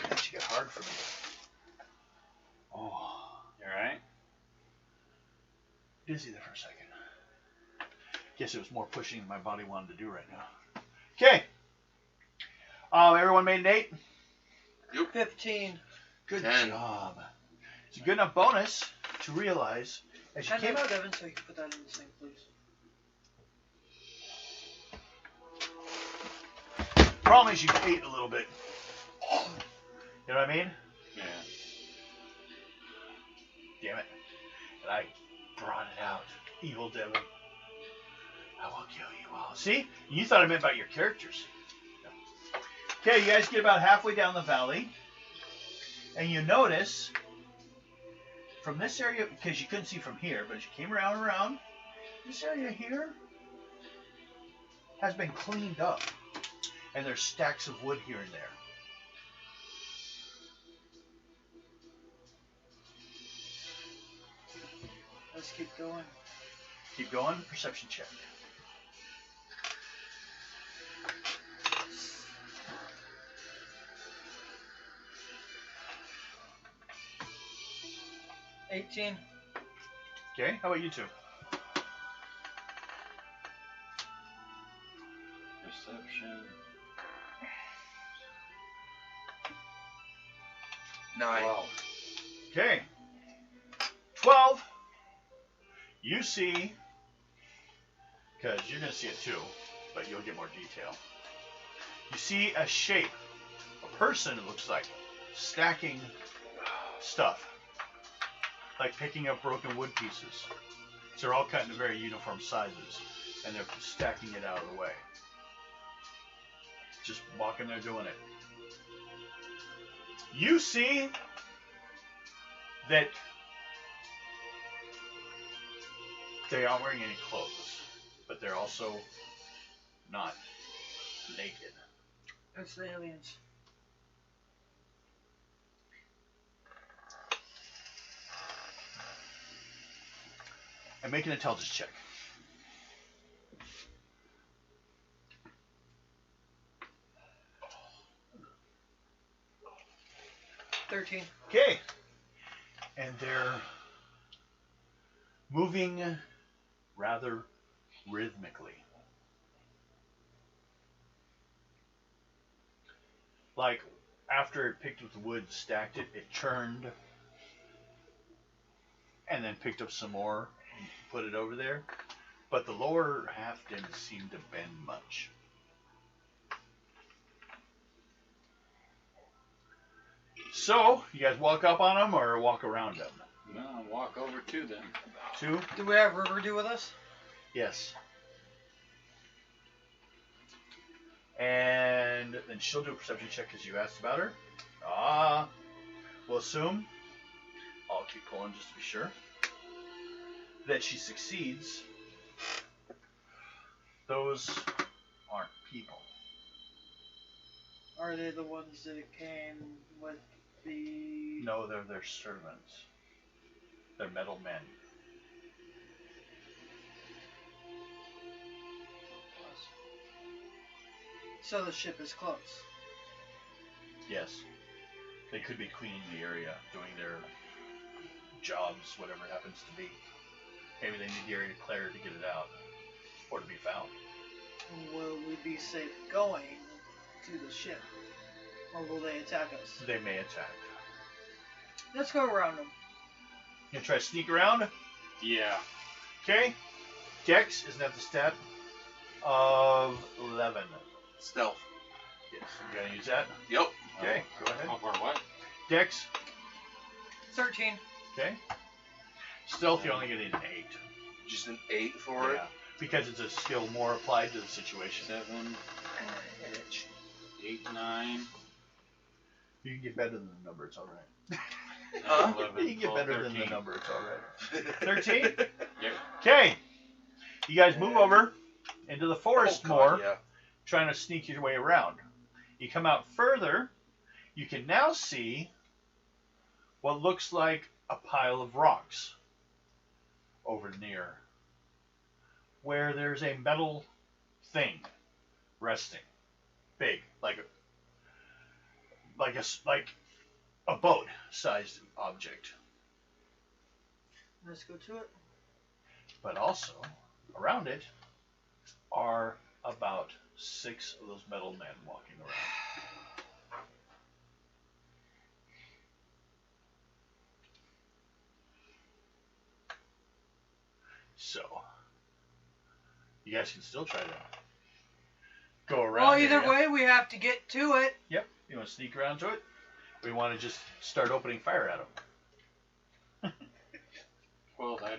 That should get hard for me. Oh. You alright? Dizzy there for a second. Guess it was more pushing than my body wanted to do right now. Okay. Everyone made an 8? 15. Good 10. job. It's a good enough bonus to realize as you Hand came that out. to Devin so you can put that in the sink, please. Problem is you ate a little bit. You know what I mean? Yeah. Damn it. but I brought it out. Evil Devil. I will kill you all. See? You thought I meant about your characters. No. Okay, you guys get about halfway down the valley. And you notice from this area, because you couldn't see from here, but as you came around, this area here has been cleaned up. And there's stacks of wood here and there. Let's keep going. Keep going. Perception check. $18. Okay, how about you two? Perception. 9. Wow. Okay. 12. You see, because you're going to see it too, but you'll get more detail. You see a shape, a person it looks like, stacking stuff. Like picking up broken wood pieces. So they're all cut into very uniform sizes. And they're stacking it out of the way. Just walking there doing it. You see that they aren't wearing any clothes, but they're also not naked. It's the aliens. And make an intelligence check. $13. Okay. And they're moving rather rhythmically. Like after it picked up the wood, stacked it, it turned and then picked up some more and put it over there. But the lower half didn't seem to bend much. So, you guys walk up on them or walk around them? No, walk over to them. Two? Do we have Riverdew with us? Yes. And then she'll do a perception check because you asked about her. We'll assume, I'll keep pulling just to be sure, that she succeeds. Those aren't people. Are they the ones that came with the... No, they're their servants. They're metal men. So the ship is close. Yes. They could be cleaning the area, doing their jobs, whatever it happens to be. Maybe they need the area cleared to get it out, or to be found. Will we be safe going to the ship? Or will they attack us? They may attack. Let's go around them. You gonna try to sneak around? Yeah. Okay. Dex, isn't that the stat? Of 11. Stealth. Yes. You gonna use that? Yep. Okay, go ahead. How far what? Dex. 13. Okay. Stealth, you only get an 8. Just an 8 for Yeah. Because it's a skill more applied to the situation. 7, it. 8, 9. You can get better than the number, it's alright. Huh? 11, You can get 12, better 13. than the number, it's alright. 13? Yep. Okay. You guys move over into the forest Oh, more, God, yeah. trying to sneak your way around. You come out further, you can now see what looks like a pile of rocks over near where there's a metal thing resting, big, like a boat-sized object. Let's go to it. But also, around it are about 6 of those metal men walking around. So, you guys can still try to go around. Well, either area. way, we have to get to it. Yep. You want to sneak around to it? We want to just start opening fire at them. Well, I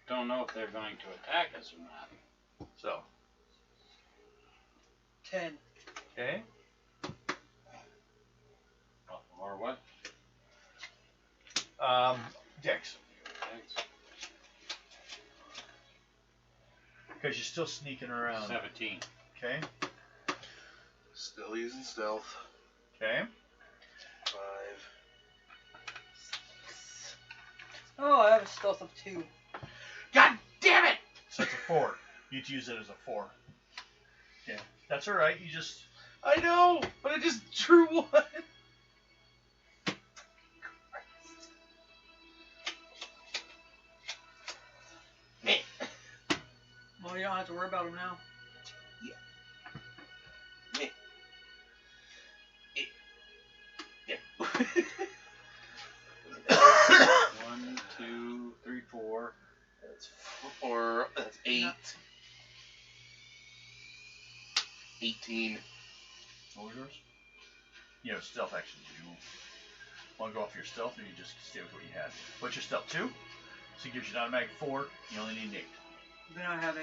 don't know if they're going to attack us or not. So, 10. okay. Or what? Dex. Thanks. Because you're still sneaking around. 17. Okay. Still using stealth. Okay. 5. Oh, I have a stealth of 2. God damn it! So it's a 4. You'd use it as a 4. Yeah. That's alright. You just. I know, but I just drew one. Man. Well, you don't have to worry about them now. Yeah. 1, 2, 3, 4. That's 4. That's 8. No. 18. What was yours? You know, stealth actions. You want to go off your stealth, or you just stay with what you had? What's your stealth? 2? So it gives you an automatic 4. You only need an 8. Then I have 8.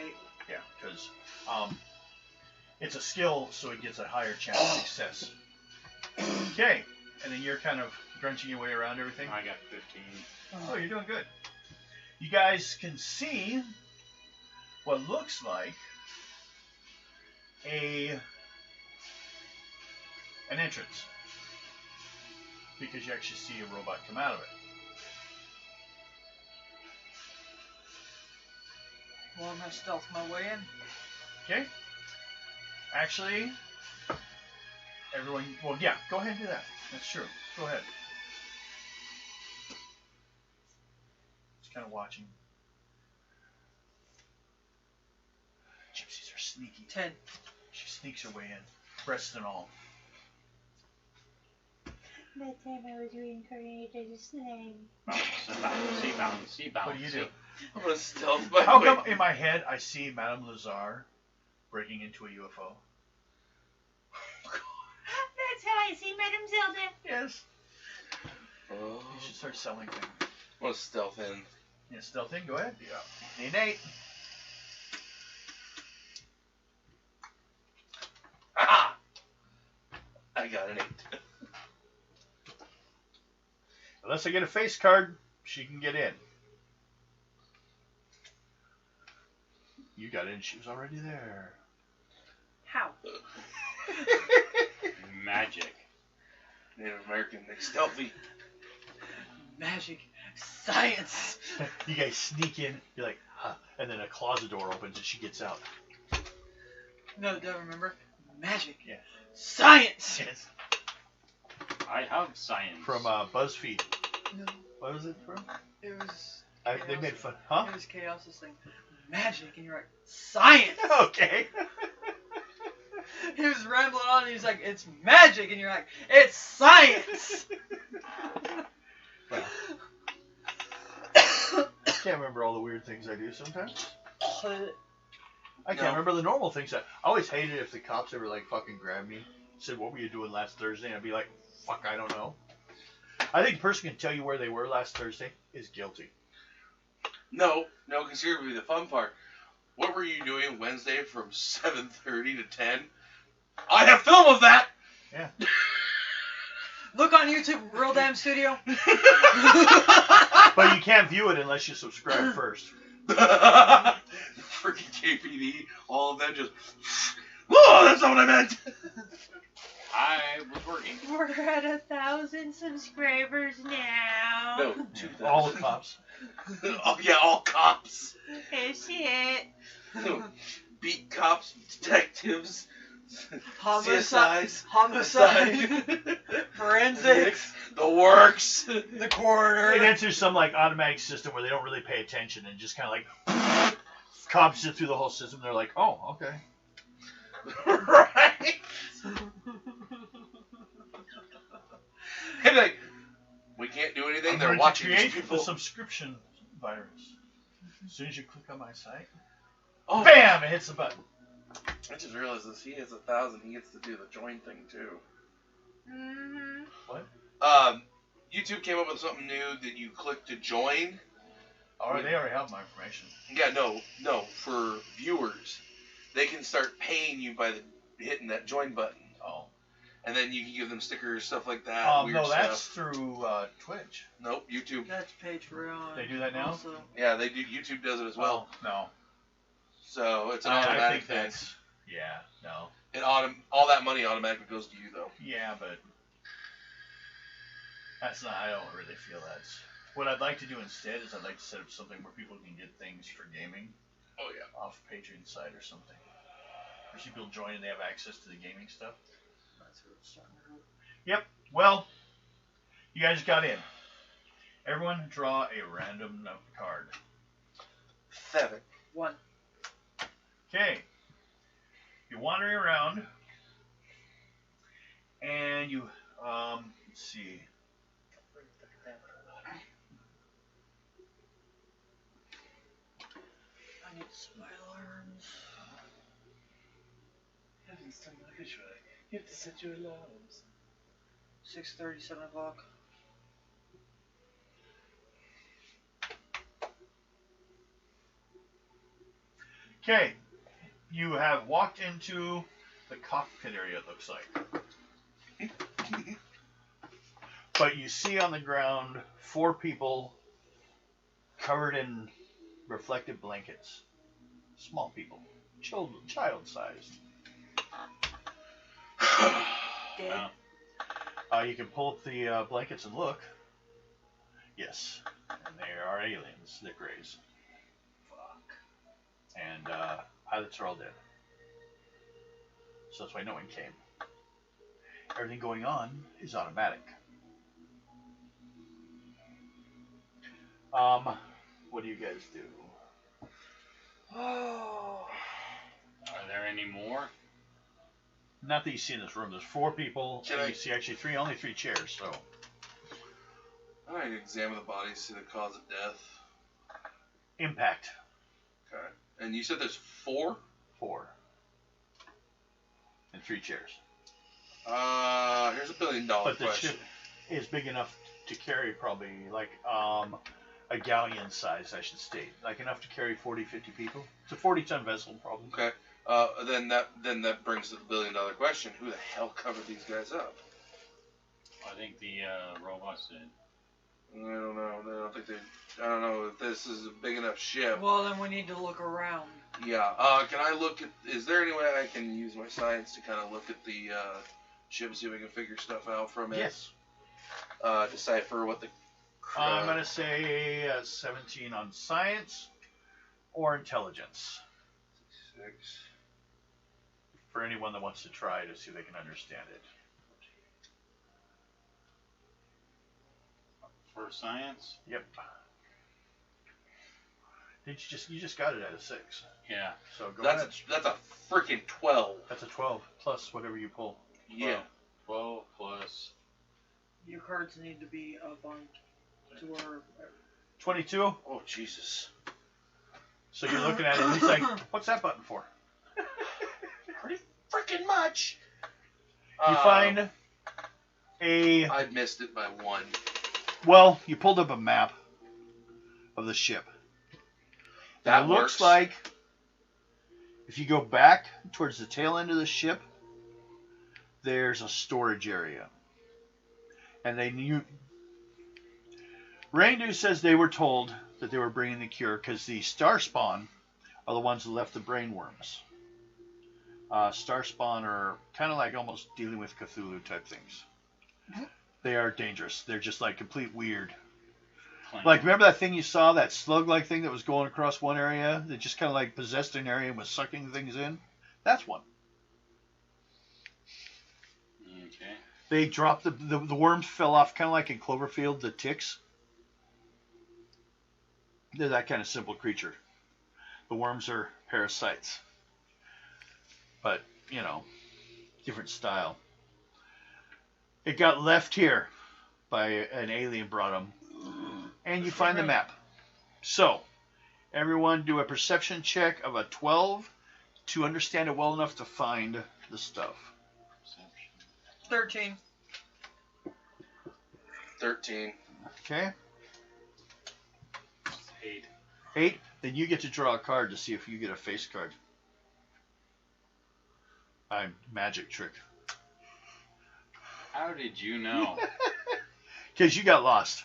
Yeah, because it's a skill, so it gets a higher chance of success. Okay, and then you're kind of grunting your way around everything. I got 15. Oh, you're doing good. You guys can see what looks like an entrance, because you actually see a robot come out of it. Well, I'm going to stealth my way in. Okay. Actually, everyone. Well, yeah. Go ahead and do that. That's true. Go ahead. Just kind of watching. Gypsies are sneaky. 10. She sneaks her way in, breasts and all. That time I was reincarnated as a snake. What do you do? I'm gonna stealth my How way. come in my head I see Madame Lazar breaking into a UFO? That's how I see Madame Zelda. Yes. Oh, You should start selling things. I'm gonna stealth in. Yeah, stealth in. Go ahead. Yeah. Need an 8. Ah! I got an 8. Unless I get a face card, she can get in. You got in. She was already there. How? Magic. Native American, they stealthy. Magic. Science. You guys sneak in. You're like, huh. And then a closet door opens and she gets out. No, don't remember. Magic. Yeah. Science. Yes. I have science. From BuzzFeed. No, What was it from? it was. They made fun. Huh? It was Chaos's thing. Magic, and you're like, science. Okay. He was rambling on, and he's like, it's magic, and you're like, it's science. Well, I can't remember all the weird things I do sometimes. I can't remember the normal things. I always hated if the cops ever like fucking grabbed me, said, "What were you doing last Thursday?" And I'd be like, "Fuck, I don't know." I think the person can tell you where they were last Thursday is guilty. No, because here would be the fun part. What were you doing Wednesday from 7:30 to 10? I have film of that! Yeah. Look on YouTube, Real Damn Studio. But you can't view it unless you subscribe first. Freaking KPD, all of them just. Whoa, that's not what I meant! I was working. We're at 1,000 subscribers now. No, 2,000. All the cops. Oh, yeah, all cops. Oh shit. Beat cops, detectives, Homicide. CSIs, Homicide. Forensics. the works. The coroner. It enters some like automatic system where they don't really pay attention and just kind of like cops sit through the whole system. They're like, oh, okay. Right? And like, we can't do anything. I'm They're going watching to create these people. the subscription virus. As soon as you click on my site, Oh, bam! It hits the button. I just realized this. He has 1,000. He gets to do the join thing too. Mm-hmm. What? YouTube came up with something new that you click to join. Alright, they already have my information. Yeah, no. For viewers, they can start paying you by hitting that join button. Oh. And then you can give them stickers, stuff like that. Weird No, stuff. that's through Twitch. Nope, YouTube. That's Patreon. They do that now? Also. Yeah, they do. YouTube does it as well. Oh, no. So it's an I automatic think thing. that's... Yeah, no. All that money automatically goes to you, though. Yeah, but... That's not... I don't really feel that's... What I'd like to do instead is I'd like to set up something where people can get things for gaming. Oh, yeah. Off Patreon site or something. Or see people join and they have access to the gaming stuff. That's what it's starting to do. Yep. Well, you guys got in. Everyone draw a random card. 7. 1. Okay. You're wandering around, and you, let's see. I need some alarms. You have to set your alarms. 6:30, 7 o'clock. Okay. You have walked into the cockpit area, it looks like. But you see on the ground 4 people covered in reflective blankets. Small people. Child-sized. Dead. You can pull up the blankets and look. Yes. And they are aliens. They're Greys. Fuck. And pilots are all dead. So that's why no one came. Everything going on is automatic. What do you guys do? Oh. Are there any more? Not that you see in this room. There's 4 people. Can And I- you see actually only 3 chairs. So I need to examine the body, see the cause of death. impact Okay. And you said there's 4? 4 and 3 chairs. Here's $1 billion But the question. ship is big enough to carry probably like a galleon size, I should state, like enough to carry 40, 50 people. It's a 40-ton vessel, probably. Okay. Then that brings to the $1 billion question: who the hell covered these guys up? I think the robots did. I don't know. I don't know if this is a big enough ship. Well, then we need to look around. Yeah. Can I look at? Is there any way I can use my science to kind of look at the ship and see if we can figure stuff out from it? Yes. Decipher what the. I'm going to say 17 on science or intelligence 6. for anyone that wants to try to see if they can understand it. For science? Yep. You just got it at a 6. Yeah. So go That's ahead. that's a freaking 12. That's a 12 plus whatever you pull. Yeah. 12 plus. Your cards need to be up on to our. 22. Oh Jesus. So you're looking at it and he's like, what's that button for? Pretty freaking much. You find a... I missed it by 1. Well, you pulled up a map of the ship. That And it looks works. like if you go back towards the tail end of the ship, there's a storage area. And Reindeer says they were told that they were bringing the cure because the star spawn are the ones that left the brain worms. Star spawn are kind of like almost dealing with Cthulhu type things. They are dangerous. They're just like complete weird. Like, remember that thing you saw, that slug-like thing that was going across one area? That just kind of like possessed an area and was sucking things in? That's one. Okay. They dropped the worms fell off, kind of like in Cloverfield, the ticks. They're that kind of simple creature. The worms are parasites. But, different style. It got left here by an alien brought them. And you find the map. So, everyone do a perception check of a 12 to understand it well enough to find the stuff. 13. 13. Okay? 8. 8. Then you get to draw a card to see if you get a face card. I'm magic trick. How did you know? Because you got lost.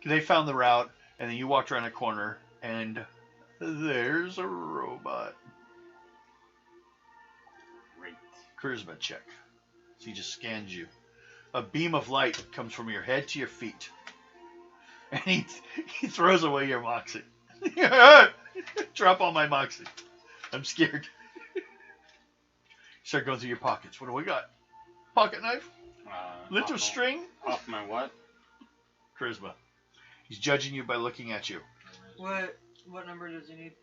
They found the route, and then you walked around a corner, and there's a robot. Great. Charisma check. So he just scans you. A beam of light comes from your head to your feet. And he throws away your moxie. Drop all my moxie. I'm scared. Start going through your pockets. What do we got? Pocket knife? Little string? Off my what? Charisma. He's judging you by looking at you. What number does he need?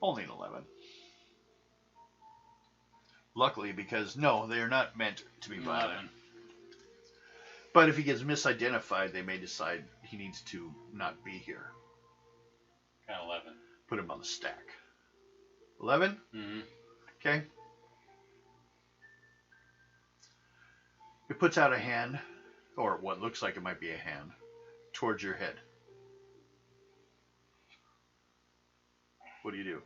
Only an 11. Luckily, because no, they are not meant to be violent. 11. But if he gets misidentified, they may decide he needs to not be here. Got 11. Put him on the stack. 11? Mm-hmm. Okay. It puts out a hand, or what looks like it might be a hand, towards your head. What do you do?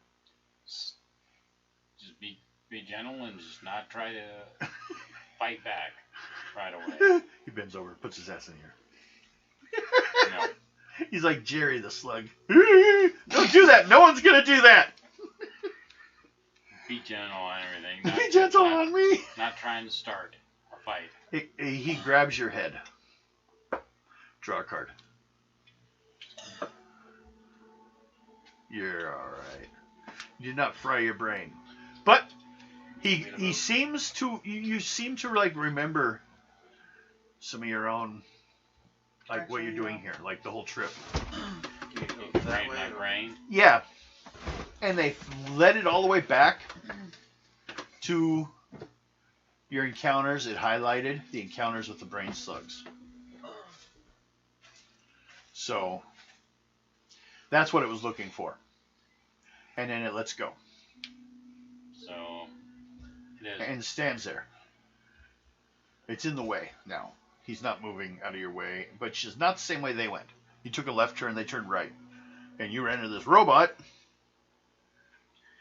Just be gentle and just not try to fight back right away. He bends over, puts his ass in here. No. He's like Jerry the Slug. Don't do that. No one's gonna do that. Be gentle on everything. Be gentle on me. Not trying to start a fight. He grabs your head. Draw a card. You're all right. You did not fry your brain, but he seems to. You seem to like remember some of your own, like what you're doing here, like the whole trip. Drain my brain. Yeah, and they led it all the way back to your encounters. It highlighted the encounters with the brain slugs. So that's what it was looking for. And then it lets go. So it is. And stands there. It's in the way now. He's not moving out of your way, but it's just not the same way they went. You took a left turn, they turned right. And you ran into this robot.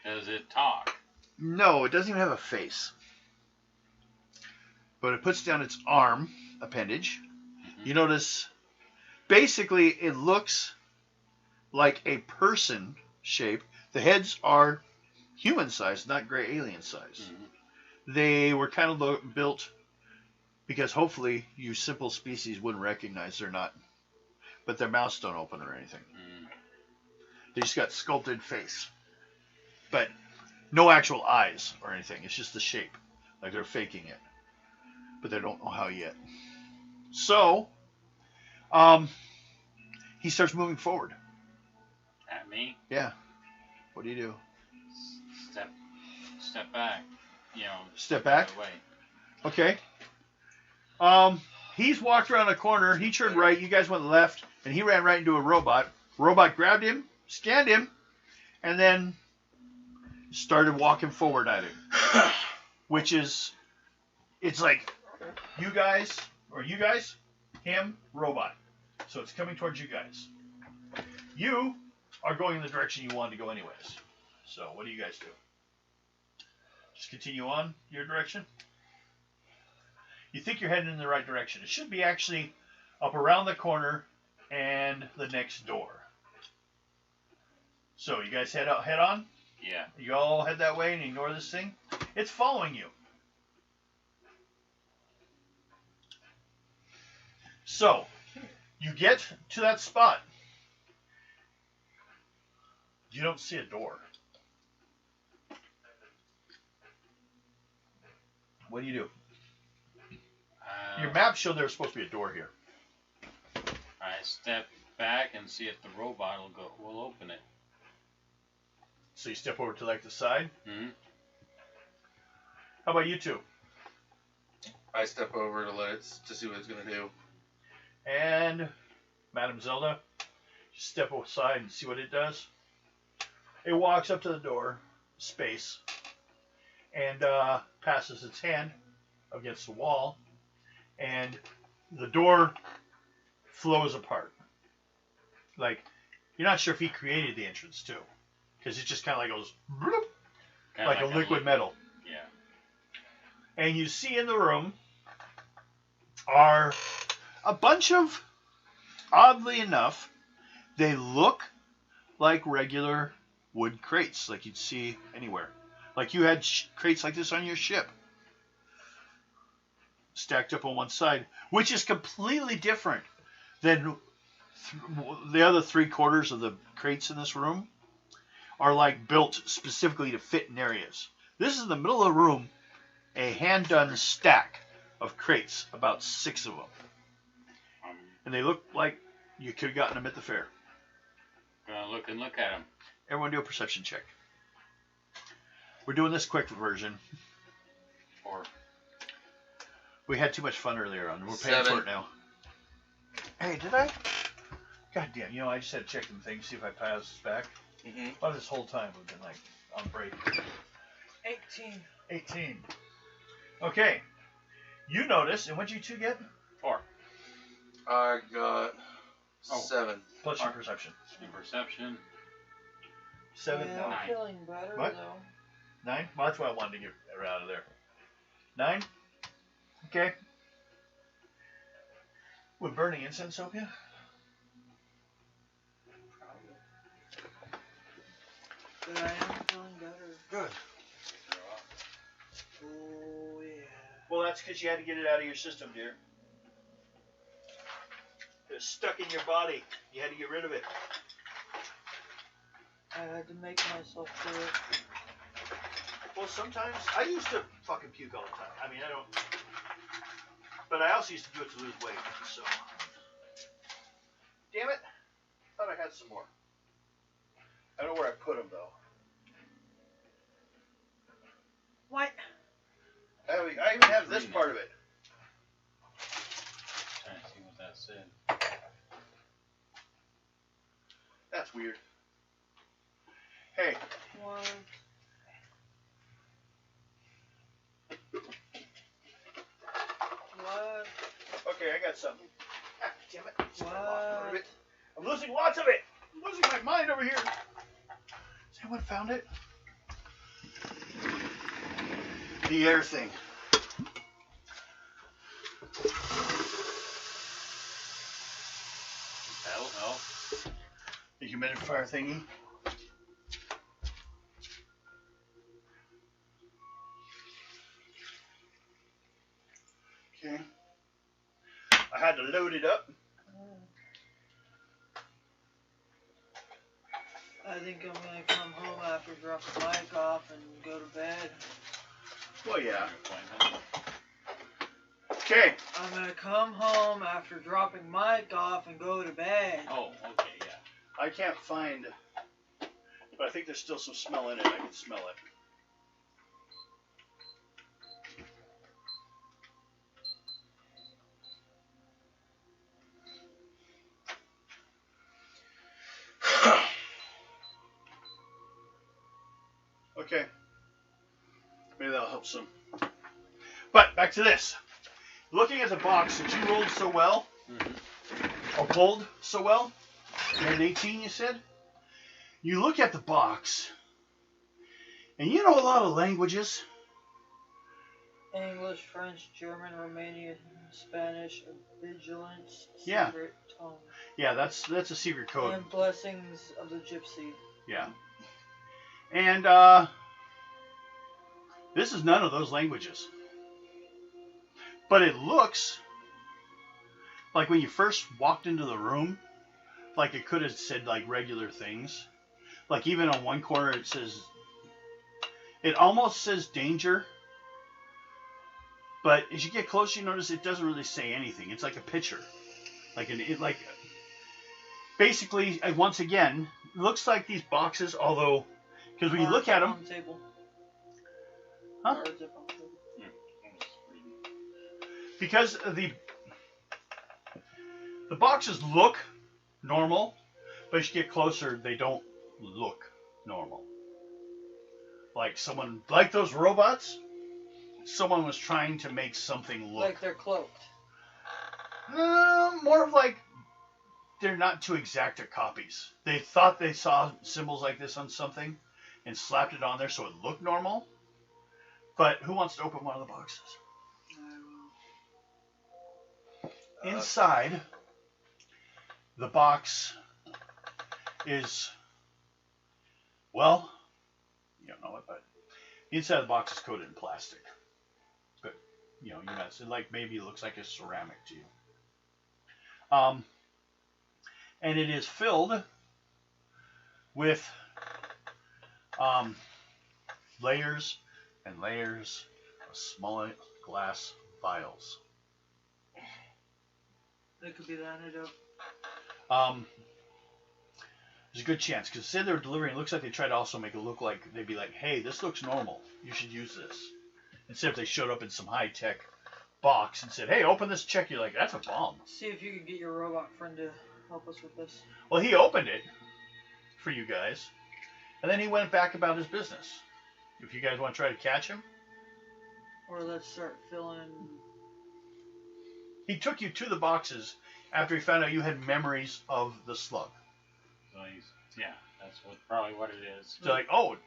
Does it talk? No, it doesn't even have a face. But it puts down its arm appendage. Mm-hmm. You notice, basically, it looks like a person shape. The heads are human size, not gray alien size. Mm-hmm. They were kind of built because hopefully you simple species wouldn't recognize they're not. But their mouths don't open or anything. Mm-hmm. They just got sculpted face. But no actual eyes or anything. It's just the shape. Like they're faking it. But they don't know how yet. So, he starts moving forward. At me? Yeah. What do you do? Step back. You know. Step back? Away. Okay. He's walked around a corner. He turned right. You guys went left. And he ran right into a robot. Robot grabbed him, scanned him, and then started walking forward at him. Which is, it's like, you guys, him, robot. So it's coming towards you guys. You are going in the direction you wanted to go anyways. So what do you guys do? Just continue on your direction? You think you're heading in the right direction. It should be actually up around the corner and the next door. So you guys head on? Yeah. You all head that way and ignore this thing? It's following you. So, you get to that spot. You don't see a door. What do you do? Your map showed there was supposed to be a door here. I step back and see if the robot will open it. So you step over to like the side. Mm-hmm. How about you two? I step over to see what it's gonna do. And Madam Zelda, just step aside and see what it does. It walks up to the door, space, and passes its hand against the wall, and the door flows apart. Like You're not sure if he created the entrance too, because it just kind of like goes bloop, Kinda like a liquid metal. Yeah. And you see in the room are a bunch of, oddly enough, they look like regular wood crates, like you'd see anywhere. Like you had crates like this on your ship, stacked up on one side, which is completely different than the other 3/4 of the crates in this room are like built specifically to fit in areas. This is in the middle of the room, a hand-done stack of crates, about 6 of them. And they look like you could have gotten them at the fair. Gonna look at them. Everyone do a perception check. We're doing this quick version. 4. We had too much fun earlier on. We're paying 7. for it now. Hey, did I? God damn, I just had to check them things, see if I passed this back. Mm-hmm. Well, this whole time we've been like on break. 18. 18. Okay. You notice, and what'd you two get? 4. I got Oh. 7. Plus your perception. In perception. 7, Yeah, no. I'm 9. feeling better What? though. 9? Well, that's what I wanted to get out of there. 9? Okay. Would burning incense help you? But I am feeling better. Good. Oh yeah. Well, that's because you had to get it out of your system, dear. It was stuck in your body. You had to get rid of it. I had to make myself do it. Well, sometimes I used to fucking puke all the time. I mean, I don't. But I also used to do it to lose weight. So. Damn it! Thought I had some more. I don't know where I put them though. What? I even have this part of it. Trying to see what that said. That's weird. Hey. What? What? Okay, I got something. Ah, damn it! I lost part of What? it. I'm losing lots of it. I'm losing my mind over here. Has anyone found it? The air thing. That'll help. The humidifier thingy. Okay. I had to load it up. I think I'm gonna come home after dropping the mic off and go to bed. Well, yeah. Appointment. Okay. I'm gonna come home after dropping mic off and go to bed. Oh, okay, yeah. I can't find, but I think there's still some smell in it. I can smell it. Okay. Maybe that'll help some. But back to this. Looking at the box that you rolled so well, or pulled so well, you had an 18, you said? You look at the box, and you know a lot of languages. English, French, German, Romanian, Spanish, vigilance, Yeah. secret tongue, Yeah, that's a secret code. and blessings of the gypsy. Yeah. And this is none of those languages. But it looks like when you first walked into the room, like it could have said like regular things. Like even on one corner it says, it almost says danger. But as you get closer, you notice it doesn't really say anything. It's like a picture. Basically, once again, it looks like these boxes, although, because when you look at them, On the table. huh? Cards up on the table. Because the boxes look normal, but as you get closer, they don't look normal. Like those robots, someone was trying to make something look. Like they're cloaked. More of like they're not too exact copies. They thought they saw symbols like this on something and slapped it on there so it looked normal. But who wants to open one of the boxes? Inside the box is, well, you don't know it, but the inside of the box is coated in plastic. But, you know, it like maybe it looks like a ceramic to you. And it is filled with layers and layers of small glass vials. That could be the antidote. There's a good chance because say they're delivering, it looks like they try to also make it look like they'd be like, hey, this looks normal. You should use this. Instead if they showed up in some high tech box and said, hey, open this, check. You're like, that's a bomb. See if you could get your robot friend to help us with this. Well, he opened it for you guys, and then he went back about his business. If you guys want to try to catch him, or let's start filling. He took you to the boxes after he found out you had memories of the slug. So yeah, that's probably what it is. So like, oh,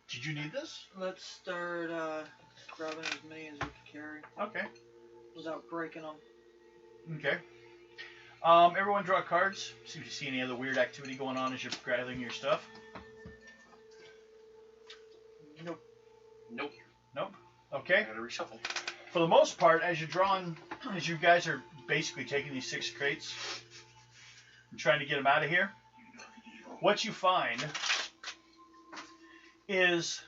did you need this? Let's start grabbing as many as we can carry. Okay. Without breaking them. Okay. Everyone draw cards. See if you see any other weird activity going on as you're gathering your stuff. Nope. Nope. Nope. Okay. Gotta reshuffle. For the most part, as you're drawing, as you guys are basically taking these 6 crates and trying to get them out of here, what you find is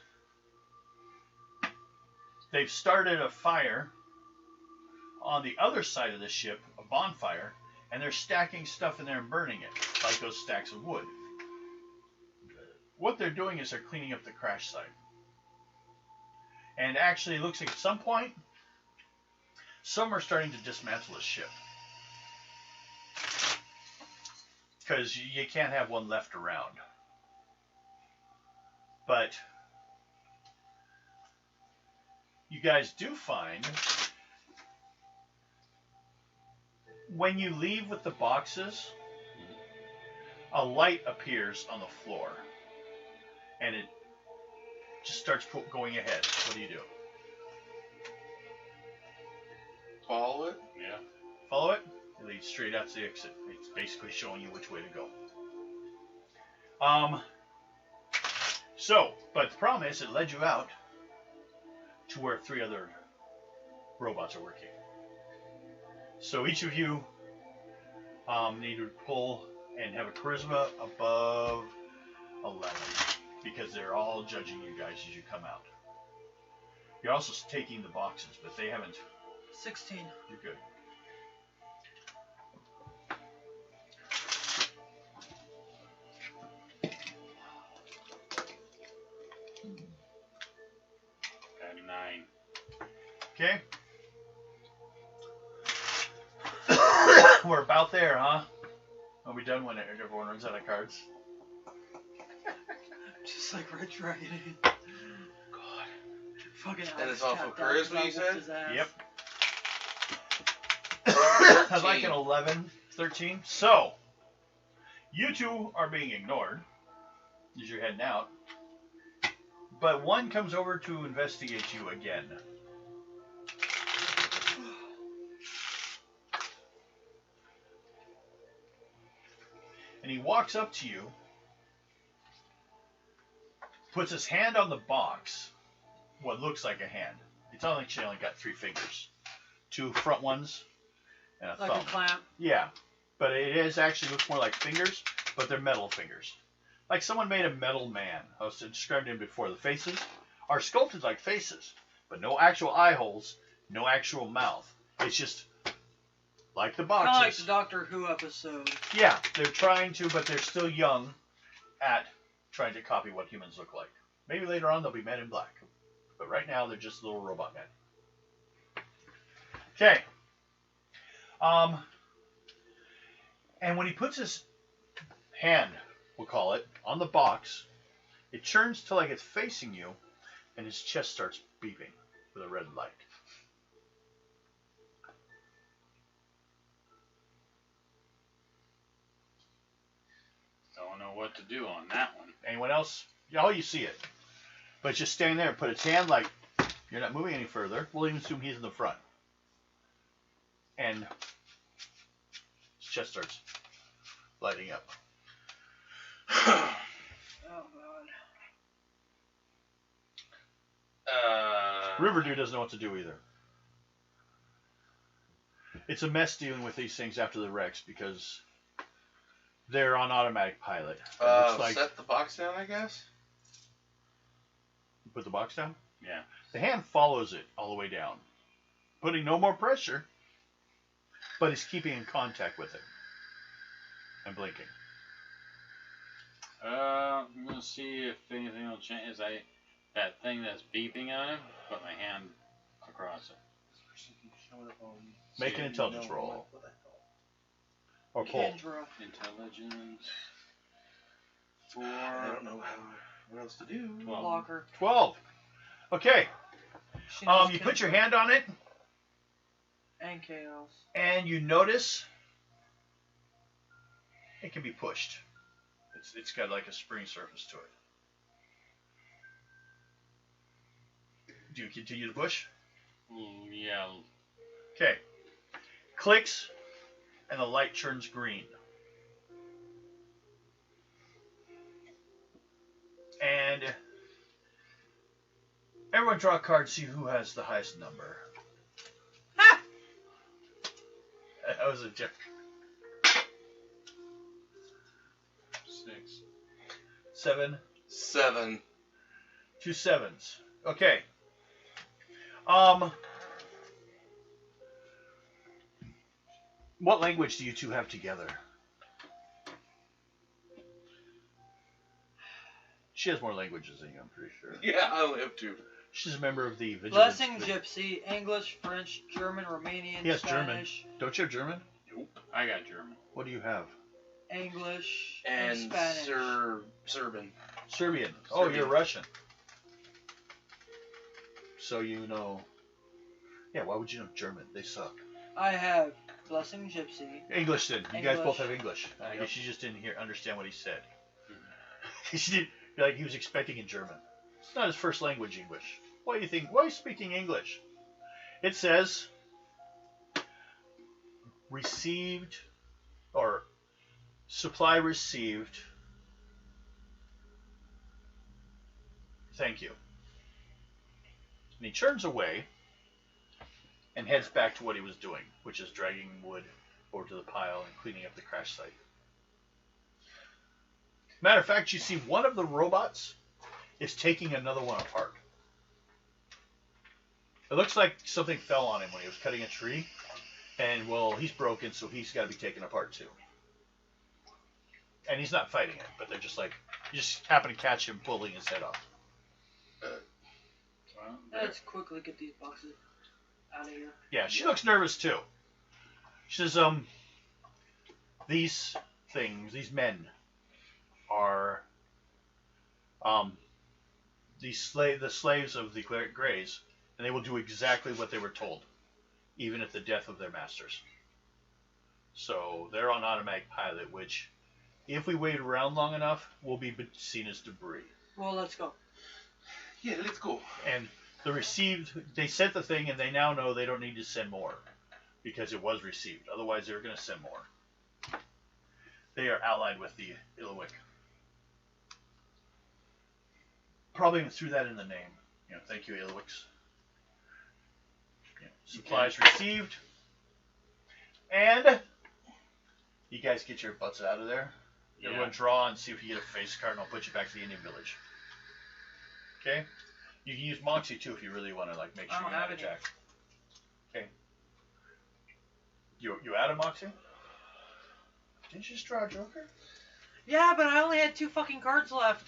they've started a fire on the other side of the ship, a bonfire, and they're stacking stuff in there and burning it, like those stacks of wood. What they're doing is they're cleaning up the crash site. And actually, it looks like at some point, some are starting to dismantle the ship. Because you can't have one left around. But you guys do find, when you leave with the boxes, a light appears on the floor. And it just starts going ahead. What do you do? Follow it? Yeah. Follow it? It leads straight out to the exit. It's basically showing you which way to go. But the problem is it led you out to where 3 other robots are working. So each of you need to pull and have a charisma above 11 because they're all judging you guys as you come out. You're also taking the boxes, but they haven't. 16. You're good. Got 9. Okay. We're about there, huh? Are we done when everyone runs out of cards? Just like Red Dragon. God. Fucking And it's Alex off of tapped out charisma, because I you said? whooped his ass. Yep. I'd like an 11, 13. So, you 2 are being ignored as you're heading out. But one comes over to investigate you again. And he walks up to you, puts his hand on the box, what looks like a hand. It's actually only got 3 fingers. 2 front ones and a Like thumb. a clamp. Yeah, but it is actually looks more like fingers, but they're metal fingers. Like someone made a metal man. I was describing him before. The faces are sculpted like faces, but no actual eye holes, no actual mouth. It's just like the boxes. Kind of like the Doctor Who episode. Yeah, they're trying to, but they're still young at trying to copy what humans look like. Maybe later on they'll be men in black, but right now they're just little robot men. Okay. And when he puts his hand, we'll call it, on the box, it turns to like it's facing you, and his chest starts beeping with a red light. what to do on that one. Anyone else? Yeah, oh, you see it. But just stand there and put its hand like you're not moving any further. We'll even assume he's in the front. And his chest starts lighting up. Oh god. Riverdew doesn't know what to do either. It's a mess dealing with these things after the wrecks because they're on automatic pilot. It looks like Set the box down, I guess. put the box down. Yeah. The hand follows it all the way down, putting no more pressure, but it's keeping in contact with it and blinking. I'm gonna see if anything will change. Is that thing that's beeping on him? Put my hand across it. Make an intelligence roll. Or pull. Kendra. Intelligence. I don't know what else to do. 12. Locker. 12. Okay. She knows You put your Kendra. hand on it, And chaos. and you notice it can be pushed. It's got like a spring surface to it. Do you continue to push? Yeah. Okay. Clicks, and the light turns green. And everyone draw a card, see who has the highest number. Ha! That was a joke. 6. 7. 7. 2 sevens. Okay. What language do you two have together? She has more languages than you, I'm pretty sure. Yeah, I only have 2. She's a member of the Vigilance. Blessing Gypsy, English, French, German, Romanian, He has Spanish, Don't you have German? I got German. What do you have? English, And Spanish. Serbian. Serbian. Oh, Serbian. you're Russian. So you know. Yeah, why would you know German? They suck. I have Blessing Gypsy. English then. You guys both English. have English. I Yep. guess you just didn't understand what he said. She did, like he was expecting in German. It's not his first language, English. Why do you think? Why are you speaking English? It says received or supply received. Thank you. And he turns away and heads back to what he was doing, which is dragging wood over to the pile and cleaning up the crash site. Matter of fact, you see one of the robots is taking another one apart. It looks like something fell on him when he was cutting a tree, and well, he's broken, so he's got to be taken apart too. And he's not fighting it, but they're just like, you just happen to catch him pulling his head off. Well, Let's quickly get these boxes out of here. Yeah, she looks nervous too. She says, these things, these men are, the slaves of the Greys, and they will do exactly what they were told, even at the death of their masters. So they're on automatic pilot, which, if we wait around long enough, will be seen as debris. Well, let's go. Yeah, let's go. And they sent the thing, and they now know they don't need to send more, because it was received. Otherwise, they were going to send more. They are allied with the Illiwick. Probably even threw that in the name. Thank you, Illiwicks. Supplies received. And you guys get your butts out of there. Yeah. Everyone draw and see if you get a face card, and I'll put you back to the Indian village. Okay? You can use Moxie too if you really want to make I sure don't you're not have any. attacked. Okay. You out of Moxie? Didn't you just draw a Joker? Yeah, but I only had 2 fucking cards left.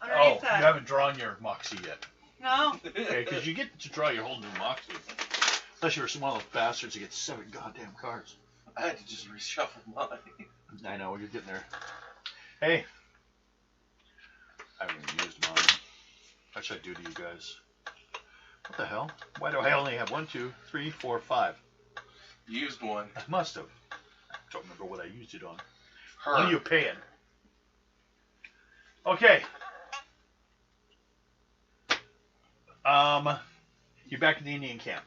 Oh, Underneath that. you haven't drawn your Moxie yet. No. Okay, because you get to draw your whole new Moxie. Unless you're one of those bastards who gets 7 goddamn cards. I had to just reshuffle mine. I know, you're getting there. Hey. I haven't even used mine. What should I do to you guys? What the hell? Why do I only have 1, 2, 3, 4, 5? Used one. I must have. I don't remember what I used it on. Her. What are you paying? Okay. You're back in the Indian camp.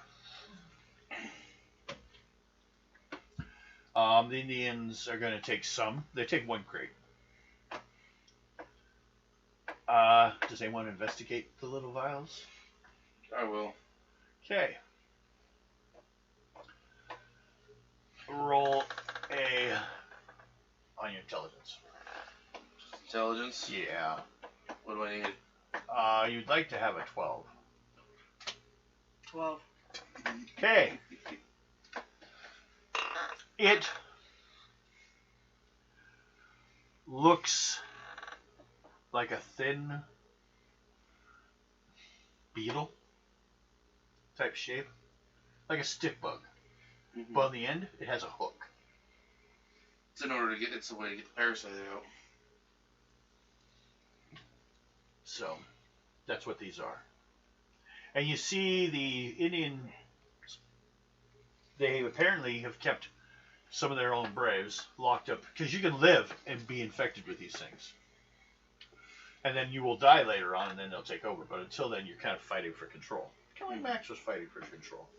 The Indians are going to take some. They take one crate. Does anyone investigate the little vials? I will. Okay. Roll a on your intelligence. Intelligence? Yeah. What do I need? You'd like to have a 12. 12. Okay. It looks like a thin beetle type shape, like a stick bug. Mm-hmm. But on the end, it has a hook. It's in order to get. It's a way to get the parasite out. So, that's what these are. And you see the Indian, they apparently have kept some of their own braves locked up, because you can live and be infected with these things. And then you will die later on, and then they'll take over. But until then, you're kind of fighting for control. Kind of like Max was fighting for control.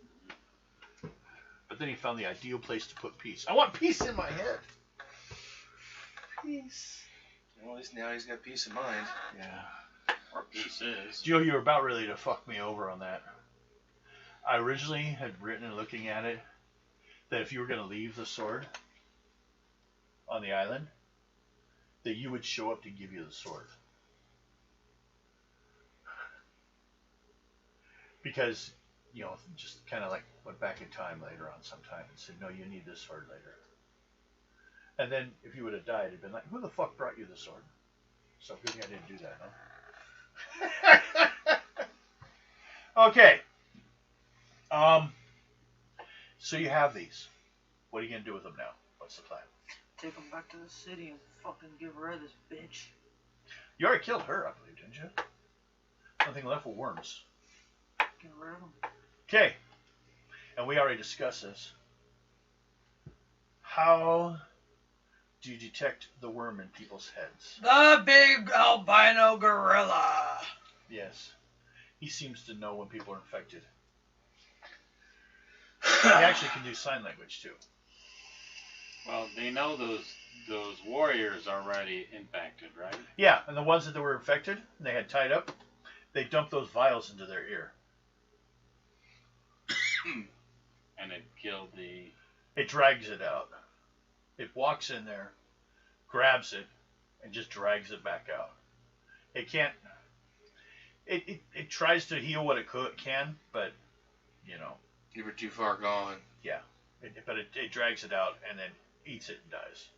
But then he found the ideal place to put peace. I want peace in my head. Peace. Well, at least now he's got peace of mind. Yeah. Or pieces. Joe, you were about ready to fuck me over on that. I originally had written, looking at it, that if you were going to leave the sword on the island, that you would show up to give you the sword. Because, you know, just kind of like went back in time later on sometime and said, no, you need this sword later. And then if you would have died, it'd been like, who the fuck brought you the sword? So good thing I didn't do that, huh? Okay. So you have these. What are you going to do with them now? What's the plan? Take them back to the city and fucking give her this bitch. You already killed her, I believe, didn't you? Nothing left with worms. Get rid of them. Okay. And we already discussed this. How do you detect the worm in people's heads? The big albino gorilla. Yes. He seems to know when people are infected. He actually can do sign language, too. Well, they know those warriors are already infected, right? Yeah, and the ones that were infected, they had tied up, they dumped those vials into their ear. And it killed the... It drags it out. It walks in there, grabs it, and just drags it back out. It can't... It tries to heal what it can, but, you know. You were too far gone. Yeah. But it drags it out and then eats it and dies.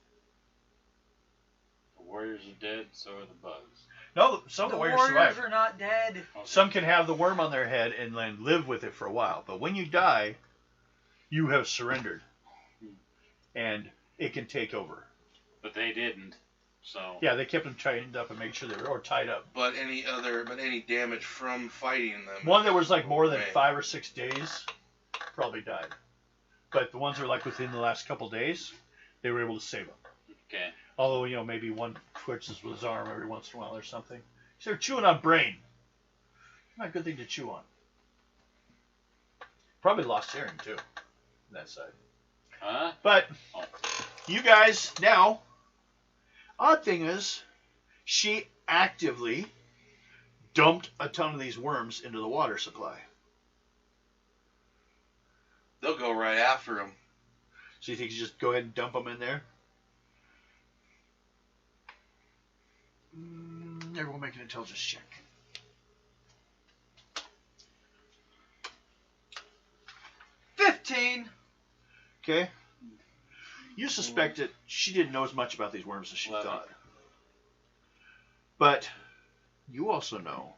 The warriors are dead, so are the bugs. No, some of the warriors survive. are not dead. Okay. Some can have the worm on their head and then live with it for a while. But when you die, you have surrendered. And it can take over. But they didn't, so... Yeah, they kept them tightened up and made sure they were or tied up. But any damage from fighting them. One that was like more than Okay. 5 or 6 days probably died. But the ones that were like within the last couple days, they were able to save them. Okay. Although, you know, maybe one twitches with his arm every once in a while or something. So they're chewing on brain. Not a good thing to chew on. Probably lost hearing, too, on that side. Huh? But, Oh. you guys, now, odd thing is, she actively dumped a ton of these worms into the water supply. They'll go right after him. So you think you just go ahead and dump them in there? Everyone make an intelligence check. $15. Okay. You suspect that she didn't know as much about these worms as she 11. thought. But you also know,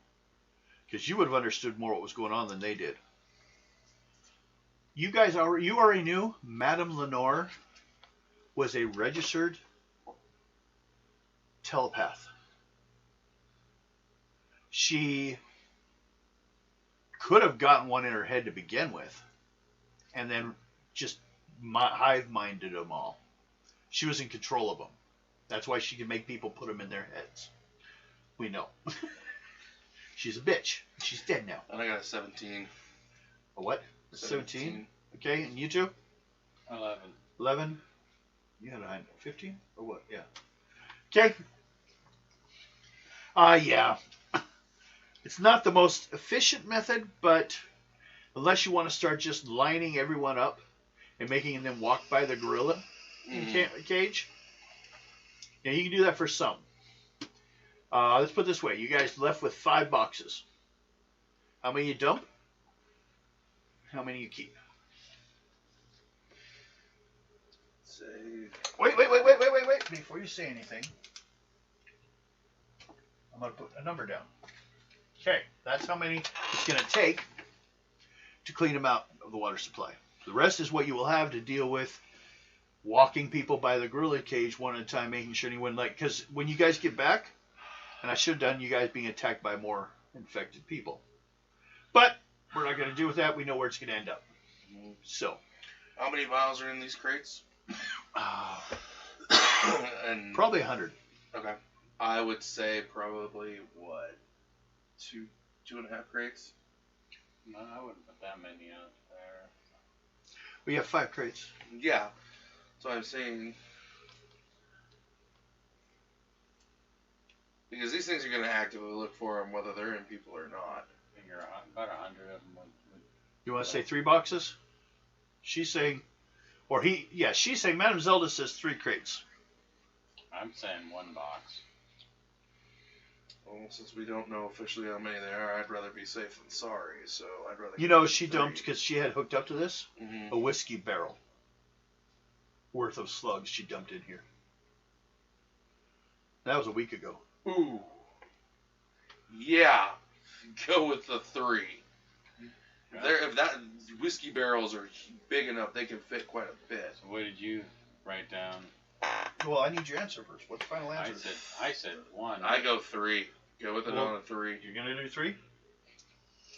because you would have understood more what was going on than they did. You already knew Madame Lenore was a registered telepath. She could have gotten one in her head to begin with, and then just hive-minded them all. She was in control of them. That's why she could make people put them in their heads. We know. She's a bitch. She's dead now. And I got a 17. A what? 17. Okay, and you two? 11. 11. You had a 15 or what? Yeah. Okay. Yeah. It's not the most efficient method, but unless you want to start just lining everyone up and making them walk by the gorilla cage, yeah, you can do that for some. Let's put it this way. You guys left with 5 boxes. How many you dump? How many you keep? Say. Wait. Before you say anything, I'm going to put a number down. Okay, that's how many it's going to take to clean them out of the water supply. The rest is what you will have to deal with walking people by the gorilla cage one at a time, making sure anyone because when you guys get back, and I should have done you guys being attacked by more infected people. But we're not going to deal with that. We know where it's going to end up. So. How many vials are in these crates? And probably 100. Okay. I would say probably, what, 2.5 crates? No, I wouldn't put that many out there. We have 5 crates. Yeah. So I'm saying, because these things are going to actively look for them whether they're in people or not. I think about 100 of them would you want to say 3 boxes? She's saying, she's saying Madame Zelda says 3 crates. I'm saying 1 box. Well, since we don't know officially how many there are, I'd rather be safe than sorry, so I'd rather... You know, she dumped, because she had hooked up to this, Mm-hmm. a whiskey barrel worth of slugs she dumped in here. That was a week ago. Ooh. Yeah. Go with the 3. If that whiskey barrels are big enough, they can fit quite a bit. So what did you write down? Well, I need your answer first. What's the final answer? I said 1. I go 3. Go with it on a 3. You're going to do 3?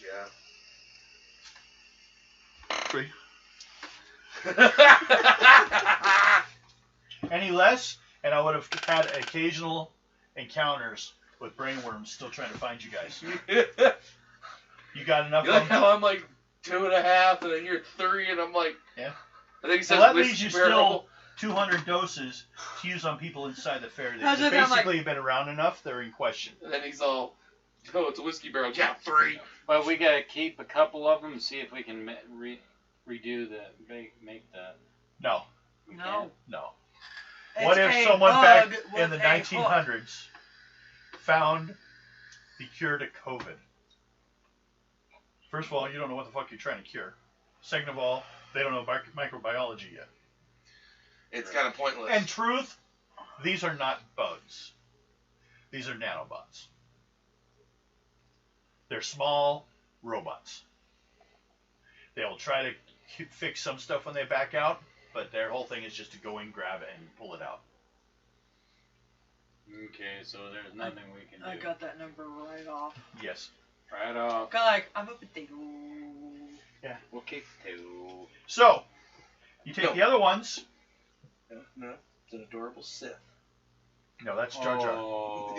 Yeah. 3. Any less, and I would have had occasional encounters with brainworms still trying to find you guys. You got enough You like how I'm like 2.5 and then you're 3 and I'm like... Yeah. I think he says that leaves whiskey you barrel. still 200 doses to use on people inside the fair. How's They it sound basically have been around enough, they're in question. And then he's all, oh, it's a whiskey barrel. Yeah, 3. But we gotta keep a couple of them and see if we can redo make the. No. We No. can't? No. It's What if a someone bug back with in the a hook. 1900s found the cure to COVID? First of all, you don't know what the fuck you're trying to cure. Second of all, they don't know microbiology yet. It's kind of pointless. And truth, these are not bugs. These are nanobots. They're small robots. They'll try to fix some stuff when they back out, but their whole thing is just to go in, grab it, and pull it out. Okay, so there's nothing we can do. I got that number right off. Yes. Right off. Kinda like, I'm a potato. Yeah. We'll kick 2. So, you take the other ones. No, it's an adorable Sith. No, that's Jar Jar. Oh.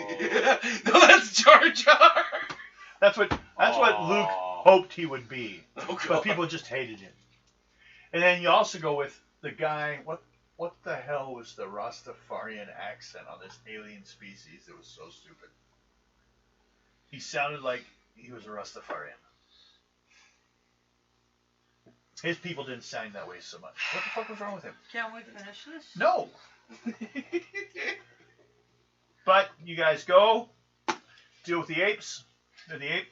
No, that's Jar Jar. That's what Luke hoped he would be. Oh, But God. people just hated him. And then you also go with the guy, what the hell was the Rastafarian accent on this alien species that was so stupid? He sounded like he was a Rastafarian. His people didn't sound that way so much. What the fuck was wrong with him? Can't we finish this? No! But you guys go, deal with the apes. The ape,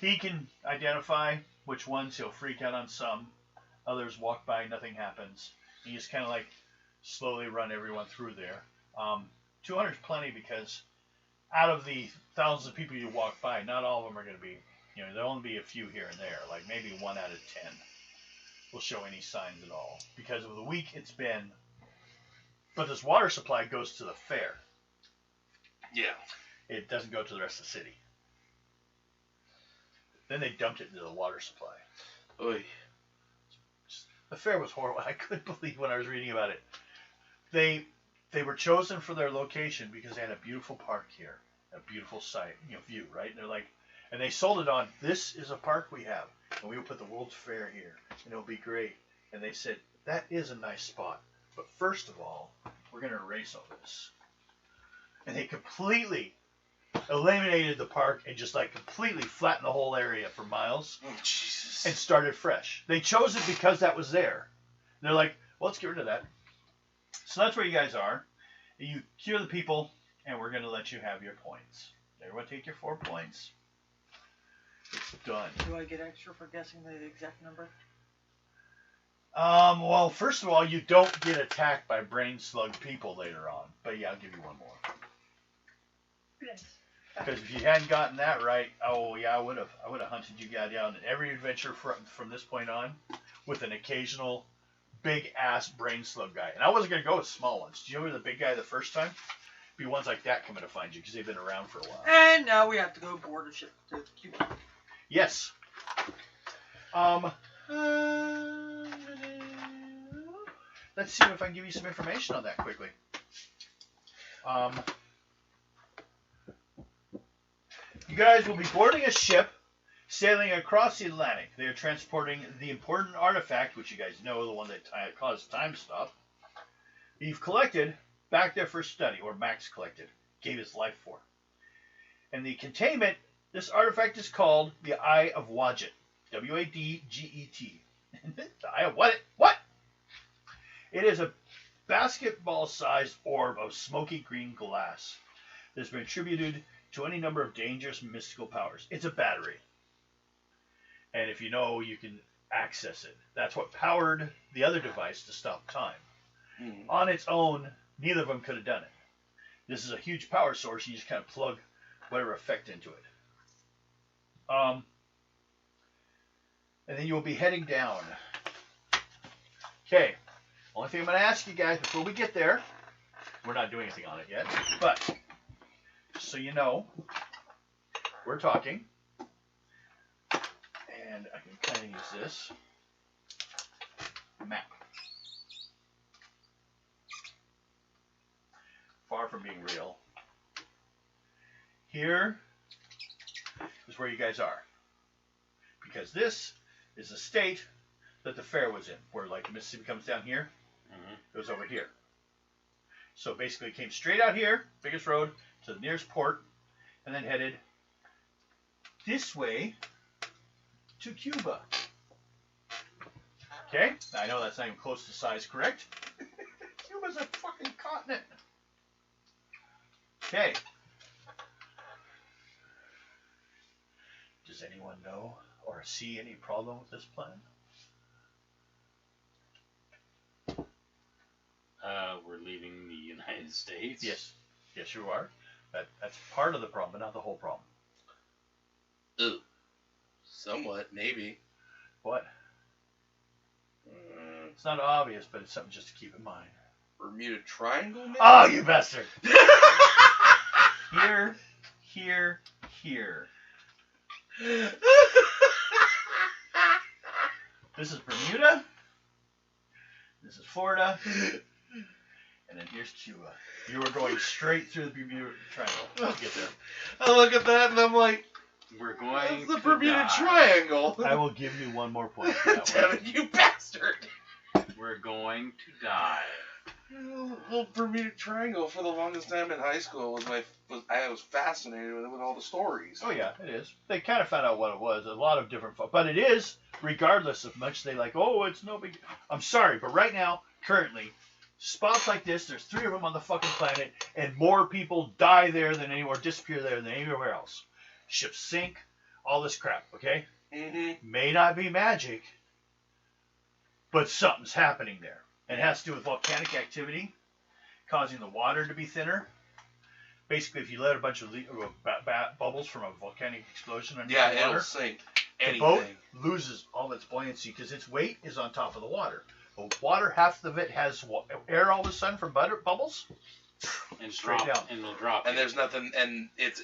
he can identify which ones he'll freak out on some. Others walk by, nothing happens. You just kind of like slowly run everyone through there. 200 is plenty because out of the thousands of people you walk by, not all of them are going to be, there'll only be a few here and there, like maybe 1 out of 10 will show any signs at all. Because of the week it's been, but this water supply goes to the fair. Yeah. It doesn't go to the rest of the city. Then they dumped it into the water supply. Oy. The fair was horrible. I couldn't believe when I was reading about it. They were chosen for their location because they had a beautiful park here. A beautiful sight, view, right? And they're like, and they sold it on, this is a park we have, and we will put the World's Fair here, and it'll be great. And they said, that is a nice spot, but first of all, we're going to erase all this. And they completely eliminated the park and just like completely flattened the whole area for miles. Oh, Jesus. And started fresh. They chose it because that was there. And they're like, well, let's get rid of that. So that's where you guys are. You cure the people, and we're going to let you have your points. Everyone take your 4 points. It's done. Do I get extra for guessing the exact number? Well, first of all, you don't get attacked by brain slug people later on. But yeah, I'll give you one more. Yes. Because if you hadn't gotten that right, oh yeah, I would have hunted you guys down in every adventure from this point on, with an occasional big ass brain slug guy. And I wasn't gonna go with small ones. Do you remember the big guy the first time? Be ones like that coming to find you because they've been around for a while. And now we have to go board a ship to Cuba. Yes. Let's see if I can give you some information on that quickly. You guys will be boarding a ship sailing across the Atlantic. They are transporting the important artifact, which you guys know, the one that caused time stop. You've collected back there for study, or Max collected, gave his life for. And the containment, this artifact is called the Eye of Wadjet. W-A-D-G-E-T. The Eye of what? What? It is a basketball-sized orb of smoky green glass that has been attributed to any number of dangerous mystical powers. It's a battery. And if you know, you can access it. That's what powered the other device to stop time. On its own, neither of them could have done it. This is a huge power source. You just kind of plug whatever effect into it. And then you'll be heading down. Okay. Only thing I'm going to ask you guys before we get there, we're not doing anything on it yet, but just so you know, we're talking. And I can kind of use this map. Far from being real. Here is where you guys are. Because this is the state that the fair was in, where like the Mississippi comes down here, goes over here. So basically it came straight out here, biggest road, to the nearest port, and then headed this way to Cuba. Okay? Now I know that's not even close to size correct. Cuba's a fucking continent. Okay. Does anyone know or see any problem with this plan? We're leaving the United States. Yes. Yes, you are. That's part of the problem, but not the whole problem. Ooh. Somewhat, maybe. What? It's not obvious, but it's something just to keep in mind. Bermuda Triangle, maybe? Oh, you bastard! Here, here, here. This is Bermuda. This is Florida. And then here's Cuba. You were going straight through the Bermuda Triangle to get there. I look at that and I'm like, We're going that's the to Bermuda die. I Triangle. will give you one more point for that Damn one. it, you bastard. We're going to die. Well, Bermuda Triangle for the longest time in high school I was fascinated with it with all the stories. Oh yeah, it is. They kind of found out what it was. A lot of different, but it is, regardless of much they like. Oh, it's no big. I'm sorry, but right now, currently, spots like this, there's 3 of them on the fucking planet, and more people die there than anywhere, disappear there than anywhere else. Ships sink, all this crap. Okay, may not be magic, but something's happening there. And it has to do with volcanic activity, causing the water to be thinner. Basically, if you let a bunch of bubbles from a volcanic explosion under the water, it'll sink anything. the boat loses all its buoyancy because its weight is on top of the water. But water, half of it has air all of a sudden from bubbles. And Straight drop, down. and we'll drop. And there's nothing, and it's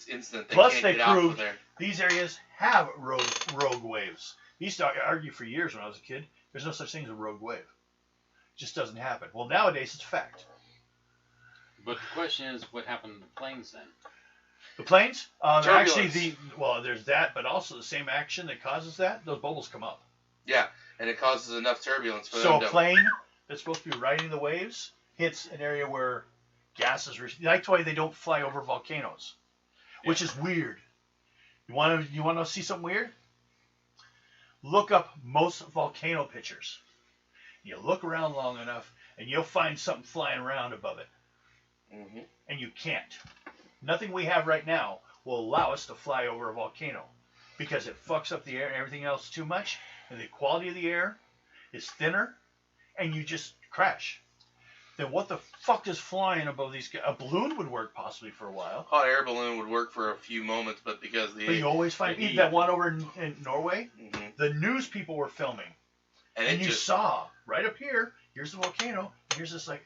instant. They Plus, can't they get out proved from there. these areas have rogue waves. They used to argue for years when I was a kid. There's no such thing as a rogue wave. It just doesn't happen. Well, nowadays it's fact. But the question is, what happened to the planes then? The planes? Actually, Turbulence. there's that, but also the same action that causes that, those bubbles come up. Yeah, and it causes enough turbulence for So them a to... plane that's supposed to be riding the waves hits an area where gases... That's why they don't fly over volcanoes, which is weird. You want to see something weird? Look up most volcano pictures. You look around long enough, and you'll find something flying around above it. Mm-hmm. And you can't. Nothing we have right now will allow us to fly over a volcano because it fucks up the air and everything else too much, and the quality of the air is thinner, and you just crash. Then what the fuck is flying above these guys? A balloon would work possibly for a while. Hot air balloon would work for a few moments, but because the... But you always find the heat. that one over in Norway, Mm-hmm. the news people were filming. And you saw right up here, here's the volcano, and here's this like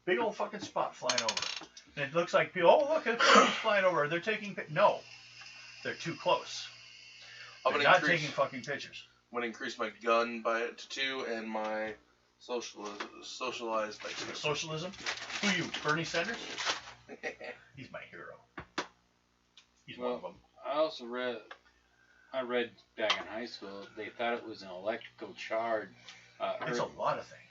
big old fucking spot flying over. And it looks like people, oh look, it's flying over. They're taking no, they're too close. They're not taking fucking pictures. I'm gonna increase my gun to 2 and my socialized by 2. Socialism? Who you? Bernie Sanders? He's my hero. He's one of them. I read back in high school, they thought it was an electrical charge. It's a lot of things.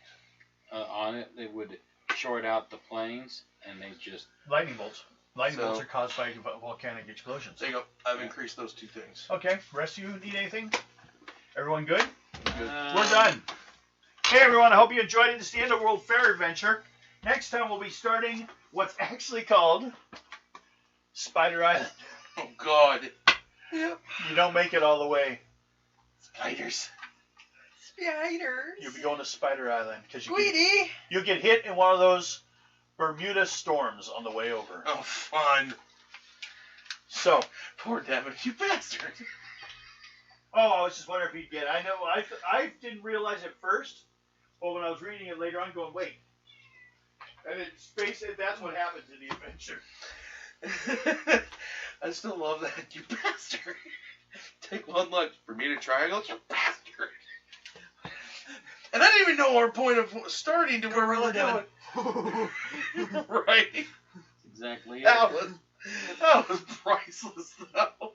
On it, they would short out the planes, and they just... Lightning bolts. Lightning bolts are caused by volcanic explosions. There you go. I've increased those 2 things. Okay. Rest of you need anything? Everyone good? Good. We're done. Hey everyone, I hope you enjoyed it. This is the End of World Fair adventure. Next time we'll be starting what's actually called Spider Island. Oh God. Yep. You don't make it all the way. Spiders. Spiders. You'll be going to Spider Island because you'll get hit in one of those Bermuda storms on the way over. Oh, fun. So, Poor Devin, you bastard. oh, I was just wondering if you'd get it. I know I didn't realize it first, but when I was reading it later on, going, wait. And in space, that's what happens in the adventure. I still love that, you bastard. Take one lunch. Bermuda Triangle, you bastard. And I didn't even know our point of starting to where we were going. Right? Exactly. That was priceless, though.